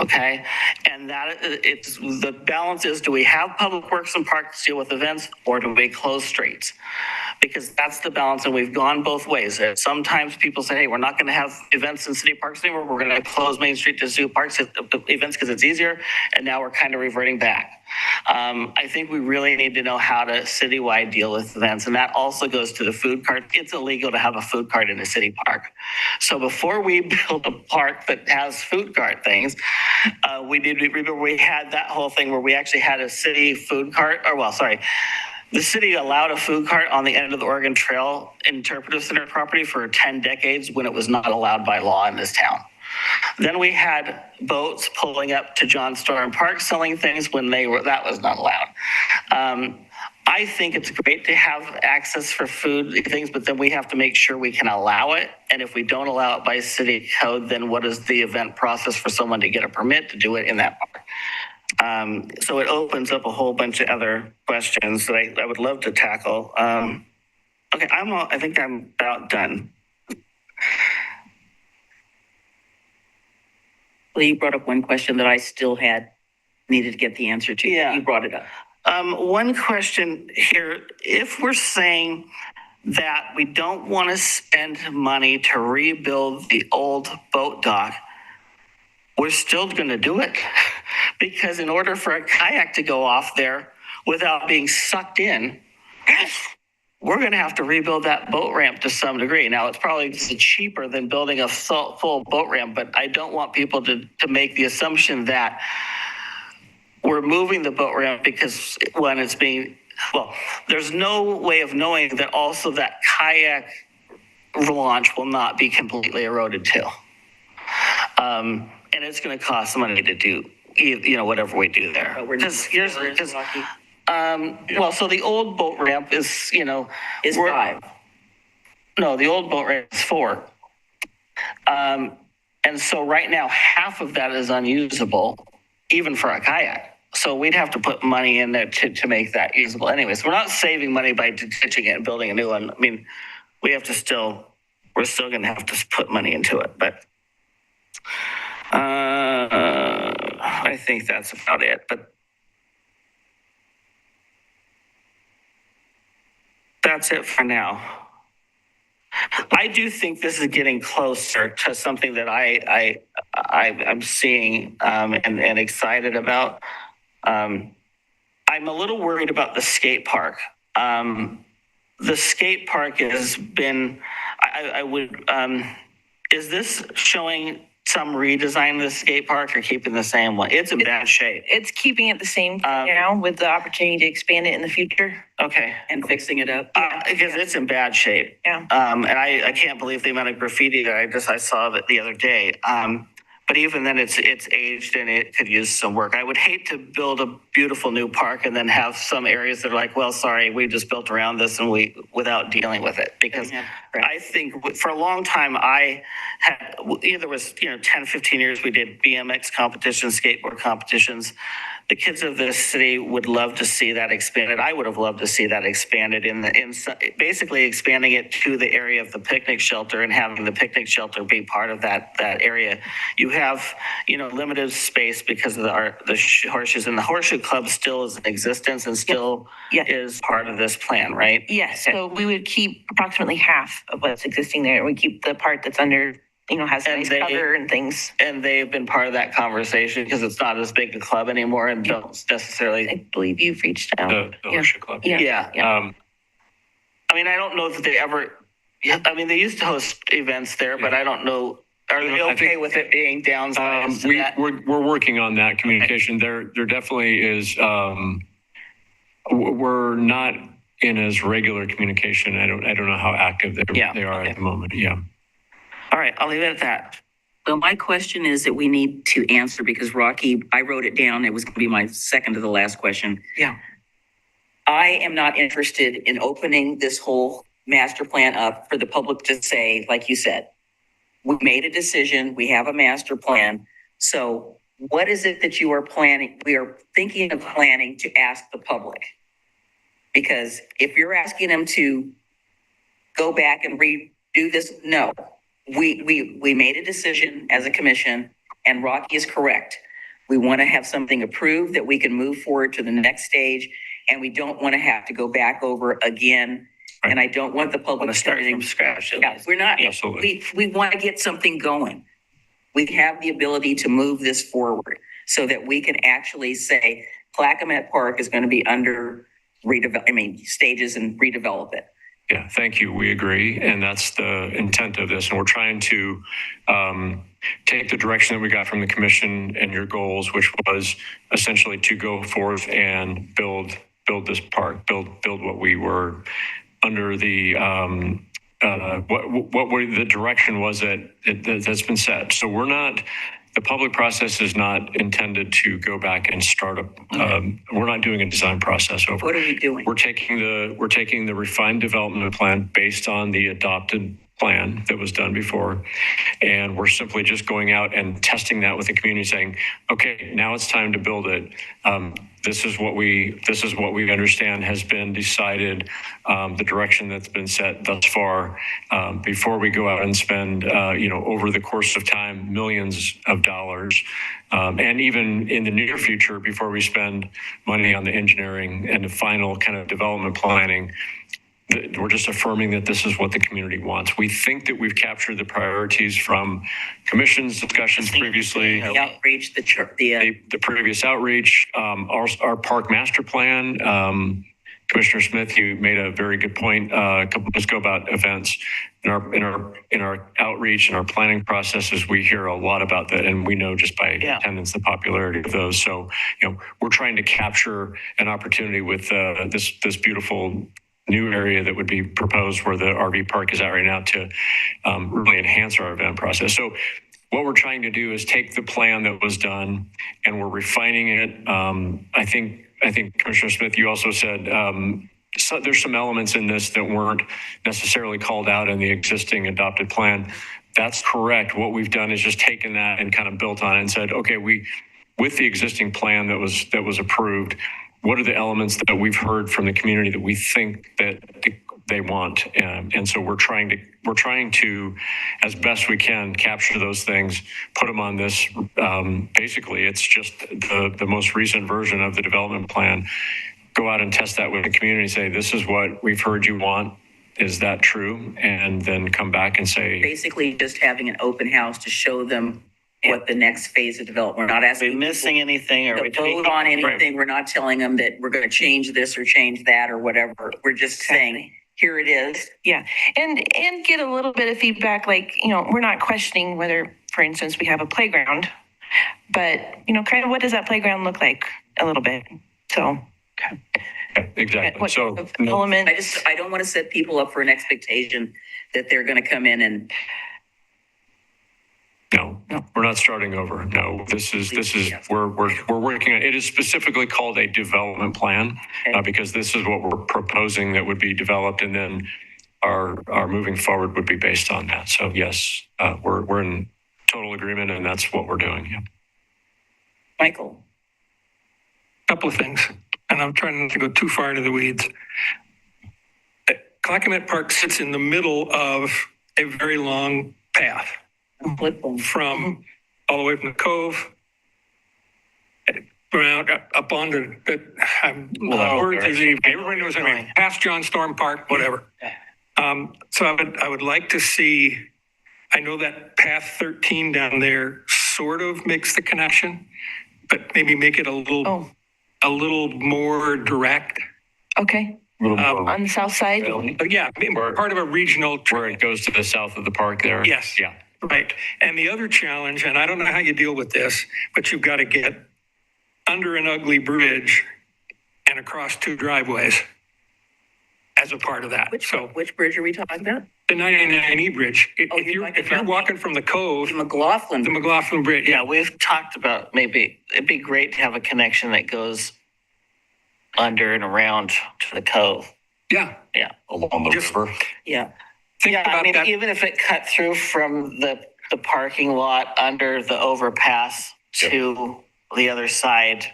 Okay, and that it's the balance is, do we have public works and parks deal with events, or do we close streets? Because that's the balance, and we've gone both ways. Sometimes people say, hey, we're not going to have events in city parks anymore. We're going to close Main Street to zoo parks events because it's easier, and now we're kind of reverting back. I think we really need to know how to citywide deal with events, and that also goes to the food cart. It's illegal to have a food cart in a city park. So before we build a park that has food cart things, we had that whole thing where we actually had a city food cart, the city allowed a food cart on the end of the Oregon Trail Interpretive Center property for 10 decades when it was not allowed by law in this town. Then we had boats pulling up to John Storm Park selling things when that was not allowed. I think it's great to have access for food things, but then we have to make sure we can allow it. And if we don't allow it by city code, then what is the event process for someone to get a permit to do it in that park? So it opens up a whole bunch of other questions that I would love to tackle. Okay, I think I'm about done.
Well, you brought up one question that I still needed to get the answer to.
Yeah.
You brought it up.
One question here, if we're saying that we don't want to spend money to rebuild the old boat dock, we're still going to do it. Because in order for a kayak to go off there without being sucked in, we're going to have to rebuild that boat ramp to some degree. Now, it's probably cheaper than building a full boat ramp, but I don't want people to make the assumption that we're moving the boat ramp because when it's there's no way of knowing that also that kayak launch will not be completely eroded too. And it's going to cost money to do, whatever we do there. So the old boat ramp is,
Is 5.
No, the old boat ramp is 4. And so right now, half of that is unusable, even for a kayak. So we'd have to put money in there to make that usable anyways. We're not saving money by ditching it and building a new one. I mean, we're still going to have to put money into it, but I think that's about it. But that's it for now. I do think this is getting closer to something that I'm seeing and excited about. I'm a little worried about the skate park. The skate park has been, is this showing some redesign of the skate park or keeping the same one? It's in bad shape.
It's keeping it the same now with the opportunity to expand it in the future.
Okay.
And fixing it up.
Because it's in bad shape.
Yeah.
And I can't believe the amount of graffiti that I saw the other day. But even then, it's aged and it could use some work. I would hate to build a beautiful new park and then have some areas that are like, well, sorry, we just built around this and without dealing with it. Because I think for a long time, there was 10, 15 years we did BMX competitions, skateboard competitions. The kids of this city would love to see that expanded. I would have loved to see that expanded basically expanding it to the area of the picnic shelter and having the picnic shelter be part of that area. You have, limited space because of the horseshoes, and the horseshoe club still is in existence and still is part of this plan, right?
Yes. So we would keep approximately half of what's existing there. We keep the part that's under, has a nice cover and things.
And they've been part of that conversation because it's not as big a club anymore and don't necessarily.
I believe you've reached out.
The horseshoe club.
Yeah. I mean, I don't know that they ever. I mean, they used to host events there, but I don't know. Are they okay with it being downsized?
We're working on that communication. There definitely is. We're not in as regular communication. I don't know how active they are at the moment. Yeah.
All right, I'll leave it at that.
Well, my question is that we need to answer because Rocky, I wrote it down. It was going to be my second to the last question.
Yeah.
I am not interested in opening this whole master plan up for the public to say, like you said, we made a decision, we have a master plan. So what is it that you are planning? We are thinking of planning to ask the public. Because if you're asking them to go back and redo this, no. We made a decision as a commission, and Rocky is correct. We want to have something approved that we can move forward to the next stage, and we don't want to have to go back over again.
Right.
And I don't want the public
Want to start from scratch.
Yeah, we're not.
Absolutely.
We want to get something going. We have the ability to move this forward so that we can actually say Clackamette Park is going to be under stages and redevelop it.
Yeah, thank you. We agree. And that's the intent of this. And we're trying to take the direction that we got from the commission and your goals, which was essentially to go forth and build this park, build what we were under the the direction was that's been set. So the public process is not intended to go back and start up. We're not doing a design process over.
What are we doing?
We're taking the refined development plan based on the adopted plan that was done before. And we're simply just going out and testing that with the community saying, okay, now it's time to build it. This is what we understand has been decided, the direction that's been set thus far, before we go out and spend, over the course of time, millions of dollars. And even in the near future, before we spend money on the engineering and the final kind of development planning, we're just affirming that this is what the community wants. We think that we've captured the priorities from commission's discussions previously.
The outreach,
the previous outreach, our park master plan. Commissioner Smith, you made a very good point a couple minutes ago about events. In our outreach and our planning processes, we hear a lot about that, and we know just by attendance the popularity of those. So, we're trying to capture an opportunity with this beautiful new area that would be proposed where the RV park is at right now to really enhance our event process. So what we're trying to do is take the plan that was done and we're refining it. I think Commissioner Smith, you also said there's some elements in this that weren't necessarily called out in the existing adopted plan. That's correct. What we've done is just taken that and kind of built on it and said, okay, with the existing plan that was approved, what are the elements that we've heard from the community that we think that they want? And so we're trying to, as best we can, capture those things, put them on this. Basically, it's just the most recent version of the development plan. Go out and test that with the community, say, this is what we've heard you want. Is that true? And then come back and say.
Basically, just having an open house to show them what the next phase of development. We're not asking.
Are we missing anything? Are we
vote on anything? Right. We're not telling them that we're going to change this or change that or whatever. We're just saying, here it is.
Yeah. And get a little bit of feedback. Like, we're not questioning whether, for instance, we have a playground, but, kind of what does that playground look like a little bit? So. Okay.
Exactly.
What
so
elements?
I don't want to set people up for an expectation that they're going to come in and.
No, we're not starting over. No, this is we're working on. It is specifically called a development plan because this is what we're proposing that would be developed, and then our moving forward would be based on that. So yes, we're in total agreement, and that's what we're doing. Yeah.
Michael,
couple of things, and I'm trying not to go too far into the weeds. Clackamette Park sits in the middle of a very long path. From all the way from the cove around up onto everybody knows anyway, past John Storm Park, whatever. So I would like to see. I know that path 13 down there sort of makes the connection, but maybe make it a little more direct.
Okay. On the south side.
Yeah, part of a regional.
Where it goes to the south of the park there.
Yes.
Yeah.
Right. And the other challenge, and I don't know how you deal with this, but you've got to get under an ugly bridge and across two driveways as a part of that.
Which bridge are we talking about?
The 99E bridge. If you're walking from the cove.
The McLaughlin
Bridge.
Yeah, we've talked about maybe it'd be great to have a connection that goes under and around to the cove.
Yeah.
Yeah.
Along the river.
Yeah.
I mean, even if it cut through from the parking lot under the overpass to the other side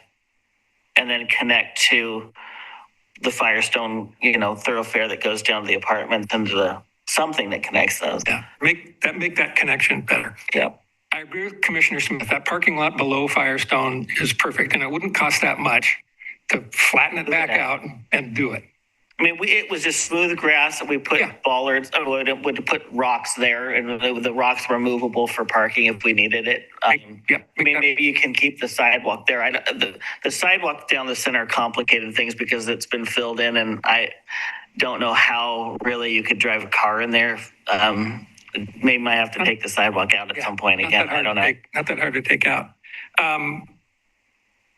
and then connect to the Firestone, thoroughfare that goes down to the apartments and to the something that connects those.
Yeah, make that connection better.
Yep.
I agree with Commissioner Smith. That parking lot below Firestone is perfect, and it wouldn't cost that much to flatten it back out and do it.
I mean, it was just smooth grass, and we put bollards, would put rocks there, and the rocks were movable for parking if we needed it. Maybe you can keep the sidewalk there. The sidewalk down the center complicated things because it's been filled in, and I don't know how really you could drive a car in there. Maybe might have to take the sidewalk out at some point again. I don't know.
Not that hard to take out.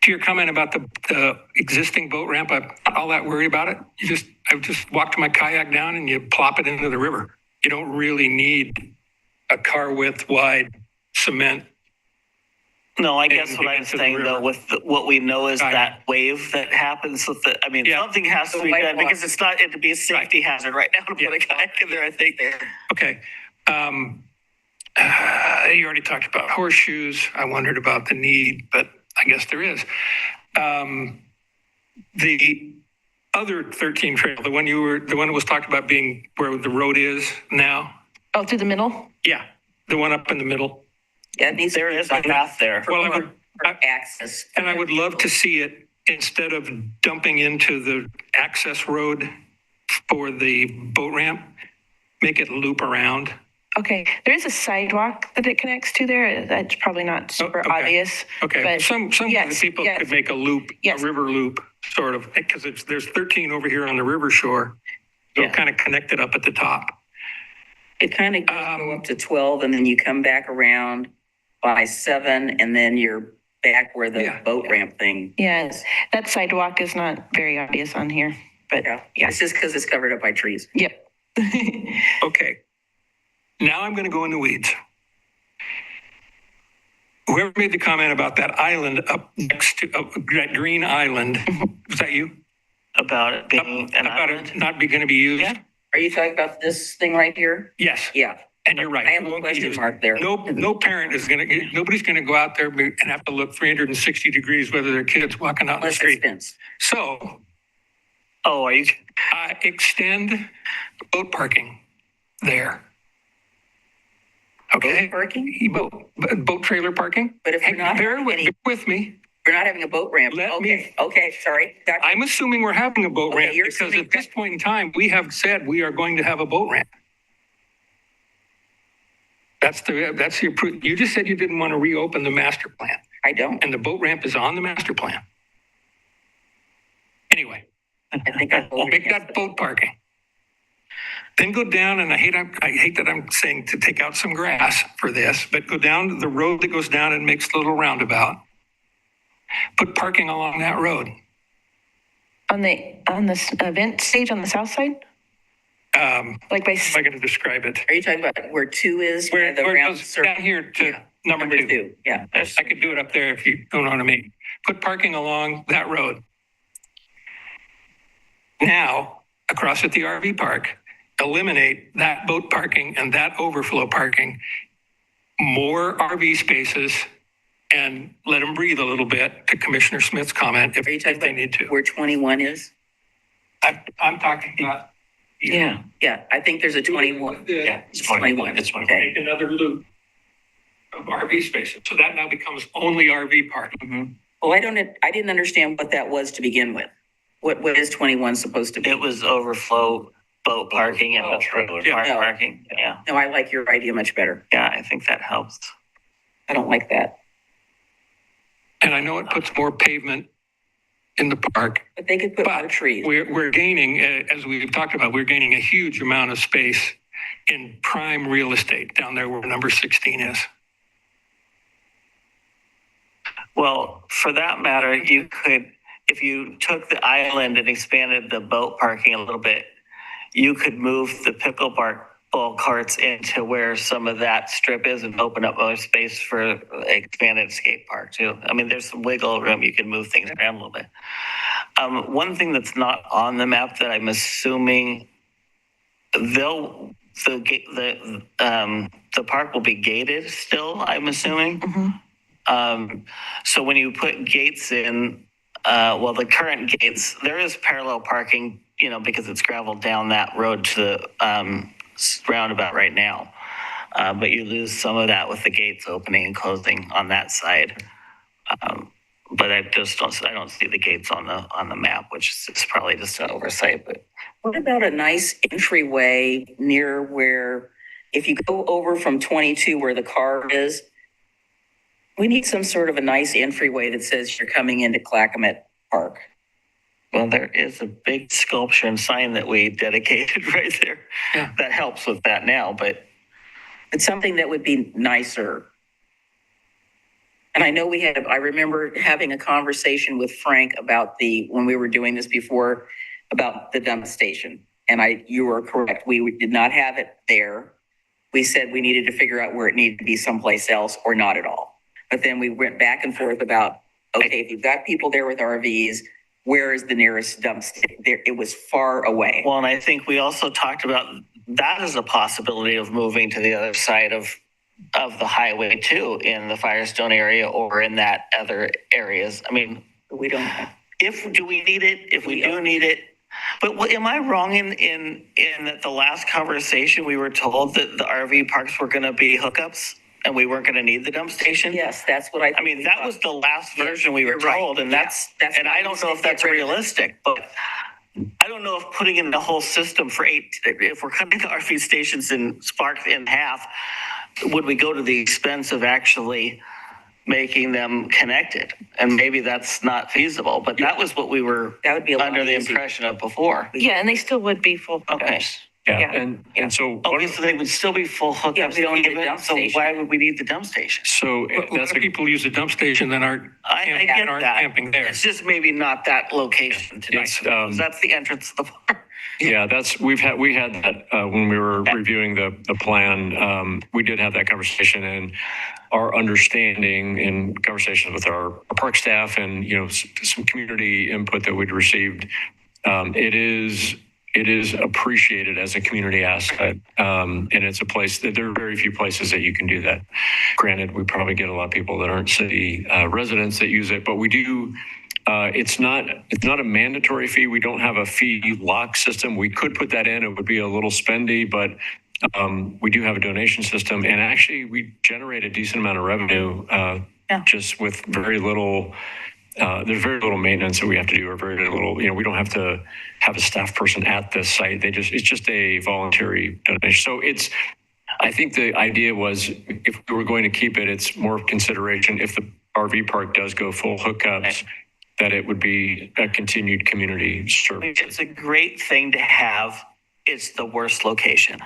To your comment about the existing boat ramp, I'm not all that worried about it. I just walked my kayak down and you plop it into the river. You don't really need a car width wide cement.
No, I guess what I'm saying though, with what we know is that wave that happens with the, something has to be done because it'd be a safety hazard right now to put a kayak in there, I think.
Okay. You already talked about horseshoes. I wondered about the need, but I guess there is. The other 13 trail, the one that was talked about being where the road is now.
Oh, through the middle?
Yeah, the one up in the middle.
Yeah,
there is a path there.
For access.
And I would love to see it, instead of dumping into the access road for the boat ramp, make it loop around.
Okay, there is a sidewalk that it connects to there. That's probably not super obvious.
Okay,
but
some people could make a loop, a river loop, sort of, because there's 13 over here on the river shore. So kind of connected up at the top.
It kind of go up to 12, and then you come back around by 7, and then you're back where the boat ramp thing.
Yes, that sidewalk is not very obvious on here, but
it's just because it's covered up by trees.
Yep.
Okay. Now I'm going to go in the weeds. Whoever made the comment about that island up next to that green island, was that you?
About it being an island?
It not going to be used?
Yeah. Are you talking about this thing right here?
Yes.
Yeah.
And you're right.
I have a question mark there.
No parent is nobody's going to go out there and have to look 360 degrees whether their kid's walking out in the street. So.
Are you?
Extend boat parking there. Okay.
Boat parking?
Boat trailer parking.
But if we're not
bear with me.
We're not having a boat ramp. Okay, sorry. Gotcha.
I'm assuming we're having a boat ramp because at this point in time, we have said we are going to have a boat ramp. That's the approval. You just said you didn't want to reopen the master plan.
I don't.
And the boat ramp is on the master plan. Anyway,
I think I
make that boat parking. Then go down, and I hate that I'm saying to take out some grass for this, but go down the road that goes down and makes the little roundabout. Put parking along that road.
On the event stage on the south side? Like by...
How am I going to describe it?
Are you talking about where 2 is?
Where it goes down here to number 2.
Yeah.
I could do it up there if you don't know what I mean. Put parking along that road. Now, across at the RV park, eliminate that boat parking and that overflow parking, more RV spaces, and let them breathe a little bit, to Commissioner Smith's comment, if they need to.
Where 21 is?
I'm talking about.
Yeah, I think there's a 21.
Yeah,
it's 21.
It's 21. Okay. Another loop of RV spaces. So that now becomes only RV parking.
Mm-hmm. Well, I didn't understand what that was to begin with. What is 21 supposed to be?
It was overflow boat parking and trailer parking. Yeah.
No, I like your idea much better.
Yeah, I think that helps.
I don't like that.
And I know it puts more pavement in the park.
But they could put more trees.
We're gaining, as we've talked about, we're gaining a huge amount of space in prime real estate down there where number 16 is.
Well, for that matter, you could, if you took the island and expanded the boat parking a little bit, you could move the pickleball carts into where some of that strip is and open up more space for expanded skate park too. I mean, there's some wiggle room. You can move things around a little bit. One thing that's not on the map that I'm assuming the park will be gated still, I'm assuming.
Mm-hmm.
So when you put gates in, well, the current gates, there is parallel parking, you know, because it's gravel down that road to the roundabout right now. But you lose some of that with the gates opening and closing on that side. But I don't see the gates on the map, which is probably just an oversight. But
what about a nice entryway near where, if you go over from 22 where the car is, we need some sort of a nice entryway that says you're coming into Clackamette Park.
Well, there is a big sculpture and sign that we dedicated right there.
Yeah.
That helps with that now, but
It's something that would be nicer. And I know I remember having a conversation with Frank about when we were doing this before, about the dump station. And you were correct. We did not have it there. We said we needed to figure out where it needed to be someplace else or not at all. But then we went back and forth about, okay, if you've got people there with RVs, where is the nearest dump station? It was far away.
well, and I think we also talked about that as a possibility of moving to the other side of the highway too, in the Firestone area or in that other areas. I mean,
We don't.
do we need it? If we do need it. But am I wrong in that the last conversation we were told that the RV parks were going to be hookups and we weren't going to need the dump station?
Yes, that's what I
mean, that was the last version we were
you're right.
told, and
Yeah,
that's
that's
I don't know if that's realistic, but I don't know if putting in the whole system if we're cutting the RV stations in Spark in half, would we go to the expense of actually making them connected? And maybe that's not feasible, but that was what we were
That would be a lot
under the
easier.
impression of before.
Yeah, and they still would be full
Okay.
hookups.
Yeah,
Yeah.
and so
Okay, so they would still be full hookups.
Yeah, we don't need a
even,
dump
so
station.
why would we need the dump station?
so
But a lot of people use the dump station that aren't
I get
aren't
that.
camping there.
It's just maybe not that location tonight.
It's,
because that's the entrance of the park.
yeah, we had that when we were reviewing the plan. We did have that conversation, and our understanding in conversations with our park staff and some community input that we'd received, it is appreciated as a community asset, and it's a place that there are very few places that you can do that. Granted, we probably get a lot of people that aren't city residents that use it, but we do. It's not a mandatory fee. We don't have a fee lock system. We could put that in. It would be a little spendy, but we do have a donation system, and actually we generate a decent amount of revenue just with very little. There's very little maintenance that we have to do, or very little. We don't have to have a staff person at the site. It's just a voluntary donation. So I think the idea was, if we were going to keep it, it's more consideration if the RV park does go full hookups, that it would be a continued community service.
It's a great thing to have. It's the worst location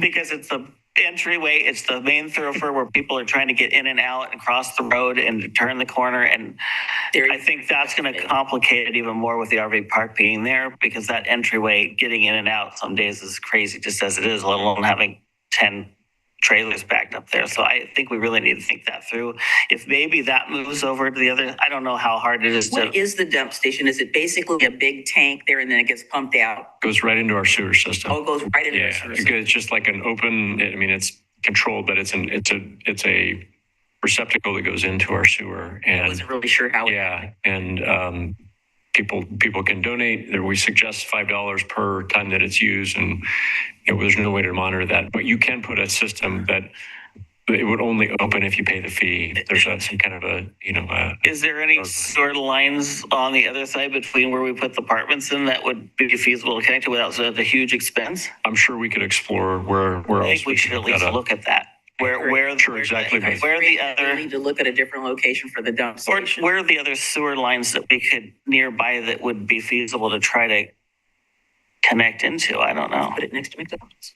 because it's the entryway. It's the main thoroughfare where people are trying to get in and out and cross the road and turn the corner. And I think that's going to complicate it even more with the RV park being there, because that entryway getting in and out some days is crazy just as it is, let alone having 10 trailers backed up there. So I think we really need to think that through. If maybe that moves over to the other, I don't know how hard it is
What is the dump station? Is it basically a big tank there and then it gets pumped out?
Goes right into our sewer system.
Oh, it goes right into the
Yeah,
sewer
because
system.
it's just like an open. I mean, it's controlled, but it's a receptacle that goes into our sewer.
I
And
wasn't really sure how.
yeah, and people can donate. We suggest $5 per time that it's used, and there's no way to monitor that. But you can put a system that it would only open if you pay the fee. There's some kind of a
Is there any sort of lines on the other side between where we put the apartments in that would be feasible to connect to without the huge expense?
I'm sure we could explore where
I
else
think we should
could
at
hook
least
that up.
look at that. Where
Sure, exactly.
Where the
We
other
need to look at a different location for the dump
or
station.
where are the other sewer lines that we could nearby that would be feasible to try to connect into? I don't know.
Put it next to McDonald's.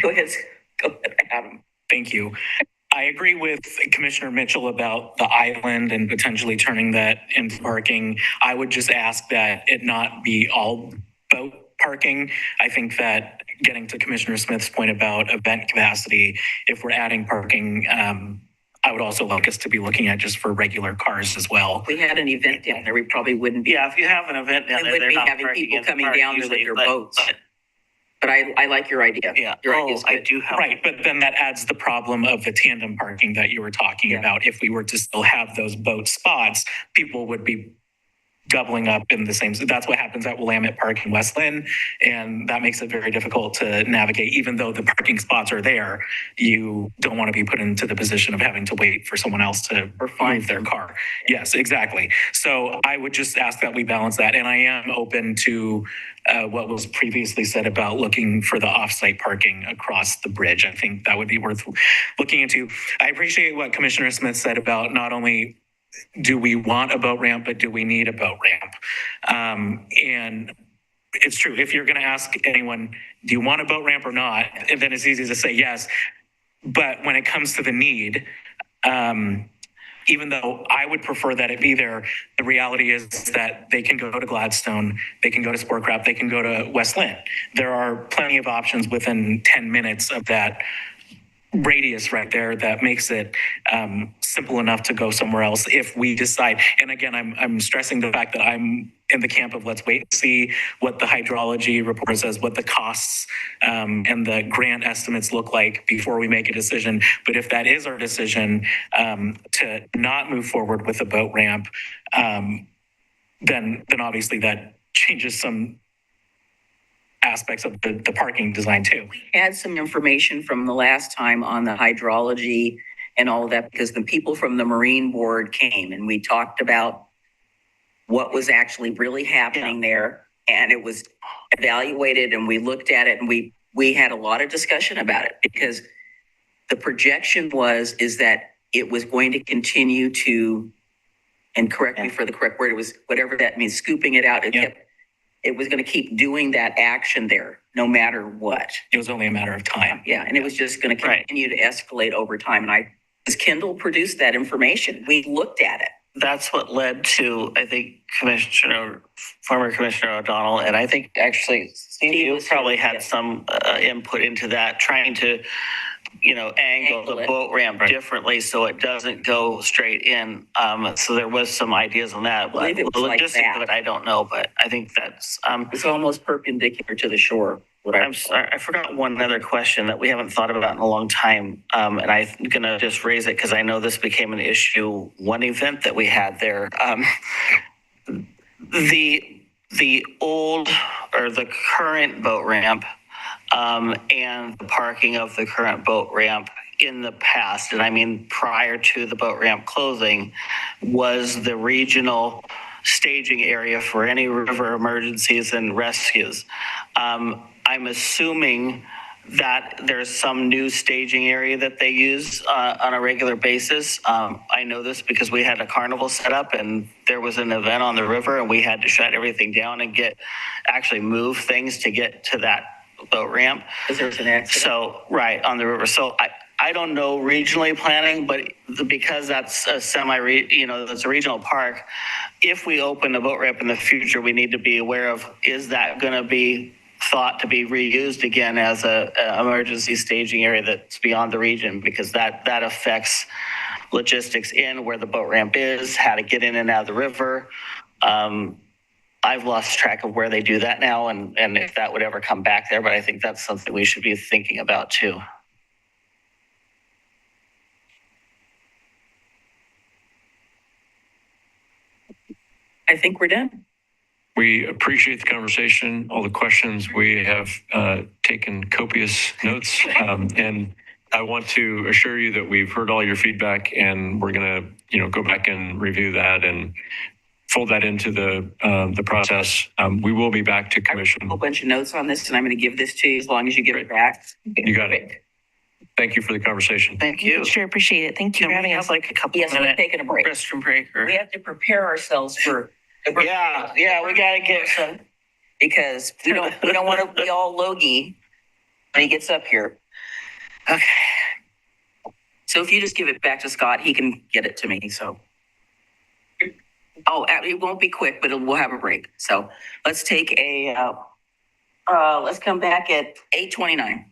Go ahead, Adam.
Thank you. I agree with Commissioner Mitchell about the island and potentially turning that into parking. I would just ask that it not be all boat parking. I think that, getting to Commissioner Smith's point about event capacity, if we're adding parking, I would also like us to be looking at just for regular cars as well.
If we had an event down there, we probably wouldn't be.
Yeah, if you have an event down
We
there,
wouldn't
they're
be
not
having
parking
people
in the
coming
park
down there with
usually,
their
but-
boats. But I like your idea.
Yeah.
Your idea
Oh,
is
I
good.
do have.
Right, but then that adds the problem of the tandem parking that you were talking
Yeah.
about. If we were to still have those boat spots, people would be doubling up in the same. So that's what happens at Willamette Park in West Lynn. And that makes it very difficult to navigate. Even though the parking spots are there, you don't want to be put into the position of having to wait for someone else to move their car. Yes, exactly. So I would just ask that we balance that. And I am open to what was previously said about looking for the offsite parking across the bridge. I think that would be worth looking into. I appreciate what Commissioner Smith said about not only do we want a boat ramp, but do we need a boat ramp? And it's true. If you're going to ask anyone, do you want a boat ramp or not? And then it's easy to say yes. But when it comes to the need, even though I would prefer that it be there, the reality is that they can go to Gladstone, they can go to Sportcraft, they can go to West Lynn. There are plenty of options within 10 minutes of that radius right there that makes it simple enough to go somewhere else if we decide. And again, I'm stressing the fact that I'm in the camp of let's wait and see what the hydrology report says, what the costs and the grant estimates look like before we make a decision. But if that is our decision to not move forward with a boat ramp, then obviously that changes some aspects of the parking design too.
Had some information from the last time on the hydrology and all of that, because the people from the Marine Board came and we talked about what was actually really happening there. And it was evaluated and we looked at it and we had a lot of discussion about it because the projection is that it was going to continue to, and correct me for the correct word, it was whatever that means, scooping it out. It was going to keep doing that action there no matter what.
It was only a matter of time.
Yeah, and it was just going to continue to escalate over time. And Kendall produced that information. We looked at it.
That's what led to, I think, former Commissioner O'Donnell, and I think actually Steve probably had some input into that, trying to, angle the boat ramp differently so it doesn't go straight in. So there was some ideas on that. But the logistics of it, I don't know, but I think that's
it's almost perpendicular to the shore.
I'm sorry, I forgot one other question that we haven't thought about in a long time. And I'm going to just raise it because I know this became an issue, one event that we had there. The old or the current boat ramp and the parking of the current boat ramp in the past, and I mean prior to the boat ramp closing, was the regional staging area for any river emergencies and rescues. I'm assuming that there's some new staging area that they use on a regular basis. I know this because we had a carnival set up and there was an event on the river and we had to shut everything down and actually move things to get to that boat ramp.
Because there was an accident.
So, right, on the river. So I don't know regionally planning, but because that's a that's a regional park, if we open a boat ramp in the future, we need to be aware of, is that going to be thought to be reused again as a emergency staging area that's beyond the region, because that affects logistics in where the boat ramp is, how to get in and out of the river. I've lost track of where they do that now and if that would ever come back there, but I think that's something we should be thinking about too.
I think we're done.
We appreciate the conversation, all the questions. We have taken copious notes, and I want to assure you that we've heard all your feedback, and we're going to, go back and review that and fold that into the process. We will be back to commission.
A whole bunch of notes on this, and I'm going to give this to you as long as you give it back.
You got it. Thank you for the conversation.
Thank you.
Sure, appreciate it. Thank you for having us.
Like a couple
Yes, we're
minute
taking a break.
restroom break.
We have to prepare ourselves for.
Yeah, we got to get some.
Because we don't want to be all logy when he gets up here. Okay. So if you just give it back to Scott, he can get it to me. So. Oh, it won't be quick, but we'll have a break. So let's take let's come back at 8:29.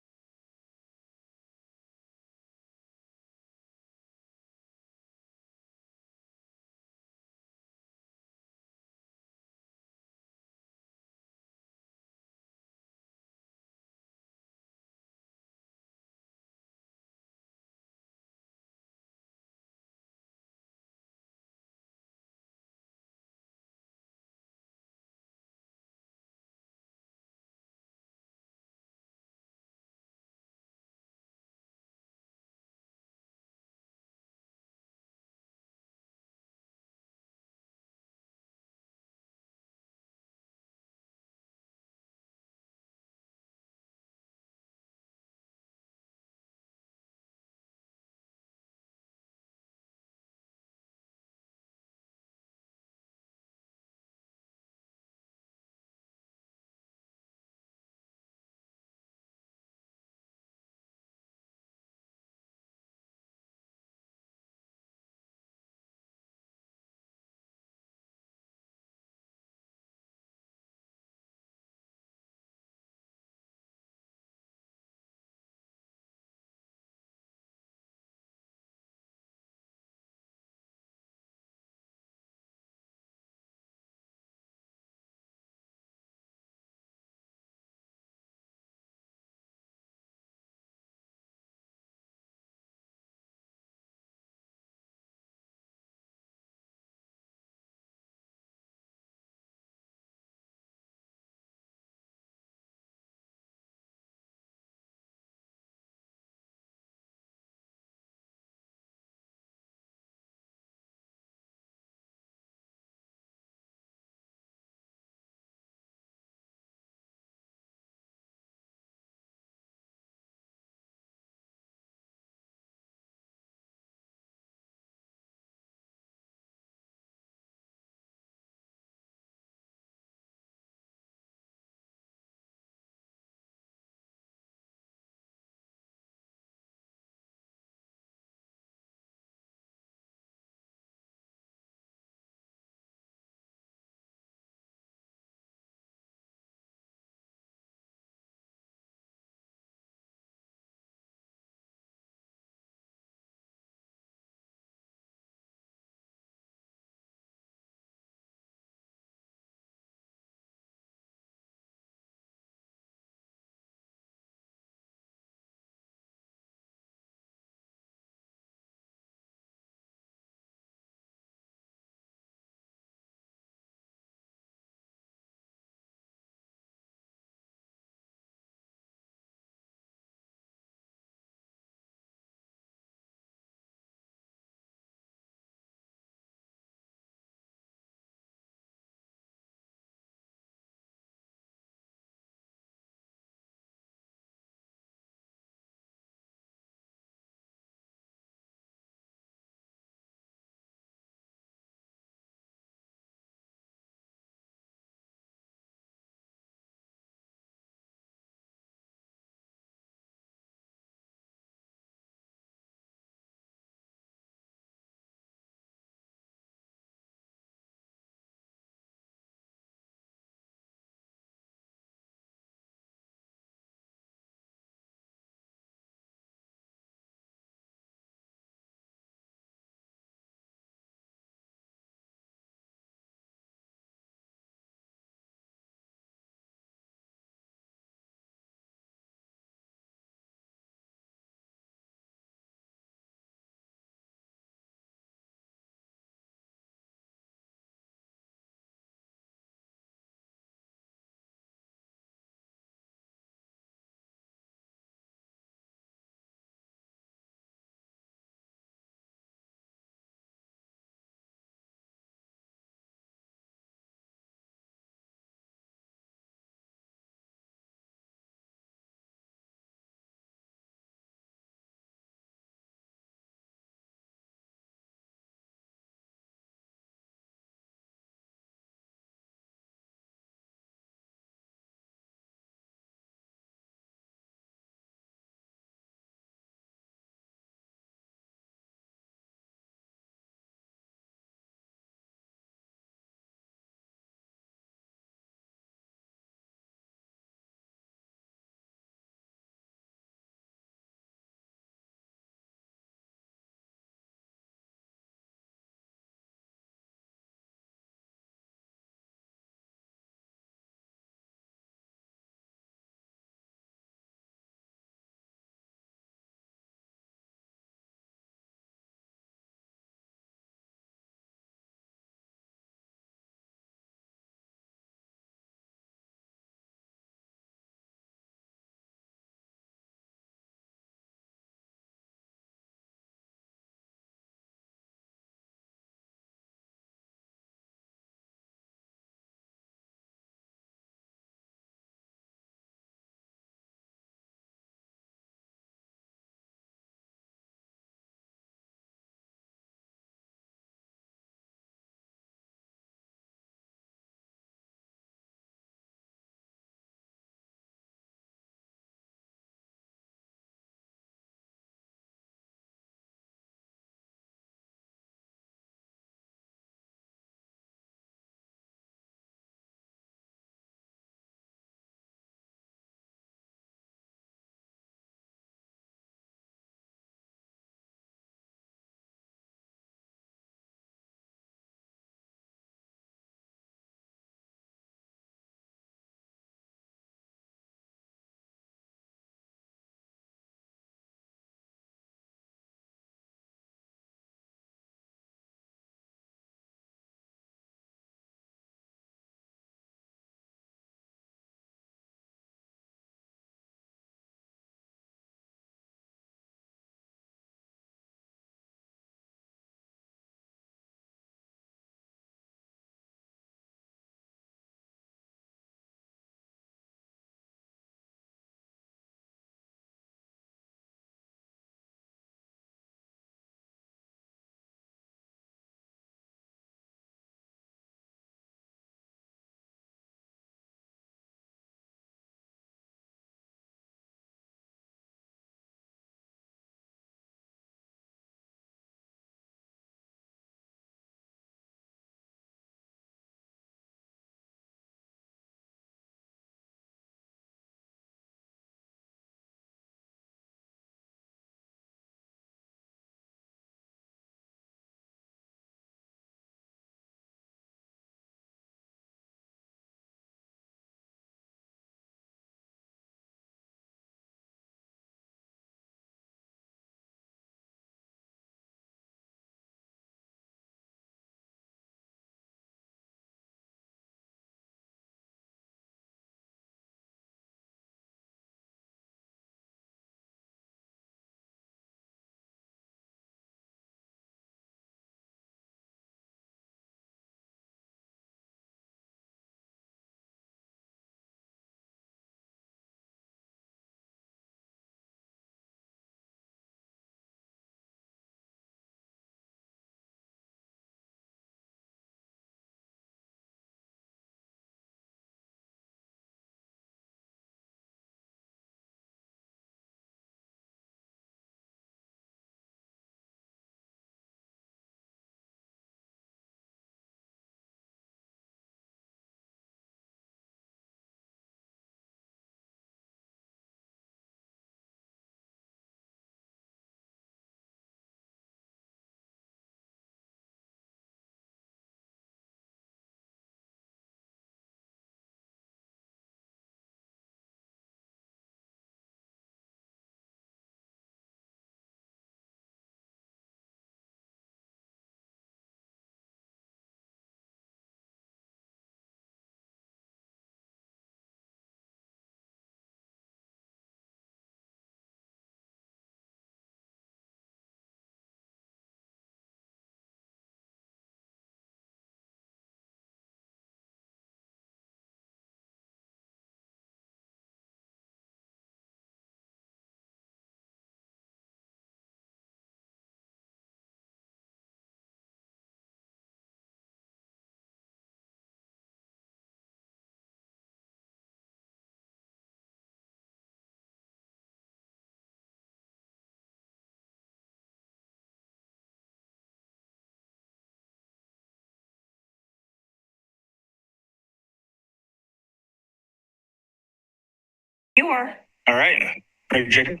You are.
All right. Ready, Jacob?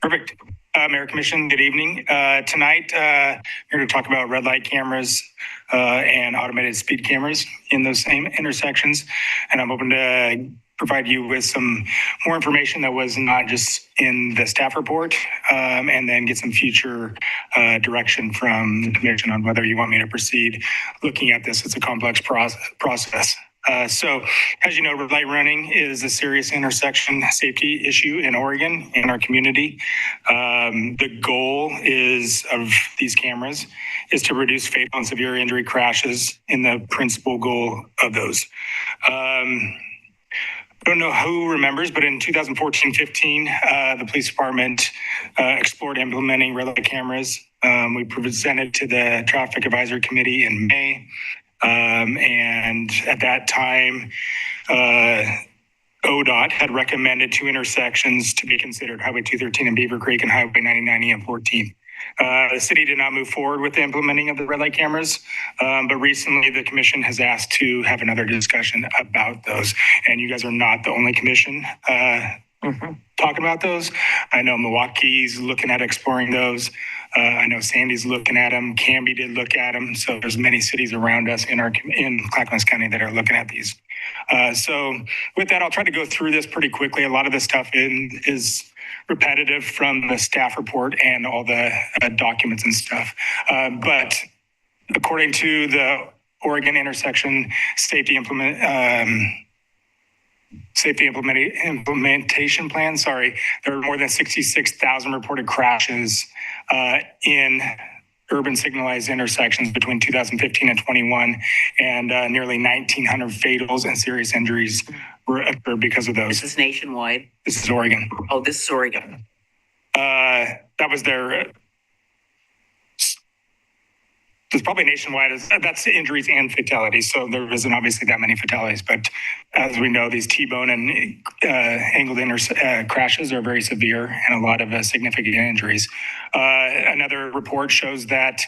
Perfect. Mayor Commission, good evening. Tonight, we're here to talk about red light cameras and automated speed cameras in those same intersections. And I'm hoping to provide you with some more information that was not just in the staff report, and then get some future direction from the commission on whether you want me to proceed looking at this. It's a complex process. So, as you know, red light running is a serious intersection safety issue in Oregon and our community. The goal of these cameras is to reduce fatal and severe injury crashes in the principal goal of those. I don't know who remembers, but in 2014-15, the police department explored implementing red light cameras. We presented to the Traffic Advisory Committee in May. And at that time, ODOT had recommended 2 intersections to be considered, Highway 213 in Beaver Creek and Highway 9090 and 14. The city did not move forward with the implementing of the red light cameras, but recently the commission has asked to have another discussion about those. And you guys are not the only commission talking about those. I know Milwaukee's looking at exploring those. I know Sandy's looking at them. Canby did look at them. So there's many cities around us in Clackamas County that are looking at these. So with that, I'll try to go through this pretty quickly. A lot of this stuff is repetitive from the staff report and all the documents and stuff. But according to the Oregon Intersection Safety Implementation Plan, there are more than 66,000 reported crashes in urban signalized intersections between 2015 and 21, and nearly 1,900 fatals and serious injuries were occurred because of those.
This is nationwide.
This is Oregon.
Oh, this is Oregon.
That was their. It's probably nationwide. That's injuries and fatalities. So there isn't obviously that many fatalities, but as we know, these T-bone and angled crashes are very severe and a lot of significant injuries. Another report shows that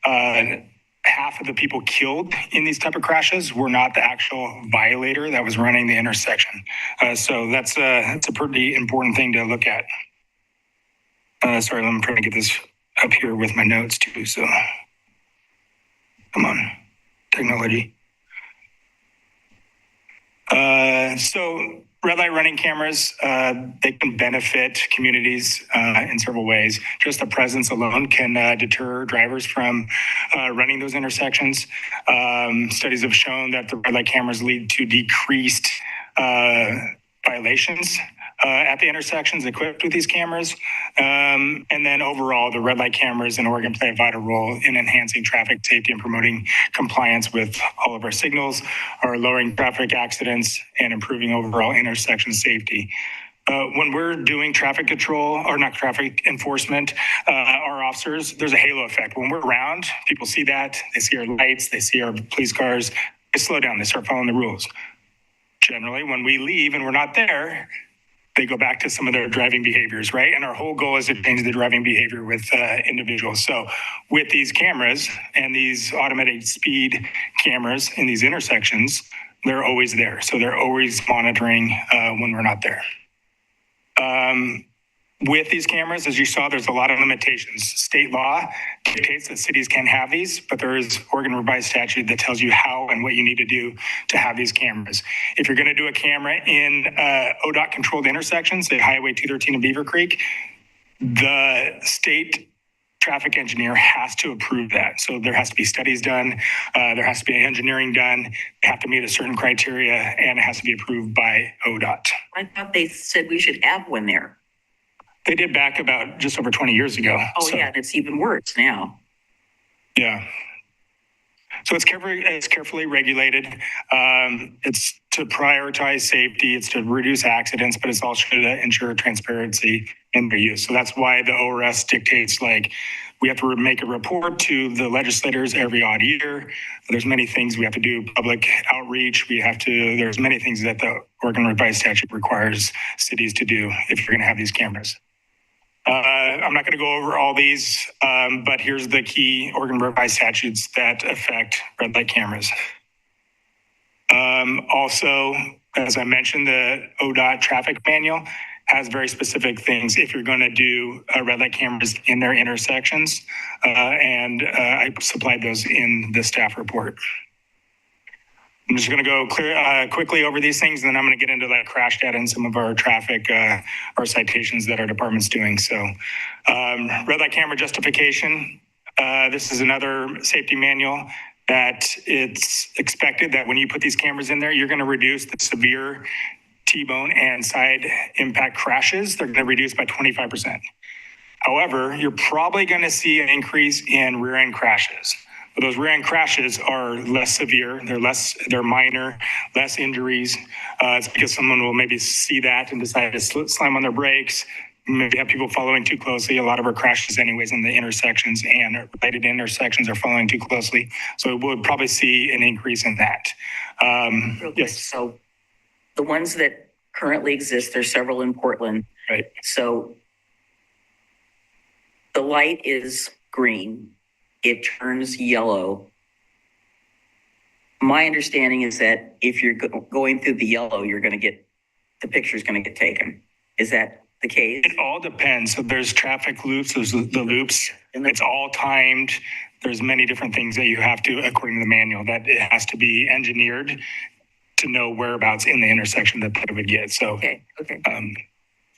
half of the people killed in these type of crashes were not the actual violator that was running the intersection. So that's a pretty important thing to look at. Sorry, I'm trying to get this up here with my notes too. So. Come on, technology. So red light running cameras, they can benefit communities in several ways. Just the presence alone can deter drivers from running those intersections. Studies have shown that the red light cameras lead to decreased violations at the intersections equipped with these cameras. And then overall, the red light cameras in Oregon play a vital role in enhancing traffic safety and promoting compliance with all of our signals, or lowering traffic accidents and improving overall intersection safety. When we're doing traffic control, or not traffic enforcement, our officers, there's a halo effect. When we're around, people see that, they see our lights, they see our police cars, they slow down, they start following the rules. Generally, when we leave and we're not there, they go back to some of their driving behaviors, right? And our whole goal is to change the driving behavior with individuals. So with these cameras and these automated speed cameras in these intersections, they're always there. So they're always monitoring when we're not there. With these cameras, as you saw, there's a lot of limitations. State law dictates that cities can have these, but there is Oregon revised statute that tells you how and what you need to do to have these cameras. If you're going to do a camera in ODOT controlled intersections, say Highway 213 in Beaver Creek, the state traffic engineer has to approve that. So there has to be studies done. There has to be engineering done. They have to meet a certain criteria, and it has to be approved by ODOT.
I thought they said we should have one there.
They did back about just over 20 years ago.
Oh, yeah, and it's even worse now.
Yeah. So it's carefully regulated. It's to prioritize safety. It's to reduce accidents, but it's also to ensure transparency in their use. So that's why the ORS dictates, like, we have to make a report to the legislators every odd year. There's many things we have to do, public outreach. There's many things that the Oregon revised statute requires cities to do if you're going to have these cameras. I'm not going to go over all these, but here's the key Oregon revised statutes that affect red light cameras. Also, as I mentioned, the ODOT traffic manual has very specific things if you're going to do red light cameras in their intersections. And I supplied those in the staff report. I'm just going to go quickly over these things, and then I'm going to get into like crash data and some of our traffic, our citations that our department's doing. So red light camera justification. This is another safety manual that it's expected that when you put these cameras in there, you're going to reduce the severe T-bone and side impact crashes. They're going to reduce by 25%. However, you're probably going to see an increase in rear end crashes. But those rear end crashes are less severe. They're minor, less injuries. It's because someone will maybe see that and decide to slam on their brakes. Maybe have people following too closely. A lot of our crashes anyways in the intersections and related intersections are following too closely. So we'll probably see an increase in that.
Real quick,
Yes.
so the ones that currently exist, there's several in Portland.
Right.
So the light is green. It turns yellow. My understanding is that if you're going through the yellow, the picture's going to get taken. Is that the case?
It all depends. So there's traffic loops, there's the loops. It's all timed. There's many different things that you have to, according to the manual, that it has to be engineered to know whereabouts in the intersection that it would get. So,
Okay.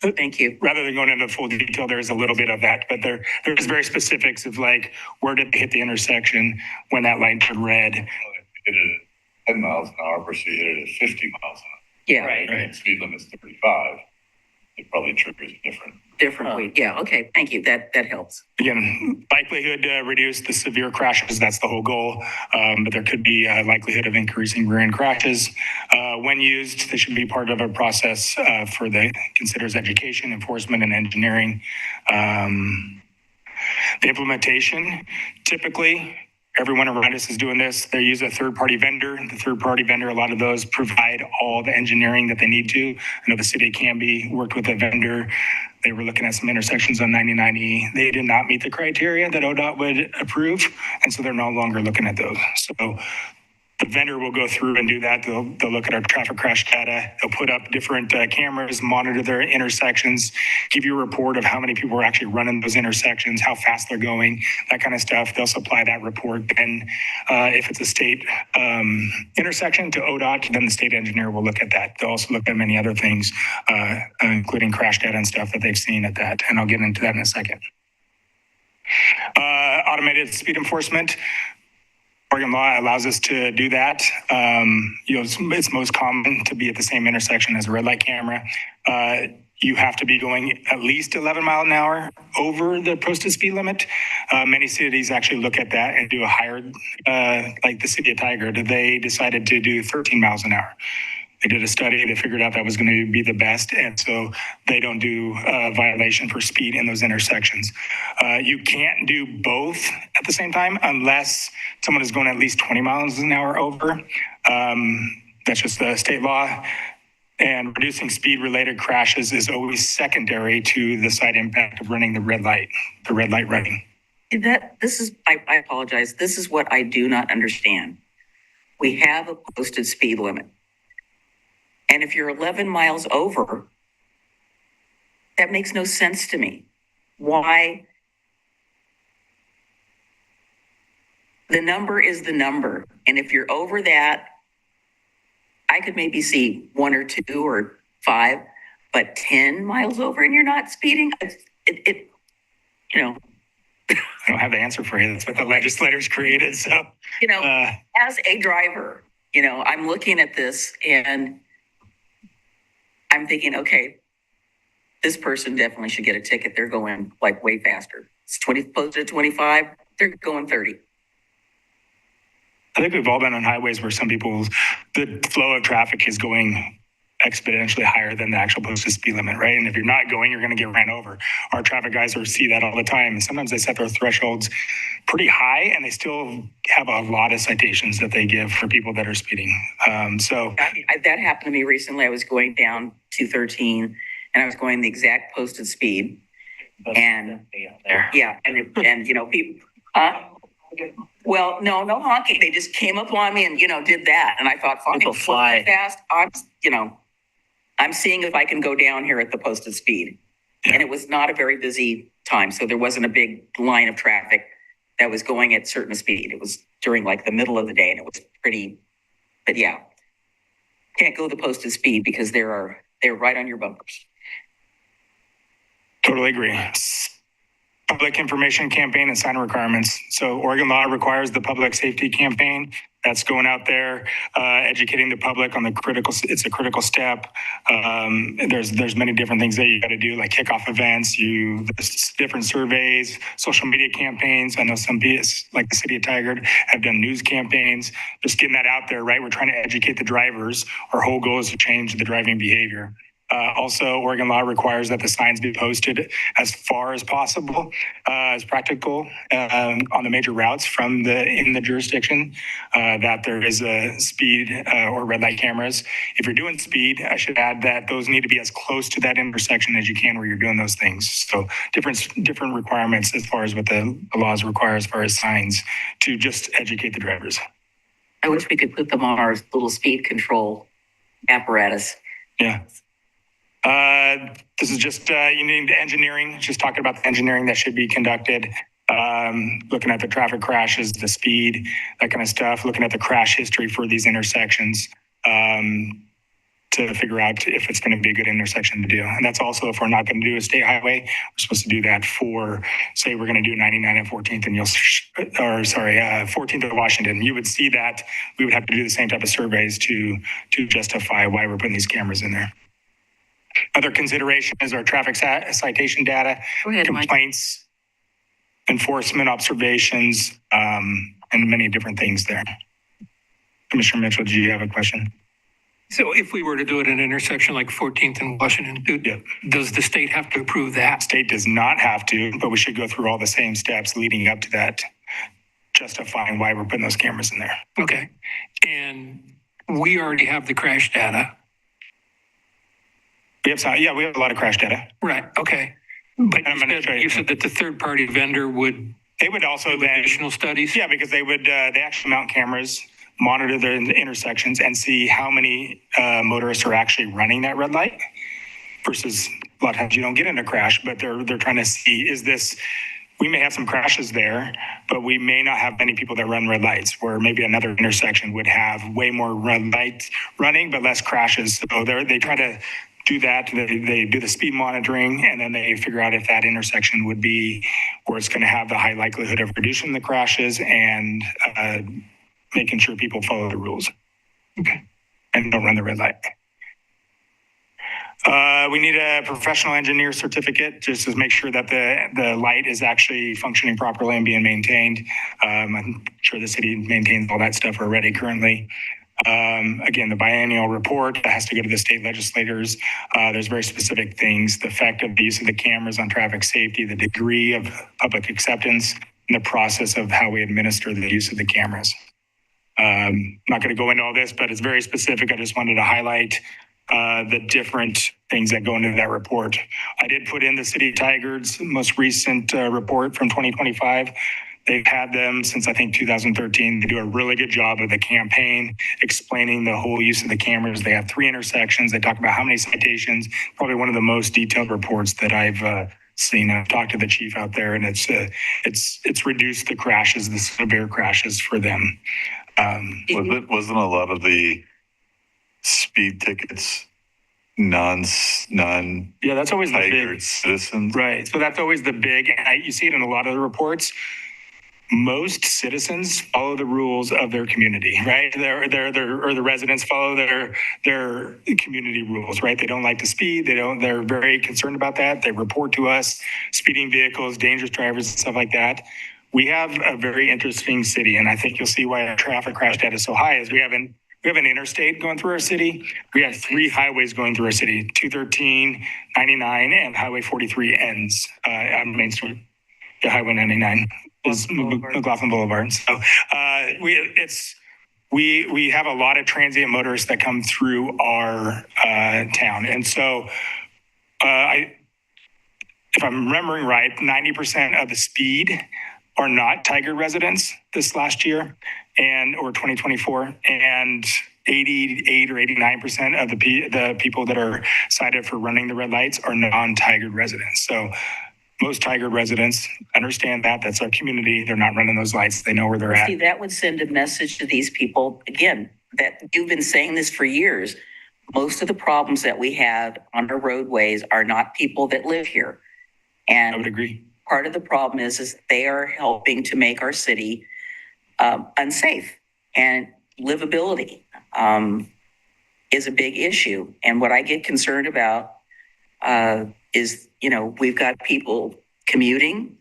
Thank you.
rather than going into full detail, there's a little bit of that, but there's very specifics of like, where did they hit the intersection when that light turned red?
Hit it at 10 miles an hour versus you hit it at 50 miles an hour.
Yeah.
Right. Speed limit's 35. It probably triggers different.
Differently. Yeah. Okay. Thank you. That helps.
Again, likelihood to reduce the severe crashes, that's the whole goal. But there could be a likelihood of increasing rear end crashes. When used, they should be part of a process for the considers education, enforcement, and engineering. The implementation, typically, everyone around us is doing this. They use a third-party vendor. The third-party vendor, a lot of those provide all the engineering that they need to. I know the city of Canby worked with a vendor. They were looking at some intersections on 99E. They did not meet the criteria that ODOT would approve, and so they're no longer looking at those. So the vendor will go through and do that. They'll look at our traffic crash data. They'll put up different cameras, monitor their intersections, give you a report of how many people are actually running those intersections, how fast they're going, that kind of stuff. They'll supply that report. Then if it's a state intersection to ODOT, then the state engineer will look at that. They'll also look at many other things, including crash data and stuff that they've seen at that. And I'll get into that in a second. Automated speed enforcement. Oregon law allows us to do that. It's most common to be at the same intersection as a red light camera. You have to be going at least 11 miles an hour over the posted speed limit. Many cities actually look at that and do a higher, like the city of Tigard, they decided to do 13 miles an hour. They did a study, they figured out that was going to be the best, and so they don't do a violation for speed in those intersections. You can't do both at the same time unless someone is going at least 20 miles an hour over. That's just the state law. And reducing speed-related crashes is always secondary to the side impact of running the red light running.
I apologize. This is what I do not understand. We have a posted speed limit. And if you're 11 miles over, that makes no sense to me. Why? The number is the number. And if you're over that, I could maybe see 1 or 2 or 5, but 10 miles over and you're not speeding, I
don't have the answer for you. That's what the legislators created. So,
as a driver, I'm looking at this and I'm thinking, okay, this person definitely should get a ticket. They're going like way faster. It's posted at 25. They're going 30.
I think we've all been on highways where the flow of traffic is going exponentially higher than the actual posted speed limit, right? And if you're not going, you're going to get ran over. Our traffic guys see that all the time. And sometimes they set their thresholds pretty high and they still have a lot of citations that they give for people that are speeding.
That happened to me recently. I was going down 213 and I was going the exact posted speed. And people, Well, no honking. They just came up on me and, did that. And I thought, fine,
People fly.
fast. I'm seeing if I can go down here at the posted speed. And it was not a very busy time. So there wasn't a big line of traffic that was going at certain speed. It was during like the middle of the day and it was pretty, but yeah. Can't go the posted speed because they're right on your bumpers.
Totally agree. Public information campaign and sign requirements. So Oregon law requires the public safety campaign. That's going out there, educating the public on it's a critical step. There's many different things that you got to do, like kickoff events, there's different surveys, social media campaigns. I know some, like the city of Tigard, have done news campaigns, just getting that out there, right? We're trying to educate the drivers. Our whole goal is to change the driving behavior. Also, Oregon law requires that the signs be posted as far as possible, as practical, on the major routes in the jurisdiction, that there is a speed or red light cameras. If you're doing speed, I should add that those need to be as close to that intersection as you can where you're doing those things. So different requirements as far as what the laws require as far as signs to just educate the drivers.
I wish we could put them on our little speed control apparatus.
Yeah. This is just, you need engineering, just talking about the engineering that should be conducted, looking at the traffic crashes, the speed, that kind of stuff, looking at the crash history for these intersections, to figure out if it's going to be a good intersection to do. And that's also if we're not going to do a state highway, we're supposed to do that for, say we're going to do 99 and 14th and 14th of Washington. You would see that we would have to do the same type of surveys to justify why we're putting these cameras in there. Other consideration is our traffic citation data, complaints, enforcement observations, and many different things there. Commissioner Mitchell, do you have a question?
So if we were to do it at an intersection like 14th and Washington, does the state have to approve that?
State does not have to, but we should go through all the same steps leading up to that, justifying why we're putting those cameras in there.
Okay. And we already have the crash data.
We have a lot of crash data.
Right. Okay. But you said that the third party vendor would.
They would also do
additional studies.
Yeah, because they actually mount cameras, monitor the intersections, and see how many motorists are actually running that red light. Versus a lot of times you don't get in a crash, but they're trying to see we may have some crashes there, but we may not have many people that run red lights, where maybe another intersection would have way more red lights running, but less crashes. So they try to do that. They do the speed monitoring, and then they figure out if that intersection would be where it's going to have the high likelihood of reducing the crashes and making sure people follow the rules. Okay. And don't run the red light. We need a professional engineer certificate just to make sure that the light is actually functioning properly and being maintained. I'm sure the city maintains all that stuff already currently. Again, the biennial report has to go to the state legislators. There's very specific things, the effect of the use of the cameras on traffic safety, the degree of public acceptance, and the process of how we administer the use of the cameras. I'm not going to go into all this, but it's very specific. I just wanted to highlight the different things that go into that report. I did put in the City of Tigard's most recent report from 2025. They've had them since, I think, 2013. They do a really good job of the campaign, explaining the whole use of the cameras. They have 3 intersections. They talk about how many citations, probably one of the most detailed reports that I've seen. I've talked to the chief out there, and it's reduced the crashes, the severe crashes for them.
Wasn't a lot of the speed tickets non
yeah, that's always the big
citizens,
right? So that's always the big, and you see it in a lot of the reports. Most citizens follow the rules of their community, right? Or the residents follow their community rules, right? They don't like to speed. They're very concerned about that. They report to us speeding vehicles, dangerous drivers, and stuff like that. We have a very interesting city, and I think you'll see why our traffic crash data is so high. Is we have an interstate going through our city. We have 3 highways going through our city: 213, 99, and Highway 43 ends on Main Street. The Highway 99 is McLaughlin Boulevard. So we have a lot of transient motorists that come through our town, and so if I'm remembering right, 90% of the speed are not Tiger residents this last year or 2024, and 88 or 89% of the people that are cited for running the red lights are non-Tiger residents. So most Tiger residents understand that. That's our community. They're not running those lights. They know where they're at.
See, that would send a message to these people, again, that you've been saying this for years. Most of the problems that we have on our roadways are not people that live here. And
I would agree.
Part of the problem is they are helping to make our city unsafe, and livability is a big issue. And what I get concerned about is, we've got people commuting.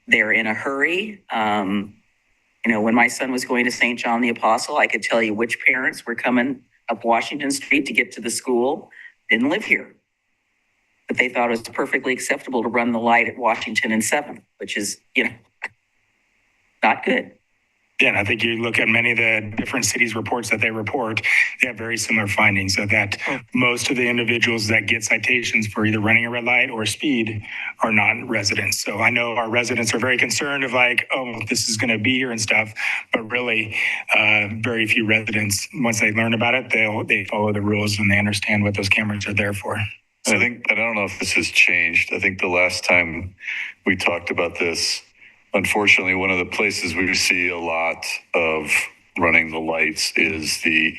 They're in a hurry. When my son was going to St. John the Apostle, I could tell you which parents were coming up Washington Street to get to the school, didn't live here. But they thought it was perfectly acceptable to run the light at Washington and 7th, which is, not good.
Yeah, and I think you look at many of the different cities' reports that they report, they have very similar findings that most of the individuals that get citations for either running a red light or speed are non-residents. So I know our residents are very concerned of this is going to be here and stuff, but really very few residents, once they learn about it, they follow the rules and they understand what those cameras are there for.
So I don't know if this has changed. I think the last time we talked about this, unfortunately, one of the places we see a lot of running the lights is the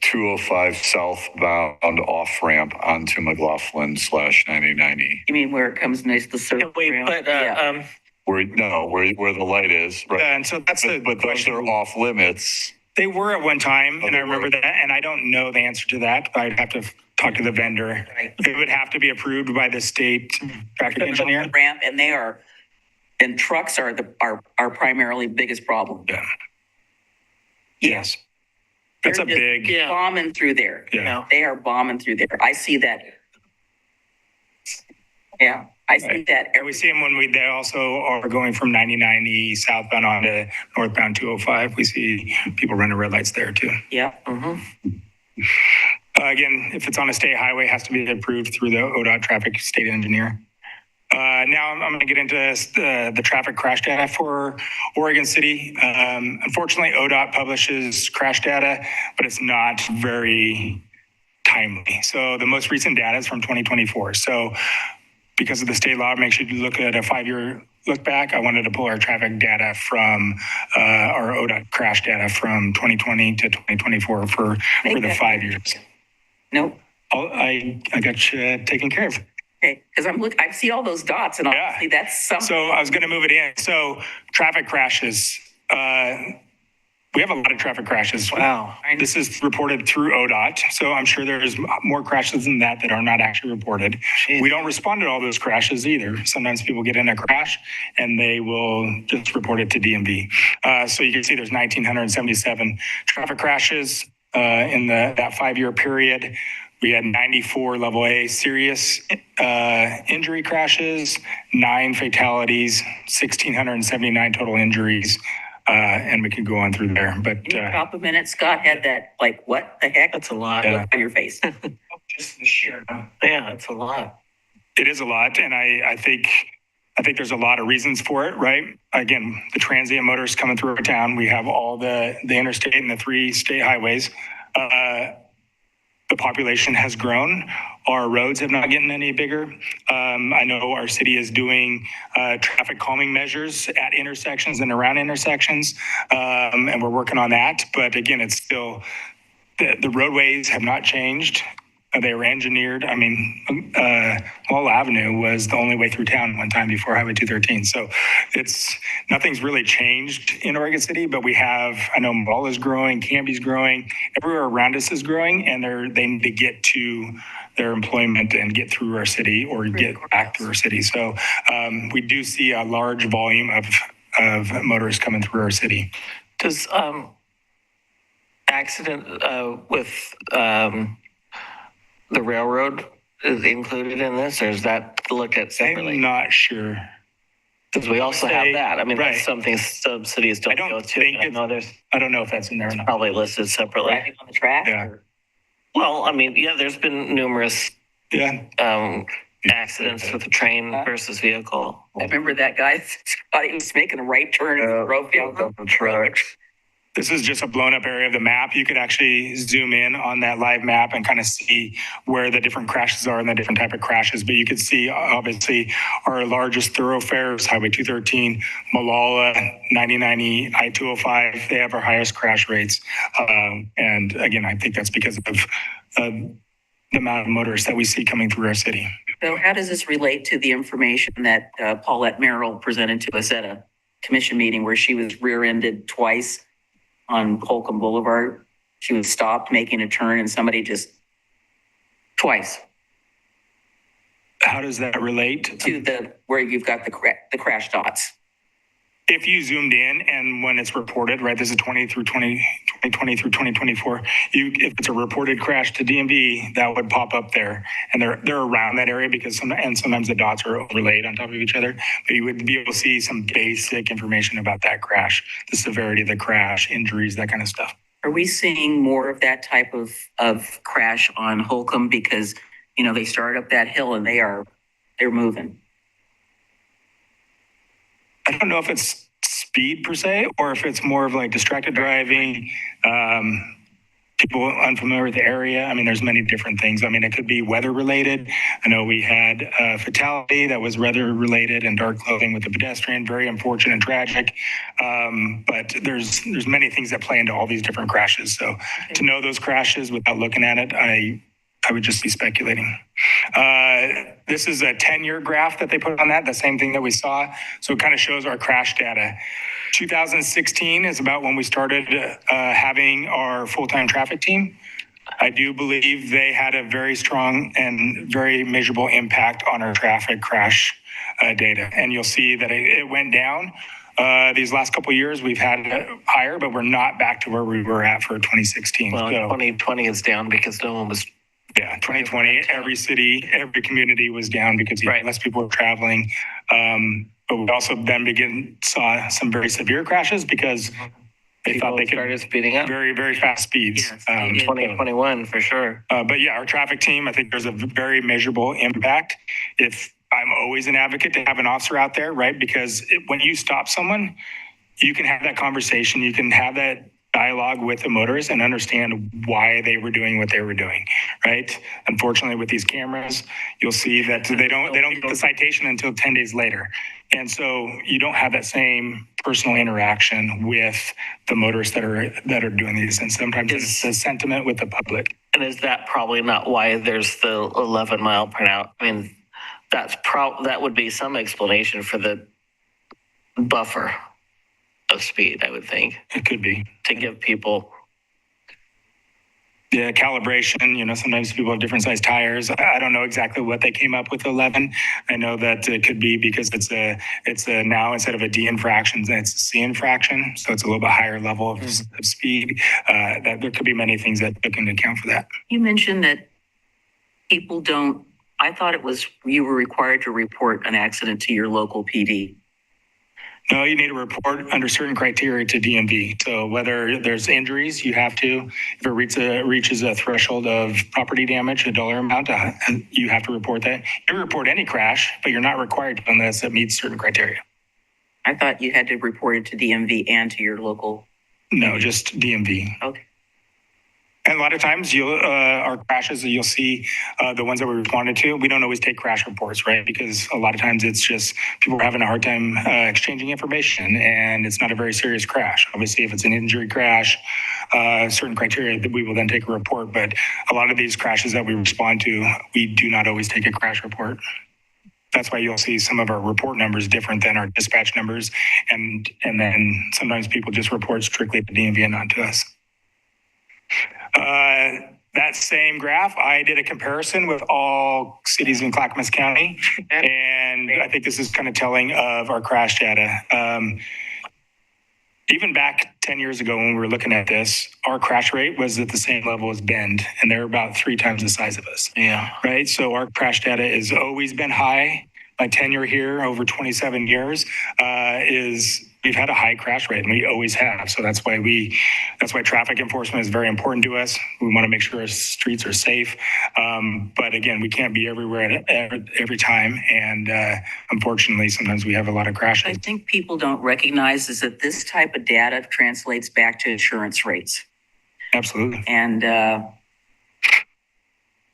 205 southbound off ramp onto McLaughlin/9090.
You mean where it comes next to the circle?
Where
Where the light is, right?
Yeah, and so that's
but those are off limits.
They were at one time, and I remember that, and I don't know the answer to that. I'd have to talk to the vendor.
Right.
It would have to be approved by the state traffic engineer.
Ramp, and trucks are primarily the biggest problem.
Yeah. Yes. That's
They're
a big.
just bombing through there.
Yeah.
They are bombing through there. I see that. Yeah, I see that.
And we see them when they also are going from 9090 southbound onto northbound 205. We see people running red lights there too.
Yeah.
Again, if it's on a state highway, it has to be approved through the ODOT traffic state engineer. Now I'm going to get into the traffic crash data for Oregon City. Unfortunately, ODOT publishes crash data, but it's not very timely. So the most recent data is from 2024. So because of the state law, make sure you look at a 5-year look back. I wanted to pull our traffic data from our ODOT crash data from 2020 to 2024 for the 5 years.
Nope.
I got you taken care of.
Okay, because I see all those dots, and obviously that's something.
So I was going to move it in. So traffic crashes. We have a lot of traffic crashes.
Wow.
This is reported through ODOT. So I'm sure there's more crashes than that are not actually reported.
Jeez.
We don't respond to all those crashes either. Sometimes people get in a crash and they will just report it to DMV. So you can see there's 1,977 traffic crashes in that 5-year period. We had 94 level A serious injury crashes, 9 fatalities, 1,679 total injuries. And we could go on through there, but
Can you stop a minute? Scott had that, what the heck?
That's a lot.
Look on your face.
just the sheer number.
Yeah, it's a lot.
It is a lot, and I think there's a lot of reasons for it, right? Again, the transient motors coming through our town. We have all the interstate and the 3 state highways. The population has grown. Our roads have not gotten any bigger. I know our city is doing traffic calming measures at intersections and around intersections, and we're working on that. But again, it's still, the roadways have not changed. They were engineered. I mean, Wall Avenue was the only way through town one time before Highway 213. So nothing's really changed in Oregon City, but I know Marl is growing, Canby's growing, everywhere around us is growing, and they need to get to their employment and get through our city or get back through our city. So we do see a large volume of motorists coming through our city.
Does accident with the railroad is included in this, or is that looked at separately?
I'm not sure.
Because we also have that. I mean,
Right.
that's something some cities don't go to.
I don't know if that's in there or not.
Probably listed separately.
Driving on the track?
Yeah.
Well, I mean, yeah, there's been numerous
Yeah.
accidents with the train versus vehicle.
I remember that guy thought he was making a right turn and drove down the tracks.
This is just a blown up area of the map. You could actually zoom in on that live map and kind of see where the different crashes are and the different type of crashes. But you could see obviously our largest thoroughfares, Highway 213, Malala, 9090, I-205, they have our highest crash rates. And again, I think that's because of the amount of motorists that we see coming through our city.
So how does this relate to the information that Paulette Marl presented to us at a commission meeting where she was rear-ended twice on Holcomb Boulevard? She was stopped making a turn and somebody just twice.
How does that relate
to the where you've got the crash dots?
If you zoomed in and when it's reported, right, this is 2020 through 2024, if it's a reported crash to DMV, that would pop up there. And they're around that area because sometimes the dots are overlaid on top of each other. But you would be able to see some basic information about that crash, the severity of the crash, injuries, that kind of stuff.
Are we seeing more of that type of crash on Holcomb? Because, you know, they start up that hill and they're moving.
I don't know if it's speed per se, or if it's more of like distracted driving, people unfamiliar with the area. I mean, there's many different things. I mean, it could be weather related. I know we had a fatality that was weather related and dark clothing with the pedestrian, very unfortunate and tragic. But there's many things that play into all these different crashes. So to know those crashes without looking at it, I would just be speculating. This is a 10-year graph that they put on that, the same thing that we saw. So it kind of shows our crash data. 2016 is about when we started having our full-time traffic team. I do believe they had a very strong and very measurable impact on our traffic crash data. And you'll see that it went down. These last couple of years, we've had it higher, but we're not back to where we were at for 2016.
Well, 2020 is down because no one was.
Yeah, 2020, every city, every community was down because less people were traveling. But we also then saw some very severe crashes because they thought they could
started speeding up.
Very, very fast speeds.
Yes, 2021 for sure.
But yeah, our traffic team, I think there's a very measurable impact. If I'm always an advocate to have an officer out there, right? Because when you stop someone, you can have that conversation. You can have that dialogue with the motorists and understand why they were doing what they were doing, right? Unfortunately, with these cameras, you'll see that they don't get the citation until 10 days later. And so you don't have that same personal interaction with the motorists that are doing these. And sometimes it's a sentiment with the public.
And is that probably not why there's the 11 mile per hour? I mean, that would be some explanation for the buffer of speed, I would think.
It could be.
To give people.
Yeah, calibration, sometimes people have different size tires. I don't know exactly what they came up with 11. I know that it could be because it's a now instead of a D infraction, it's a C infraction. So it's a little bit higher level of speed. That there could be many things that can account for that.
You mentioned that people I thought it was you were required to report an accident to your local PD.
No, you need to report under certain criteria to DMV. So whether there's injuries, you have to. If it reaches a threshold of property damage, a dollar amount, you have to report that. You report any crash, but you're not required to unless it meets certain criteria.
I thought you had to report it to DMV and to your local.
No, just DMV.
Okay.
And a lot of times our crashes, you'll see the ones that we responded to, we don't always take crash reports, right? Because a lot of times it's just people are having a hard time exchanging information and it's not a very serious crash. Obviously, if it's an injury crash, certain criteria that we will then take a report. But a lot of these crashes that we respond to, we do not always take a crash report. That's why you'll see some of our report numbers different than our dispatch numbers. And then sometimes people just report strictly to DMV and not to us. That same graph, I did a comparison with all cities in Clackamas County, and I think this is kind of telling of our crash data. Even back 10 years ago when we were looking at this, our crash rate was at the same level as Bend, and they're about 3 times the size of us.
Yeah.
Right? So our crash data has always been high. My tenure here over 27 years is we've had a high crash rate, and we always have. So that's why traffic enforcement is very important to us. We want to make sure our streets are safe. But again, we can't be everywhere at every time. And unfortunately, sometimes we have a lot of crashes.
I think people don't recognize is that this type of data translates back to insurance rates.
Absolutely.
And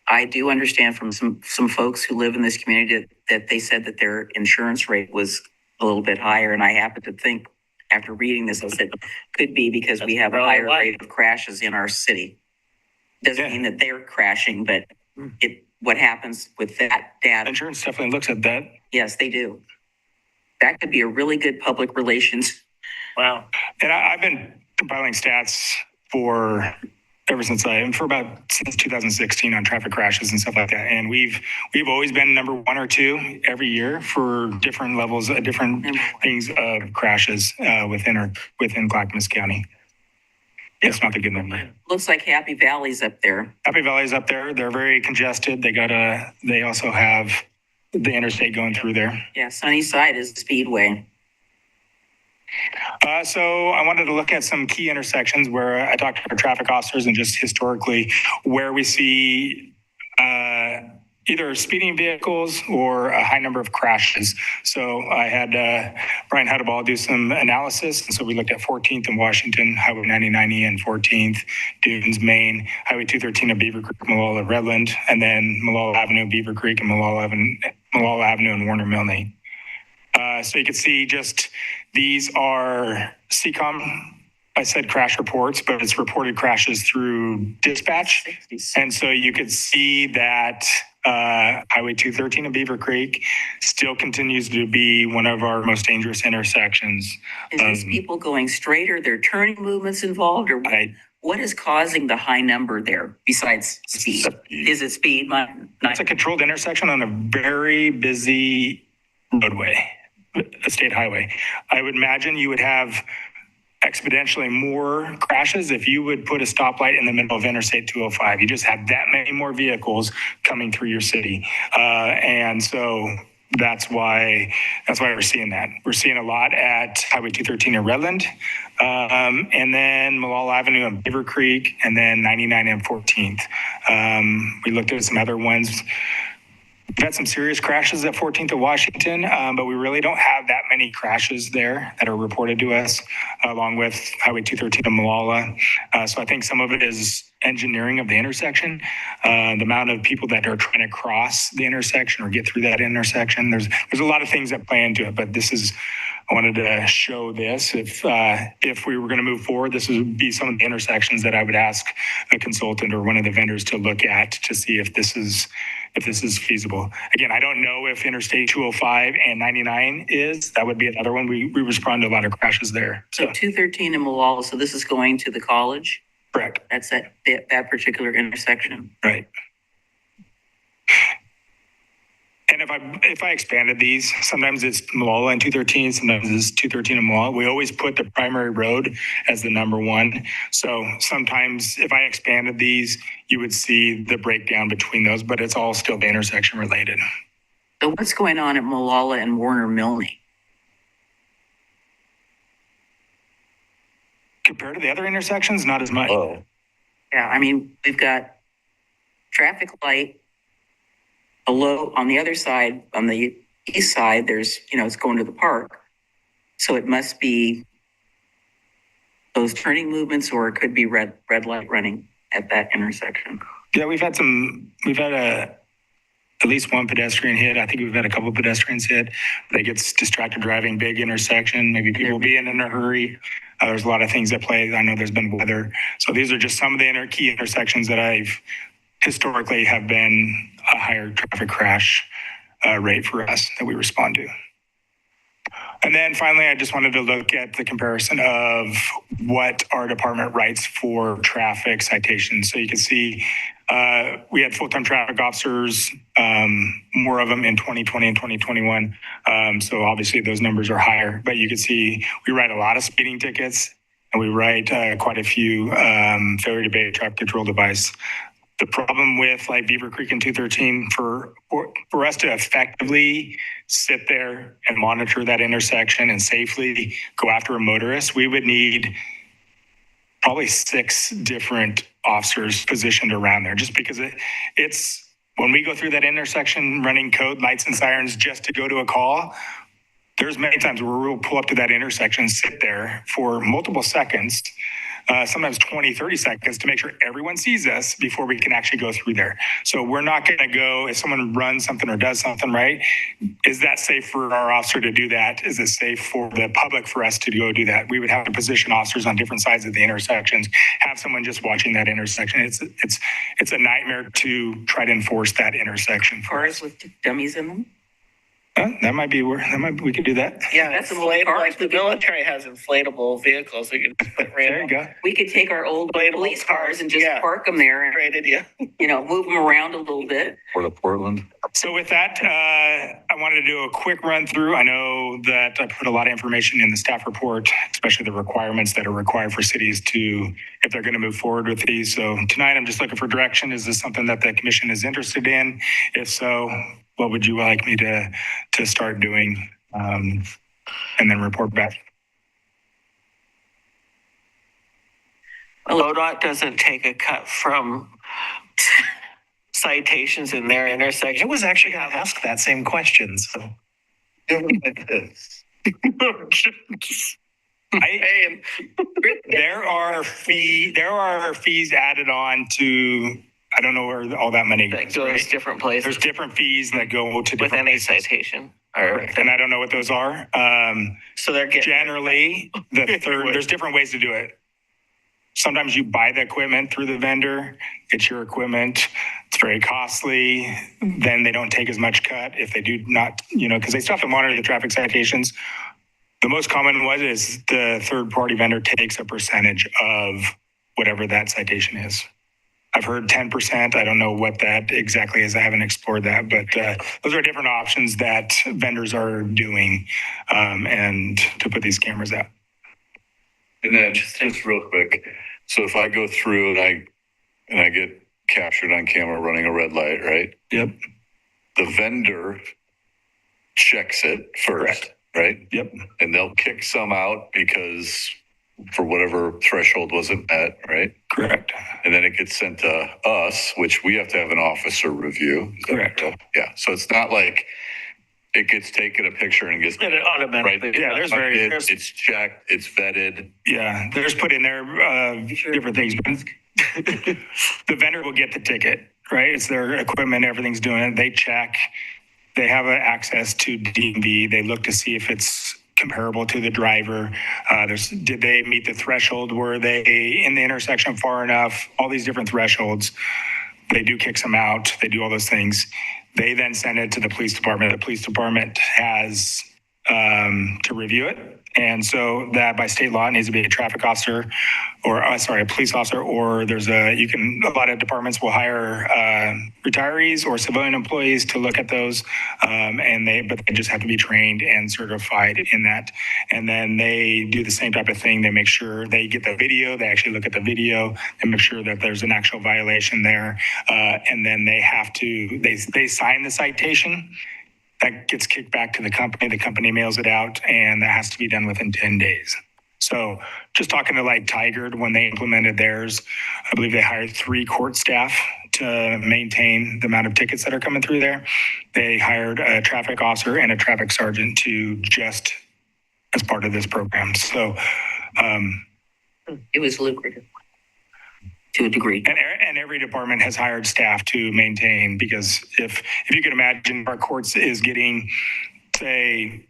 I do understand from some folks who live in this community that they said that their insurance rate was a little bit higher. And I happen to think after reading this, I said, could be because we have a higher rate of crashes in our city. Doesn't mean that they're crashing, but what happens with that data.
Insurance definitely looks at that.
Yes, they do. That could be a really good public relations.
Wow.
And I've been compiling stats since 2016 on traffic crashes and stuff like that. And we've always been number 1 or 2 every year for different levels, different things of crashes within Clackamas County. It's not a good number.
Looks like Happy Valley's up there.
Happy Valley's up there. They're very congested. They also have the interstate going through there.
Yeah, Sunnyside is the speedway.
So I wanted to look at some key intersections where I talked to our traffic officers and just historically where we see either speeding vehicles or a high number of crashes. So I had Brian Huddaball do some analysis. And so we looked at 14th and Washington, Highway 99E and 14th, Dunes, Maine, Highway 213 of Beaver Creek, Malala, Redland, and then Malala Avenue, Beaver Creek, and Malala Avenue and Warner Milne. So you can see just these are CCOM. I said crash reports, but it's reported crashes through dispatch. And so you could see that Highway 213 in Beaver Creek still continues to be one of our most dangerous intersections.
Is this people going straight or their turning movements involved, or what is causing the high number there besides speed? Is it speed?
It's a controlled intersection on a very busy roadway, a state highway. I would imagine you would have exponentially more crashes if you would put a stoplight in the middle of Interstate 205. You just have that many more vehicles coming through your city. And so that's why we're seeing that. We're seeing a lot at Highway 213 in Redland, and then Malala Avenue and Beaver Creek, and then 99 and 14th. We looked at some other ones. We've had some serious crashes at 14th of Washington, but we really don't have that many crashes there that are reported to us, along with Highway 213 and Malala. So I think some of it is engineering of the intersection, the amount of people that are trying to cross the intersection or get through that intersection. There's a lot of things that play into it, but I wanted to show this. If we were going to move forward, this would be some of the intersections that I would ask a consultant or one of the vendors to look at to see if this is feasible. Again, I don't know if Interstate 205 and 99 is. That would be another one. We respond to a lot of crashes there.
So 213 in Malala, so this is going to the college?
Correct.
That's that particular intersection.
Right. And if I expanded these, sometimes it's Malala and 213, sometimes it's 213 and Malala. We always put the primary road as the number 1. So sometimes if I expanded these, you would see the breakdown between those, but it's all still the intersection related.
So what's going on at Malala and Warner Milne?
Compared to the other intersections, not as much.
Oh.
Yeah, I mean, we've got traffic light below on the other side, on the east side, there's, it's going to the park. So it must be those turning movements, or it could be red light running at that intersection.
Yeah, we've had at least one pedestrian hit. I think we've had a couple of pedestrians hit. They get distracted driving, big intersection, maybe people being in a hurry. There's a lot of things at play. I know there's been weather. So these are just some of the key intersections that I've historically have been a higher traffic crash rate for us that we respond to. And then finally, I just wanted to look at the comparison of what our department writes for traffic citations. So you can see we had full-time traffic officers, more of them in 2020 and 2021. So obviously those numbers are higher, but you can see we write a lot of speeding tickets, and we write quite a few failure to obey truck control device The problem with like Beaver Creek and 213 for us to effectively sit there and monitor that intersection and safely go after a motorist, we would need probably 6 different officers positioned around there, just because it's when we go through that intersection running code lights and sirens just to go to a call. There's many times where we'll pull up to that intersection, sit there for multiple seconds, sometimes 20, 30 seconds to make sure everyone sees us before we can actually go through there. So we're not going to go, if someone runs something or does something, right? Is that safe for our officer to do that? Is it safe for the public for us to go do that? We would have to position officers on different sides of the intersections, have someone just watching that intersection. It's a nightmare to try to enforce that intersection.
Cars with dummies in them?
That might be we could do that.
Yeah,
That's
that's
a little hard
like the
to get.
military has inflatable vehicles. We can just put
There you go.
We could take our old
Inflatable
police cars and just
yeah.
park them there and,
Great idea.
move them around a little bit.
Port of Portland.
So with that, I wanted to do a quick run through. I know that I put a lot of information in the staff report, especially the requirements that are required for cities to, if they're going to move forward with these. So tonight, I'm just looking for direction. Is this something that the commission is interested in? If so, what would you like me to start doing, and then report back?
ODOT doesn't take a cut from citations in their intersection.
I was actually going to ask that same question. So
There are fees added on to. I don't know where all that money
That
goes.
goes
Right?
different places
There's different fees that go to
with
different
any
places.
citation. Or
And I don't know what those are.
so they're getting
Generally, there's different ways to do it. Sometimes you buy the equipment through the vendor. It's your equipment. It's very costly. Then they don't take as much cut if they do not, because they still have to monitor the traffic citations. The most common one is the third party vendor takes a percentage of whatever that citation is. I've heard 10%. I don't know what that exactly is. I haven't explored that, but those are different options that vendors are doing and to put these cameras out.
And then just real quick. So if I go through and I get captured on camera running a red light, right?
Yep.
The vendor checks it first,
Correct.
right?
Yep.
And they'll kick some out because for whatever threshold wasn't met, right?
Correct.
And then it gets sent to us, which we have to have an officer review.
Correct.
Yeah. So it's not like it gets taken a picture and gets
and it automatically.
Yeah, there's
it's checked, it's vetted.
Yeah, there's put in there different things. The vendor will get the ticket, right? It's their equipment, everything's doing it. They check. They have access to DMV. They look to see if it's comparable to the driver. Did they meet the threshold? Were they in the intersection far enough? All these different thresholds. They do kick some out. They do all those things. They then send it to the police department. The police department has to review it. And so that by state law, it needs to be a traffic officer or, a police officer, or a lot of departments will hire retirees or civilian employees to look at those. But they just have to be trained and certified in that. And then they do the same type of thing. They make sure they get the video. They actually look at the video and make sure that there's an actual violation there. And then they sign the citation. That gets kicked back to the company. The company mails it out, and that has to be done within 10 days. So just talking to like Tigard, when they implemented theirs, I believe they hired 3 court staff to maintain the amount of tickets that are coming through there. They hired a traffic officer and a traffic sergeant to just as part of this program. So
It was lucrative to a degree.
and every department has hired staff to maintain, because if you can imagine, our courts is getting, say,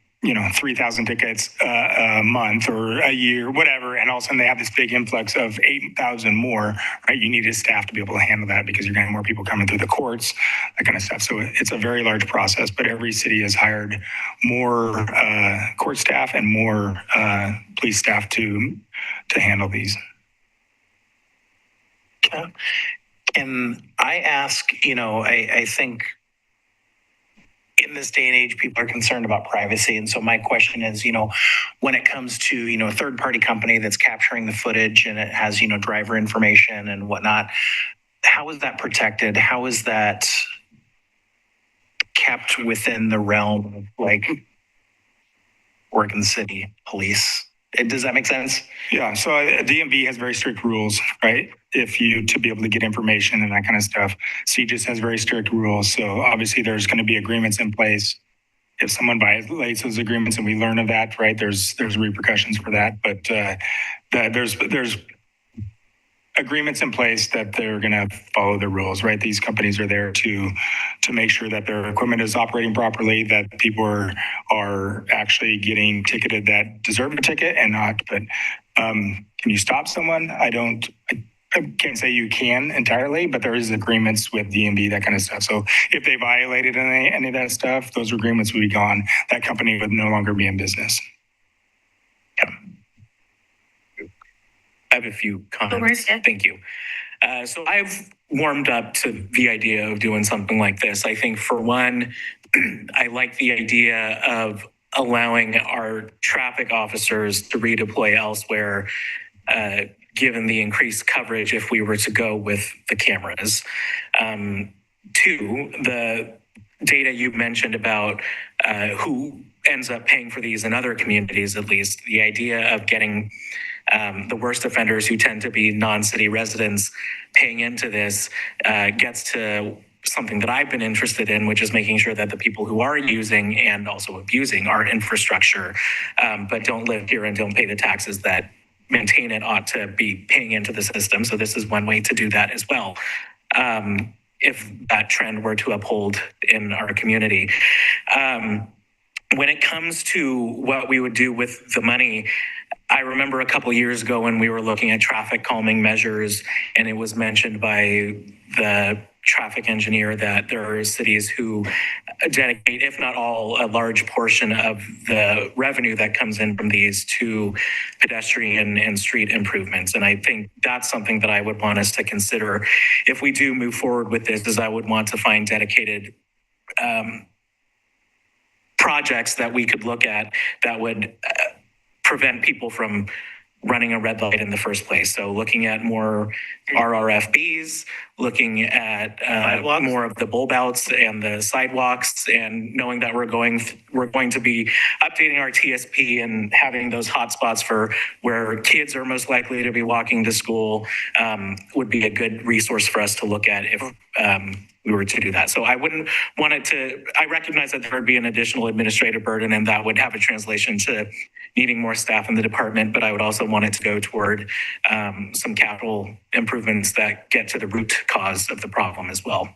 3,000 tickets a month or a year, whatever, and all of a sudden they have this big influx of 8,000 more, right? You need a staff to be able to handle that because you're going to have more people coming through the courts, that kind of stuff. So it's a very large process, but every city has hired more court staff and more police staff to handle these.
can I ask, I think in this day and age, people are concerned about privacy. And so my question is, when it comes to, a third party company that's capturing the footage and it has, driver information and whatnot, how is that protected? How is that kept within the realm of like Oregon City Police? Does that make sense?
Yeah, so DMV has very strict rules, right? To be able to get information and that kind of stuff. CGIS has very strict rules. So obviously there's going to be agreements in place. If someone violates those agreements and we learn of that, right, there's repercussions for that. But there's agreements in place that they're going to follow the rules, right? These companies are there to make sure that their equipment is operating properly, that people are actually getting ticketed that deserve a ticket and not. But can you stop someone? I can't say you can entirely, but there is agreements with DMV, that kind of stuff. So if they violated any of that stuff, those agreements would be gone. That company would no longer be in business. Yeah.
I have a few comments. Thank you. So I've warmed up to the idea of doing something like this. I think for one, I like the idea of allowing our traffic officers to redeploy elsewhere, given the increased coverage if we were to go with the cameras. Two, the data you mentioned about who ends up paying for these in other communities, at least, the idea of getting the worst offenders who tend to be non-city residents paying into this gets to something that I've been interested in, which is making sure that the people who are using and also abusing our infrastructure, but don't live here and don't pay the taxes that maintain it, ought to be paying into the system. So this is one way to do that as well, if that trend were to uphold in our community. When it comes to what we would do with the money, I remember a couple of years ago when we were looking at traffic calming measures, and it was mentioned by the traffic engineer that there are cities who dedicate, if not all, a large portion of the revenue that comes in from these to pedestrian and street improvements. And I think that's something that I would want us to consider if we do move forward with this, is I would want to find dedicated projects that we could look at that would prevent people from running a red light in the first place. So looking at more RRFBs, looking at more of the bulb outs and the sidewalks, and knowing that we're going to be updating our TSP and having those hotspots for where kids are most likely to be walking to school would be a good resource for us to look at if we were to do that. So I wouldn't want it to, I recognize that there would be an additional administrative burden and that would have a translation to needing more staff in the department, but I would also want it to go toward some capital improvements that get to the root cause of the problem as well.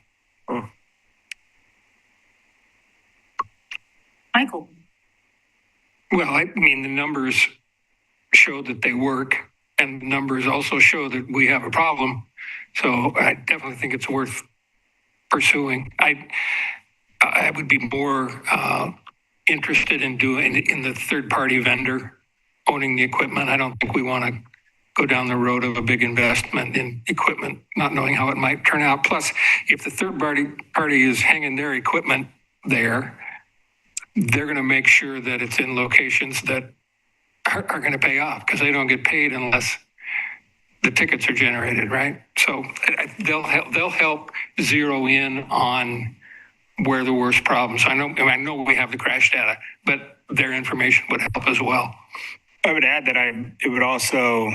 Michael.
Well, I mean, the numbers show that they work, and the numbers also show that we have a problem. So I definitely think it's worth pursuing. I would be more interested in the third-party vendor owning the equipment. I don't think we want to go down the road of a big investment in equipment, not knowing how it might turn out. Plus, if the third party is hanging their equipment there, they're going to make sure that it's in locations that are going to pay off, because they don't get paid unless the tickets are generated, right? So they'll help zero in on where the worst problems. I know we have the crash data, but their information would help as well.
I would add that it would also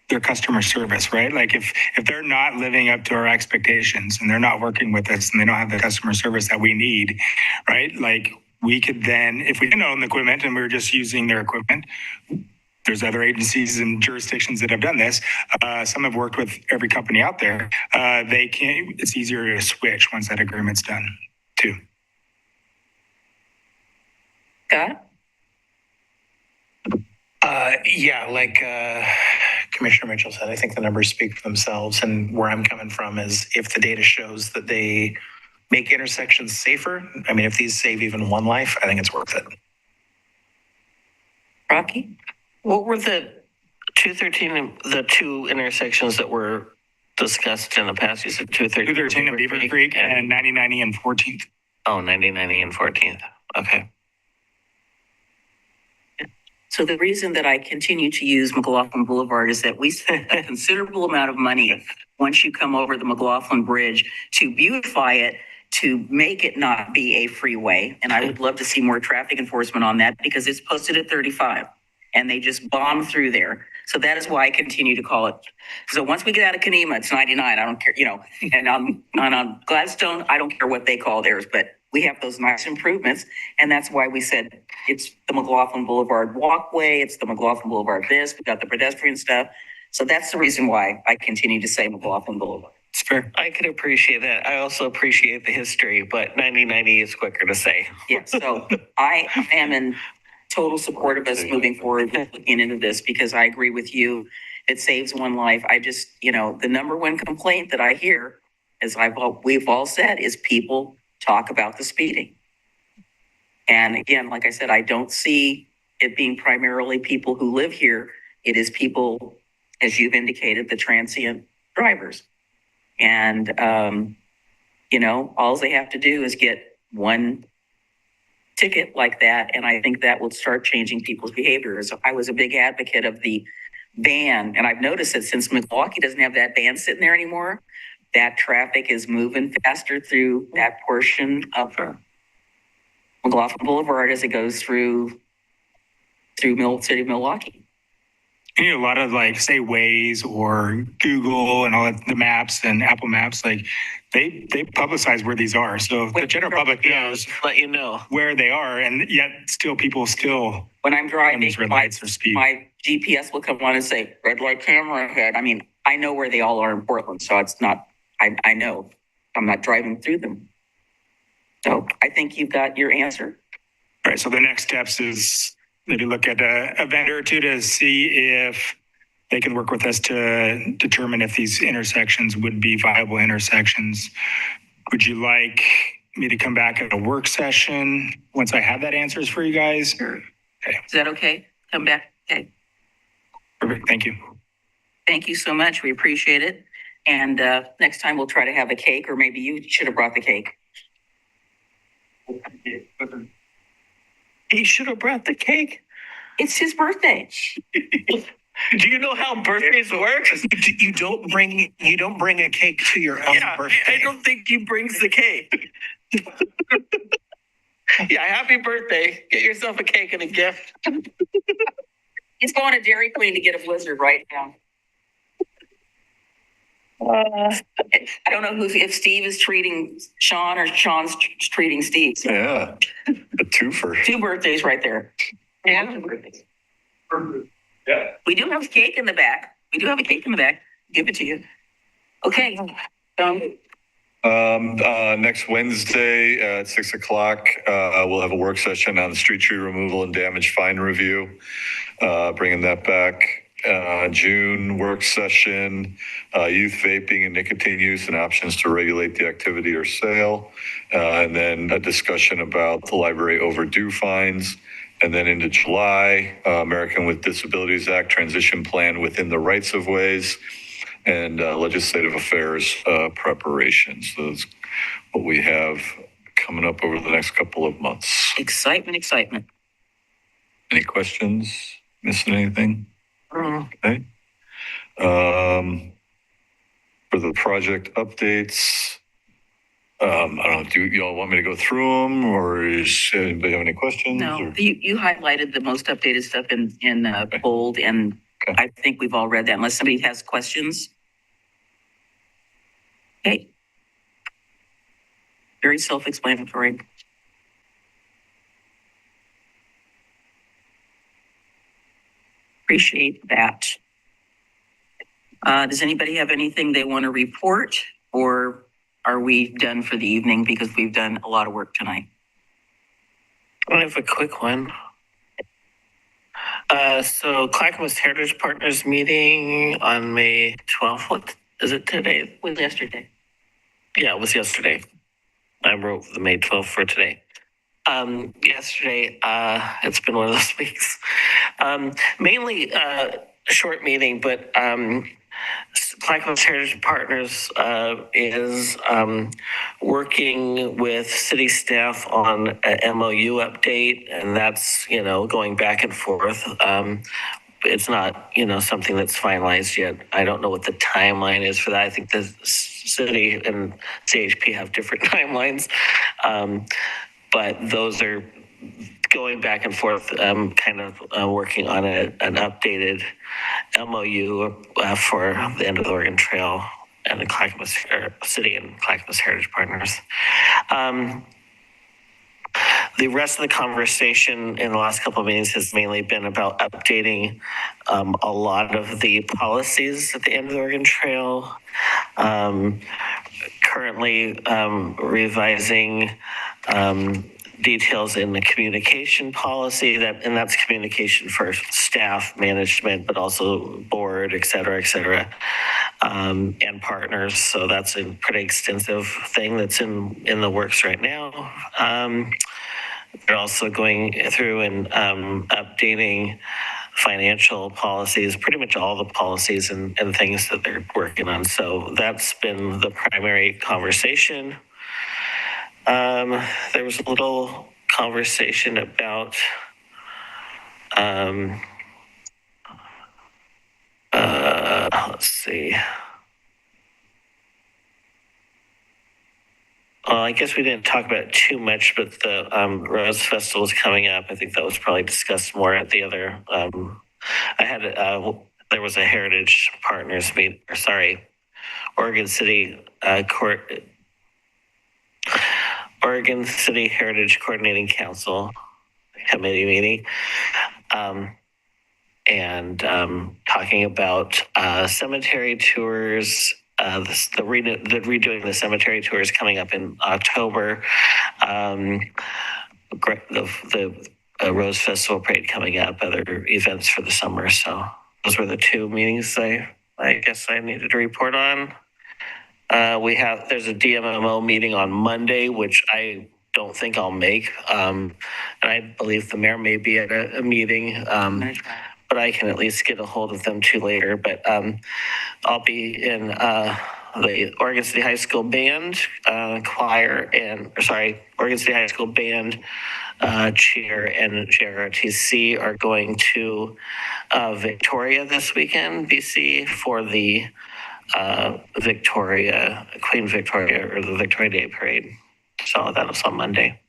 their customer service, right? Like if they're not living up to our expectations and they're not working with us and they don't have the customer service that we need, right? Like we could then, if we didn't own the equipment and we were just using their equipment, there's other agencies and jurisdictions that have done this. Some have worked with every company out there. It's easier to switch once that agreement's done too.
Scott?
Yeah, like Commissioner Mitchell said, I think the numbers speak for themselves. And where I'm coming from is if the data shows that they make intersections safer, I mean, if these save even one life, I think it's worth it.
Rocky?
What were the 213, the two intersections that were discussed in the past? You said
213 and Beaver Creek and 9090 and 14th.
Oh, 9090 and 14th. Okay.
So the reason that I continue to use McLaughlin Boulevard is that we spent a considerable amount of money once you come over the McLaughlin Bridge to beautify it, to make it not be a freeway. And I would love to see more traffic enforcement on that because it's posted at 35 and they just bomb through there. So that is why I continue to call it. So once we get out of Kanema, it's 99. I don't care, you know, and on Gladstone, I don't care what they call theirs, but we have those nice improvements. And that's why we said it's the McLaughlin Boulevard walkway. It's the McLaughlin Boulevard this, we got the pedestrian stuff. So that's the reason why I continue to say McLaughlin Boulevard.
It's fair.
I can appreciate that. I also appreciate the history, but 9090 is quicker to say.
Yeah, so I am in total support of us moving forward, looking into this, because I agree with you. It saves one life. I just, you know, the number one complaint that I hear, as we've all said, is people talk about the speeding. And again, like I said, I don't see it being primarily people who live here. It is people, as you've indicated, the transient drivers. And, you know, all they have to do is get one ticket like that. And I think that will start changing people's behaviors. I was a big advocate of the ban. And I've noticed that since Milwaukee doesn't have that ban sitting there anymore, that traffic is moving faster through that portion of McLaughlin Boulevard as it goes through city of Milwaukee.
You need a lot of, like, say, Waze or Google and all that, the maps and Apple Maps, like they publicize where these are. So the general public knows,
let you know
where they are, and yet still people still,
when I'm driving,
these red lights or speed.
My GPS will come on and say red light camera ahead. I mean, I know where they all are in Portland, so it's not. I know I'm not driving through them. So I think you've got your answer.
All right. So the next steps is maybe look at a vendor or two to see if they can work with us to determine if these intersections would be viable intersections. Would you like me to come back at a work session once I have that answers for you guys?
Sure.
Okay.
Is that okay? Come back. Okay.
Perfect. Thank you.
Thank you so much. We appreciate it. And next time we'll try to have a cake, or maybe you should have brought the cake.
he should have brought the cake.
It's his birthday.
Do you know how birthdays work?
You don't bring a cake to your own birthday.
I don't think he brings the cake. Yeah, happy birthday. Get yourself a cake and a gift.
He's going to Dairy Queen to get a blizzard right now. I don't know if Steve is treating Sean or Sean's treating Steve. So.
Yeah, a twofer.
2 birthdays right there.
Yeah.
2 birthdays. Yeah. We do have a cake in the back. Give it to you. Okay.
Next Wednesday at 6:00, we'll have a work session on the street tree removal and damage fine review. Bringing that back. June work session, youth vaping and nicotine use and options to regulate the activity or sale. And then a discussion about the library overdue fines. And then into July, American with Disabilities Act transition plan within the rights of ways and legislative affairs preparation. So that's what we have coming up over the next couple of months.
Excitement.
Any questions? Missing anything? Okay. For the project updates, I don't know, do y'all want me to go through them, or does anybody have any questions?
No,
or?
you highlighted the most updated stuff in bold, and
Okay.
I think we've all read that unless somebody has questions. Okay. Very self-explanatory. Appreciate that. Does anybody have anything they want to report, or are we done for the evening because we've done a lot of work tonight?
I have a quick one. So Clackamas Heritage Partners meeting on May 12th. What is it today?
It was yesterday.
Yeah, it was yesterday. I wrote the May 12th for today. Yesterday, it's been one of those weeks. Mainly a short meeting, but Clackamas Heritage Partners is working with city staff on a MOU update, and that's, going back and forth. It's not, something that's finalized yet. I don't know what the timeline is for that. I think the city and CHP have different timelines. But those are going back and forth, kind of working on an updated MOU for the end of the Oregon Trail and the Clackamas City and Clackamas Heritage Partners. The rest of the conversation in the last couple of meetings has mainly been about updating a lot of the policies at the end of the Oregon Trail. Currently revising details in the communication policy, and that's communication for staff, management, but also board, et cetera, and partners. So that's a pretty extensive thing that's in the works right now. They're also going through and updating financial policies, pretty much all the policies and things that they're working on. So that's been the primary conversation. There was a little conversation about let's see. Well, I guess we didn't talk about it too much, but the Rose Festival is coming up. I think that was probably discussed more at the other. There was a Heritage Partners meet, Oregon City Oregon City Heritage Coordinating Council committee meeting, and talking about cemetery tours. The redoing the cemetery tours coming up in October. The Rose Festival Parade coming up, other events for the summer. So those were the two meetings I guess I needed to report on. There's a DMMO meeting on Monday, which I don't think I'll make. And I believe the mayor may be at a meeting, but I can at least get a hold of them too later. But I'll be in the Oregon City High School Band choir Oregon City High School Band cheer and JROTC are going to Victoria this weekend, BC, for the Queen Victoria or the Victoria Day Parade. So that was on Monday.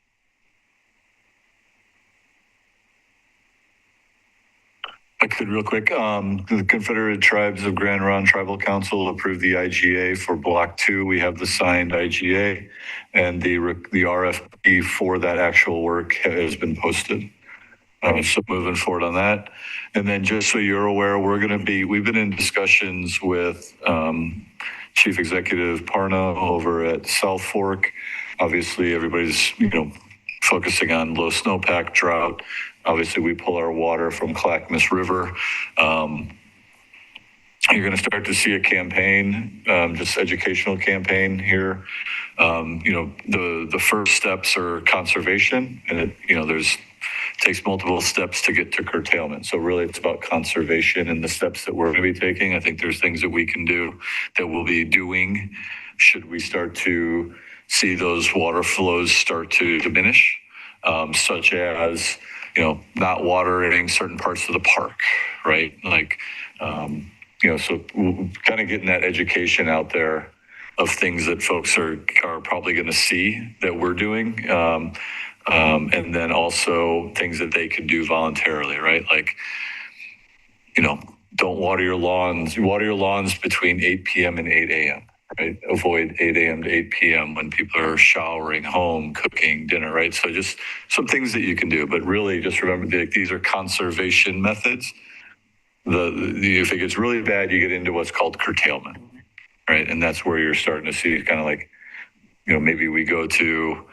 I could real quick. The Confederated Tribes of Grand Ronde Tribal Council approved the IGA for Block 2. We have the signed IGA, and the RFP for that actual work has been posted. So moving forward on that. And then just so you're aware, we've been in discussions with Chief Executive Parna over at South Fork. Obviously, everybody's, focusing on low snowpack, drought. Obviously, we pull our water from Clackamas River. You're going to start to see a campaign, just educational campaign here. The first steps are conservation, and it takes multiple steps to get to curtailment. So really, it's about conservation and the steps that we're going to be taking. I think there's things that we can do that we'll be doing should we start to see those water flows start to diminish, such as not watering certain parts of the park, right? So kind of getting that education out there of things that folks are probably going to see that we're doing. And then also things that they could do voluntarily, right? Don't water your lawns. You water your lawns between 8 p.m. and 8 a.m., right? Avoid 8 a.m. to 8 p.m. when people are showering, home, cooking, dinner, right? So just some things that you can do, but really just remember that these are conservation methods. If it gets really bad, you get into what's called curtailment, right? And that's where you're starting to see kind of maybe we go to,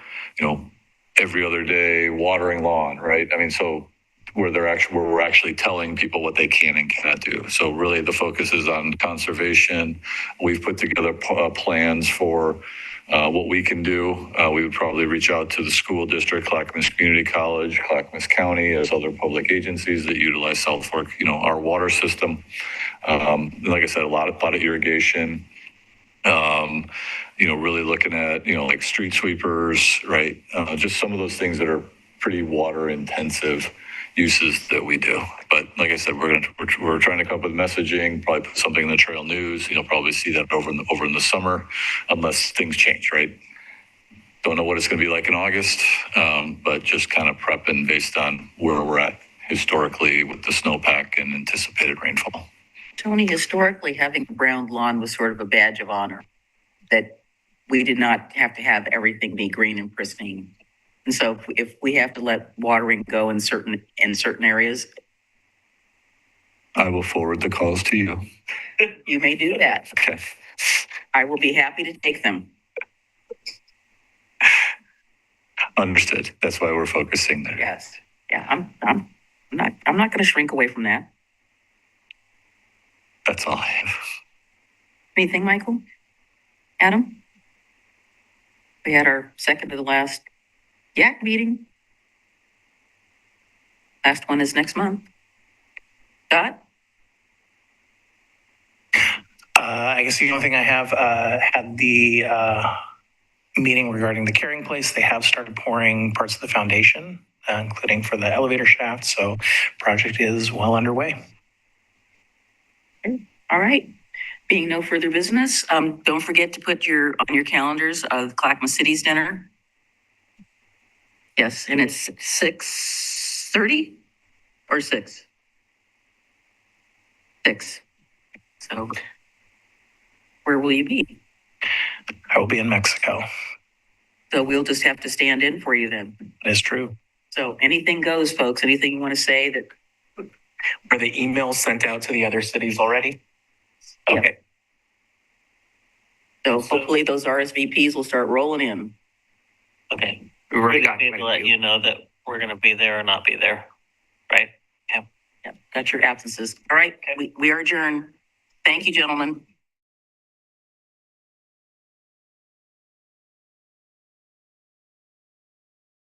every other day watering lawn, right? I mean, so where we're actually telling people what they can and cannot do. So really the focus is on conservation. We've put together plans for what we can do. We would probably reach out to the school district, Clackamas Community College, Clackamas County, as other public agencies that utilize South Fork, our water system. Like I said, a lot of irrigation. Really looking at, like street sweepers, right? Just some of those things that are pretty water intensive uses that we do. But like I said, we're trying to come up with messaging, probably put something in the trail news, probably see that over in the summer, unless things change, right? Don't know what it's going to be like in August, but just kind of prepping based on where we're at historically with the snowpack and anticipated rainfall.
Tony, historically, having a brown lawn was sort of a badge of honor, that we did not have to have everything be green and pristine. And so if we have to let watering go in certain areas,
I will forward the calls to you.
you may do that.
Okay.
I will be happy to take them.
Understood. That's why we're focusing there.
Yes. Yeah, I'm not going to shrink away from that.
That's all I have.
Anything, Michael? Adam? We had our second to the last YAC meeting. Last one is next month. Scott?
I guess the only thing I have had the meeting regarding the carrying place. They have started pouring parts of the foundation, including for the elevator shaft. So project is well underway.
All right. Being no further business, don't forget to put on your calendars of Clackamas City's dinner. Yes, and it's 6:30 or 6? 6. So where will you be?
I will be in Mexico.
So we'll just have to stand in for you then.
That is true.
So anything goes, folks. Anything you want to say that?
Are the emails sent out to the other cities already?
Yeah.
Okay.
So hopefully those RSVPs will start rolling in.
Okay.
We've already
We
got
need to let you know that we're going to be there or not be there, right?
Yeah, got your absences. All right, we are adjourned. Thank you, gentlemen.